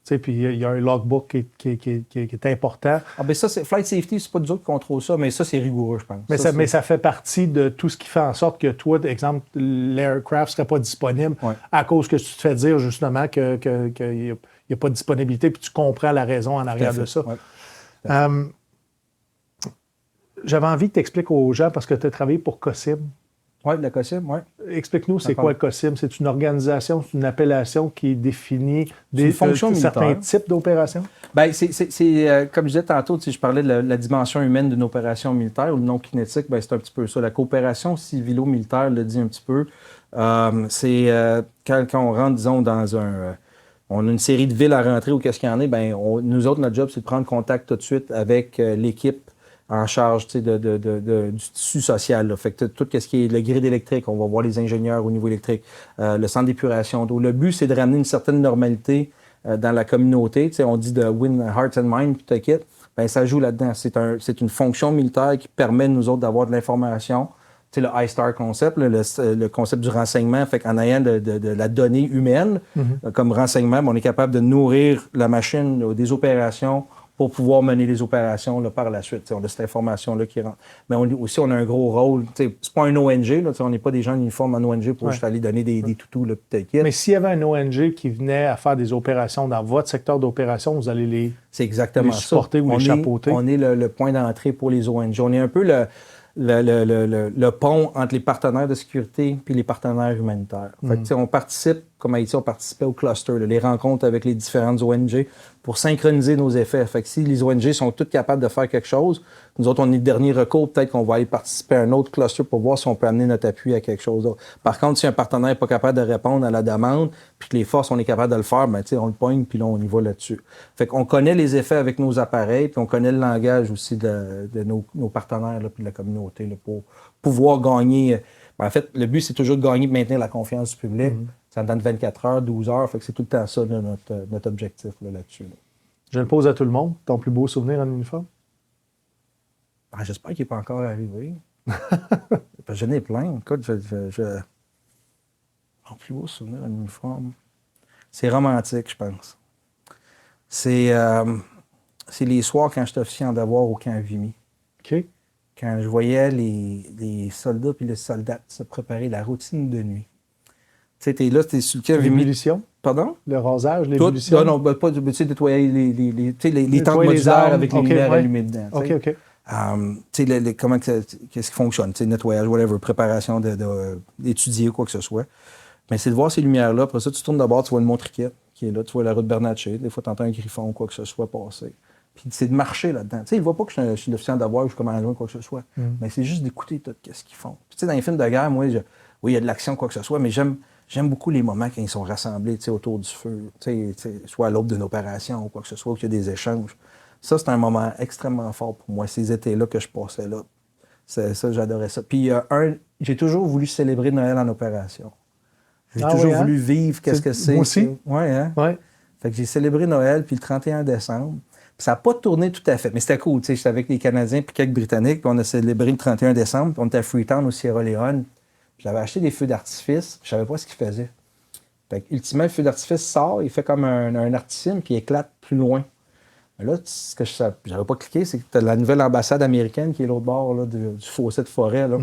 Puis il y a un logbook qui est important. Ah ben ça, c'est Flight Safety, c'est pas nous autres qui contrôlent ça, mais ça, c'est rigoureux, je pense. Mais ça fait partie de tout ce qui fait en sorte que toi, par exemple, l'aircraft ne serait pas disponible à cause que tu te fais dire justement qu'il n'y a pas de disponibilité, puis tu comprends la raison en arrière de ça. Ouais. J'avais envie que tu expliques aux gens, parce que tu as travaillé pour COSIM. Oui, la COSIM, oui. Explique-nous, c'est quoi le COSIM? C'est une organisation, c'est une appellation qui définit certains types d'opérations? Bien, c'est comme je disais tantôt, je parlais de la dimension humaine d'une opération militaire ou non kinétique, bien, c'est un petit peu ça. La coopération civilo-militaire le dit un petit peu. C'est quand on rentre, disons, dans on a une série de villes à rentrer ou qu'est-ce qu'il y en a, bien, nous autres, notre job, c'est de prendre contact tout de suite avec l'équipe en charge du tissu social. Là. Fait que tout ce qui est le grid électrique, on va voir les ingénieurs au niveau électrique, le centre d'épuration d'eau. Le but, c'est de ramener une certaine normalité dans la communauté. On dit de win heart and mind, puis ben, ça joue là-dedans. C'est une fonction militaire qui permet, nous autres, d'avoir de l'information sais, le I-STAR concept, là, le concept du renseignement, fait qu'en ayant de la donnée humaine comme renseignement, on est capable de nourrir la machine là, des opérations pour pouvoir mener les opérations là, par la suite. T'sais, on a cette information-là qui rentre. Mais aussi, on a un gros rôle. C'est pas un ONG, là, on n'est pas des gens en uniforme en ONG pour juste aller donner des toutous. Là, mais s'il y avait un ONG qui venait à faire des opérations dans votre secteur d'opération, vous allez les supporter ou les chapeauter? On est le point d'entrée pour les ONG. On est un peu le pont entre les partenaires de sécurité et les partenaires humanitaires. Fait que, on participe, comme Haïti, on participait au cluster, là, les rencontres avec les différentes ONG pour synchroniser nos effets. Fait que si les ONG sont toutes capables de faire quelque chose, nous autres, on est le dernier recours, peut-être qu'on va aller participer à un autre cluster pour voir si on peut amener notre appui à quelque chose d'autre. Par contre, si un partenaire n'est pas capable de répondre à la demande, puis que les forces, on est capable de le faire, ben, on le pogne, puis là, on y va là-dessus. Fait qu'on connaît les effets avec nos appareils, puis on connaît le langage aussi de nos partenaires, là, puis de la communauté, là, pour pouvoir gagner. Ben, en fait, le but, c'est toujours de gagner et de maintenir la confiance du public. Ça donne 24 heures, 12 heures, fait que c'est tout le temps ça, là, notre objectif là-dessus. Là. Je le pose à tout le monde. Ton plus beau souvenir en uniforme? Ben, j'espère qu'il n'est pas encore arrivé. J'en ai plein. Écoute, mon plus beau souvenir en uniforme, c'est romantique, je pense. C'est les soirs quand j'étais officier en devoir au camp Vimy. OK. Quand je voyais les soldats puis les soldates se préparer la routine de nuit. Tu sais, t'es là, t'es sur le camp Vimy. L'ébullition? Pardon? Le rasage, l'ébullition? Non, pas tu sais, nettoyer les tentes modulaires avec les lumières allumées dedans. OK. Tu sais, qu'est-ce qui fonctionne? Tu sais, nettoyage, whatever, préparation d'étudier ou quoi que ce soit. Mais c'est de voir ces lumières-là. Après ça, tu tournes de bord, tu vois le Montriquet qui est là, tu vois la route Bernatchez. Des fois, tu entends un griffon ou quoi que ce soit passer. Puis c'est de marcher là-dedans. Tu sais, il ne voit pas que je suis l'officier en devoir ou je suis commandant ou quoi que ce soit. Mais c'est juste d'écouter tout ce qu'ils font. Puis, tu sais, dans les films de guerre, moi, oui, il y a de l'action, quoi que ce soit, mais j'aime beaucoup les moments quand ils sont rassemblés, tu sais, autour du feu, tu sais, soit à l'aube d'une opération ou quoi que ce soit, ou qu'il y a des échanges. Ça, c'est un moment extrêmement fort pour moi, ces étés-là que je passais là. Ça, j'adorais ça. Puis, j'ai toujours voulu célébrer Noël en opération. J'ai toujours voulu vivre qu'est-ce que c'est. Moi aussi. Oui, hein? Ouais. Fait que j'ai célébré Noël, puis le 31 décembre. Puis ça n'a pas tourné tout à fait, mais c'était cool. Tu sais, j'étais avec les Canadiens puis quelques Britanniques, puis on a célébré le 31 décembre, puis on était à Freetown, au Sierra Leone. Puis j'avais acheté des feux d'artifice, je savais pas ce qu'ils faisaient. Fait que, ultimement, le feu d'artifice sort, il fait comme un articine, puis il éclate plus loin. Mais là, ce que j'avais pas cliqué, c'est que tu as la nouvelle ambassade américaine qui est l'autre bord là, du fossé de forêt. Là.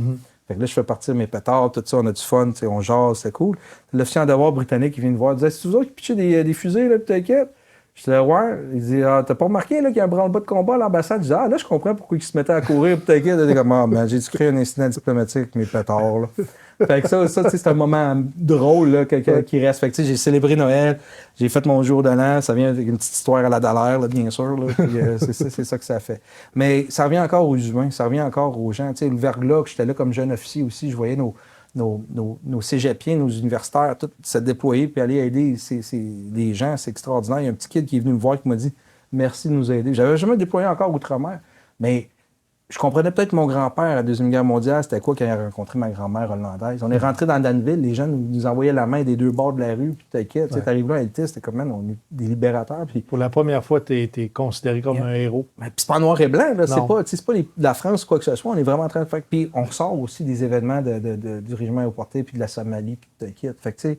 Fait que là, je fais partir mes pétards, tout ça, on a du fun, on jase, c'est cool. L'officier en devoir britannique qui vient me voir, il disait, c'est vous autres qui pitchez des fusées, là, puis t'inquiète. Je disais, ouais. Il dit, t'as pas remarqué là, qu'il y a un branle-bas de combat à l'ambassade? Je dis, là, je comprends pourquoi ils se mettaient à courir, puis t'inquiète. Il dit, man, j'ai dû créer un incident diplomatique avec mes pétards, là. Fait que ça c'est un moment drôle là, qui reste. Fait que, j'ai célébré Noël, j'ai fait mon jour de l'an, ça vient avec une petite histoire à la Dallaire, là, bien sûr. Là, puis, c'est ça que ça fait. Mais ça revient encore aux humains, ça revient encore aux gens. Le verglas, que j'étais là comme jeune officier aussi, je voyais nos cégepiens, nos universitaires, tous se déployer puis aller aider les gens, c'est extraordinaire. Il y a un petit kid qui est venu me voir qui m'a dit « Merci de nous aider ». J'avais jamais déployé encore outre-mer, mais je comprenais peut-être mon grand-père à la Deuxième Guerre mondiale, c'était quoi quand il a rencontré ma grand-mère hollandaise. On est rentré dans Danville, les gens nous envoyaient la main des deux bords de la rue, puis t'inquiète, t'arrives là à LT, c'était comme, on est des libérateurs. Puis... Pour la première fois, t'es considéré comme un héros. Mais puis c'est pas noir et blanc, là, c'est pas la France ou quoi que ce soit, on est vraiment en train de faire... Puis on ressort aussi des événements du régiment aéroporté, puis de la Somalie, puis t'inquiète. Fait que tu sais,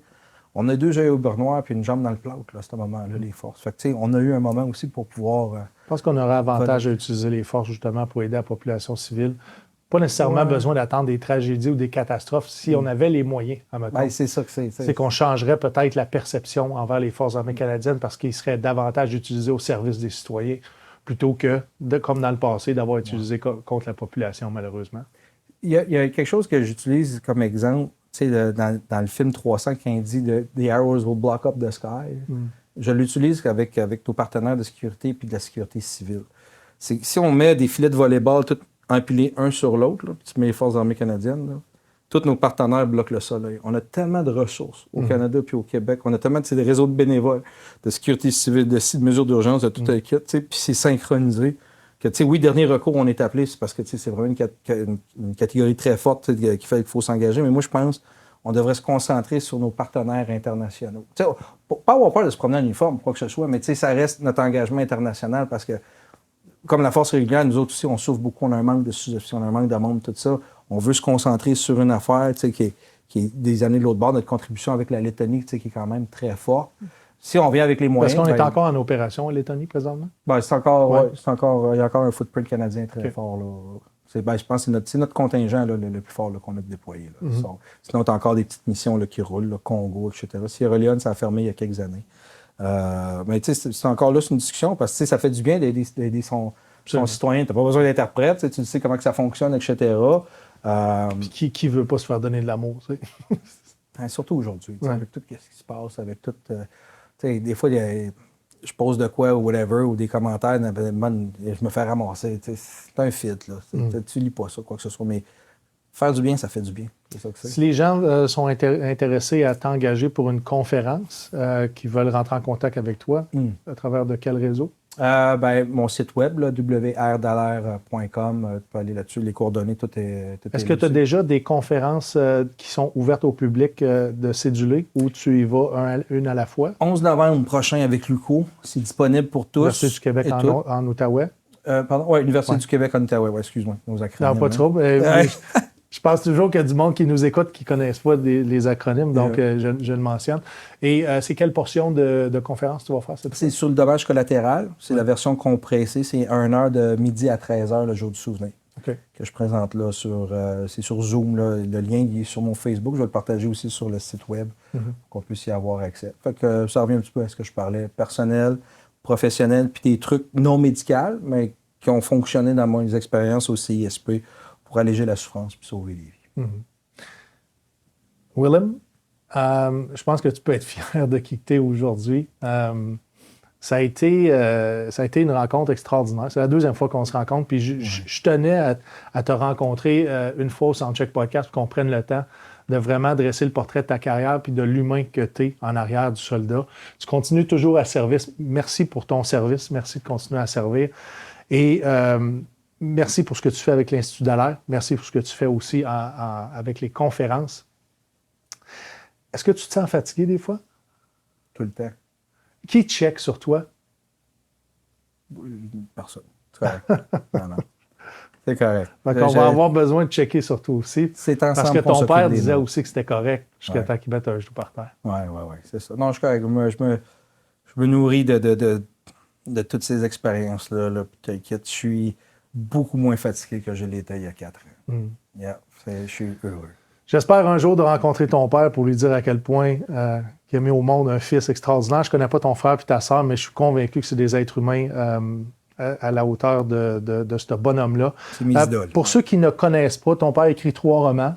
on a 2 yeux au beurre noir, puis une jambe dans le plâtre, là, à ce moment-là, les forces. Fait que tu sais, on a eu un moment aussi pour pouvoir... Je pense qu'on aurait avantage à utiliser les forces justement pour aider la population civile. Pas nécessairement besoin d'attendre des tragédies ou des catastrophes si on avait les moyens, admettons. C'est ça que c'est. C'est qu'on changerait peut-être la perception envers les forces armées canadiennes parce qu'ils seraient davantage utilisés au service des citoyens plutôt que, comme dans le passé, d'avoir utilisé contre la population, malheureusement. Il y a quelque chose que j'utilise comme exemple, tu sais, dans le film 300, quand il dit « The arrows will block up the sky ». Je l'utilise avec nos partenaires de sécurité puis de la sécurité civile. C'est si on met des filets de volleyball tout empilés un sur l'autre, puis tu mets les Forces armées canadiennes, là, tous nos partenaires bloquent le soleil. On a tellement de ressources au Canada puis au Québec. On a tellement de réseaux de bénévoles, de sécurité civile, de mesures d'urgence, de tout un kit, puis c'est synchronisé. Que, oui, dernier recours, on est appelé, c'est parce que c'est vraiment une catégorie très forte qu'il faut s'engager. Mais moi, je pense on devrait se concentrer sur nos partenaires internationaux. T'sais, pas avoir peur de se promener en uniforme, quoi que ce soit, mais ça reste notre engagement international parce que, comme la force régulière, nous autres aussi, on souffre beaucoup, on a un manque de sous-officiers, on a un manque de monde, tout ça. on veut se concentrer sur une affaire qui est des années de l'autre bord, notre contribution avec la Lettonie qui est quand même très forte. Si on vient avec les moyens... Est-ce qu'on est encore en opération en Lettonie présentement? Ben, il y a encore un footprint canadien très fort. Là. Je pense que c'est notre contingent là, le plus fort là, qu'on a déployé. Là. Sinon, tu as encore des petites missions là, qui roulent, là, Congo, etc. Sierra Leone, ça a fermé il y a quelques années. Mais tu sais, c'est encore là, c'est une discussion parce que ça fait du bien d'aider son citoyen. Tu n'as pas besoin d'interprète, tu sais comment que ça fonctionne, etc. Puis qui veut pas se faire donner de l'amour, tu sais? Surtout aujourd'hui, avec tout ce qui se passe, avec tout... des fois, je pose de quoi ou whatever, ou des commentaires, je me fais ramasser. C'est un fit, là. Tu lis pas ça, quoi que ce soit, mais faire du bien, ça fait du bien. C'est ça que c'est. Si les gens sont intéressés à t'engager pour une conférence, qui veulent rentrer en contact avec toi, à travers de quel réseau? Mon site web, wrdallaire.com, tu peux aller là-dessus, les coordonnées, tout est Est-ce que tu as déjà des conférences qui sont ouvertes au public de cédulé ou tu y vas une à la fois? 11 novembre prochain avec l'UQO, c'est disponible pour tous. L'Université du Québec en Outaouais? Oui, l'Université du Québec en Outaouais, excuse-moi, nos acronymes. Non, pas de trouble. Je pense toujours qu'il y a du monde qui nous écoute qui ne connaissent pas les acronymes, donc je le mentionne. Et c'est quelle portion de conférence tu vas faire cette fois? C'est sur le dommage collatéral. C'est la version compressée. C'est 1 heure de midi à 13h le jour du souvenir. Que je présente là c'est sur Zoom. Là. Le lien il est sur mon Facebook. Je vais le partager aussi sur le site web pour qu'on puisse y avoir accès. Fait que ça revient un petit peu à ce que je parlais. Personnel, professionnel, puis des trucs non médicaux, mais qui ont fonctionné dans mes expériences au CISP pour alléger la souffrance et sauver des vies. Willem, je pense que tu peux être fier de qui tu es aujourd'hui. Ça a été une rencontre extraordinaire. C'est la deuxième fois qu'on se rencontre. Puis je tenais à te rencontrer une fois au Soundcheck Podcast pour qu'on prenne le temps de vraiment dresser le portrait de ta carrière puis de l'humain que tu es en arrière du soldat. Tu continues toujours à service. Merci pour ton service. Merci de continuer à servir. Et merci pour ce que tu fais avec l'Institut Dallaire. Merci pour ce que tu fais aussi avec les conférences. Est-ce que tu te sens fatigué des fois? Tout le temps. Qui check sur toi? Personne. C'est correct. Non. C'est correct. Donc, on va avoir besoin de checker sur toi aussi. C'est ensemble. Parce que ton père disait aussi que c'était correct jusqu'à temps qu'il mette un genou par terre. Oui, c'est ça. Non, je suis correct. Moi, je me nourris de toutes ces expériences-là. Là. T'inquiète, je suis beaucoup moins fatigué que je l'étais il y a 4 ans. Je suis heureux. J'espère un jour de rencontrer ton père pour lui dire à quel point il a mis au monde un fils extraordinaire. Je ne connais pas ton frère et ta sœur, mais je suis convaincu que c'est des êtres humains à la hauteur de ce bonhomme-là. C'est mes idoles. Pour ceux qui ne connaissent pas, ton père a écrit 3 romans.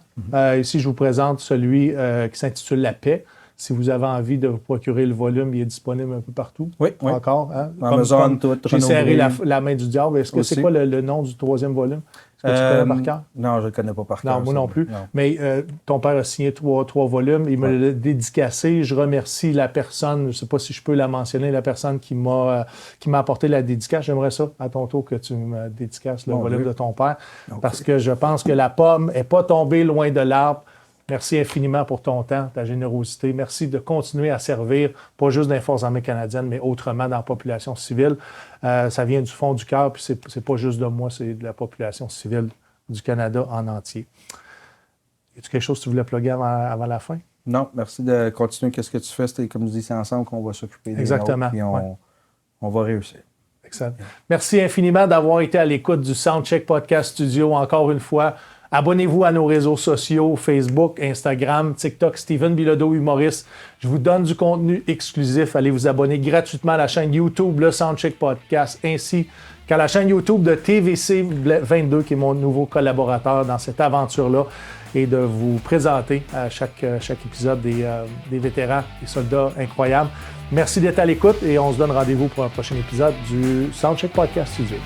Ici, je vous présente celui qui s'intitule « La paix ». Si vous avez envie de vous procurer le volume, il est disponible un peu partout. Oui. Encore. Amazon, tout. J'ai serré la main du diable. Est-ce que c'est quoi le nom du 3e volume? Est-ce que tu connais par cœur? Non, je ne le connais pas par cœur. Non, moi non plus. Non. Mais ton père a signé 3 volumes. Il me l'a dédicacé. Je remercie la personne, je ne sais pas si je peux la mentionner, la personne qui m'a apporté la dédicace. J'aimerais ça, à ton tour, que tu me dédicaces le volume de ton père. Parce que je pense que la pomme n'est pas tombée loin de l'arbre. Merci infiniment pour ton temps, ta générosité. Merci de continuer à servir, pas juste dans les Forces armées canadiennes, mais autrement dans la population civile. Ça vient du fond du cœur, puis c'est pas juste de moi, c'est de la population civile du Canada en entier. Y a-t-il quelque chose que tu voulais plugger avant la fin? Non, merci de continuer. Qu'est-ce que tu fais? C'est, comme je dis, c'est ensemble qu'on va s'occuper des Exactement. Autres, puis on va réussir. Excellent. Merci infiniment d'avoir été à l'écoute du Soundcheck Podcast Studio encore une fois. Abonnez-vous à nos réseaux sociaux, Facebook, Instagram, TikTok, Steven Bilodeau, humoriste. Je vous donne du contenu exclusif. Allez vous abonner gratuitement à la chaîne YouTube, le Soundcheck Podcast, ainsi qu'à la chaîne YouTube de TVC22, qui est mon nouveau collaborateur dans cette aventure-là, et de vous présenter à chaque épisode des vétérans, des soldats incroyables. Merci d'être à l'écoute et on se donne rendez-vous pour un prochain épisode du Soundcheck Podcast Studio.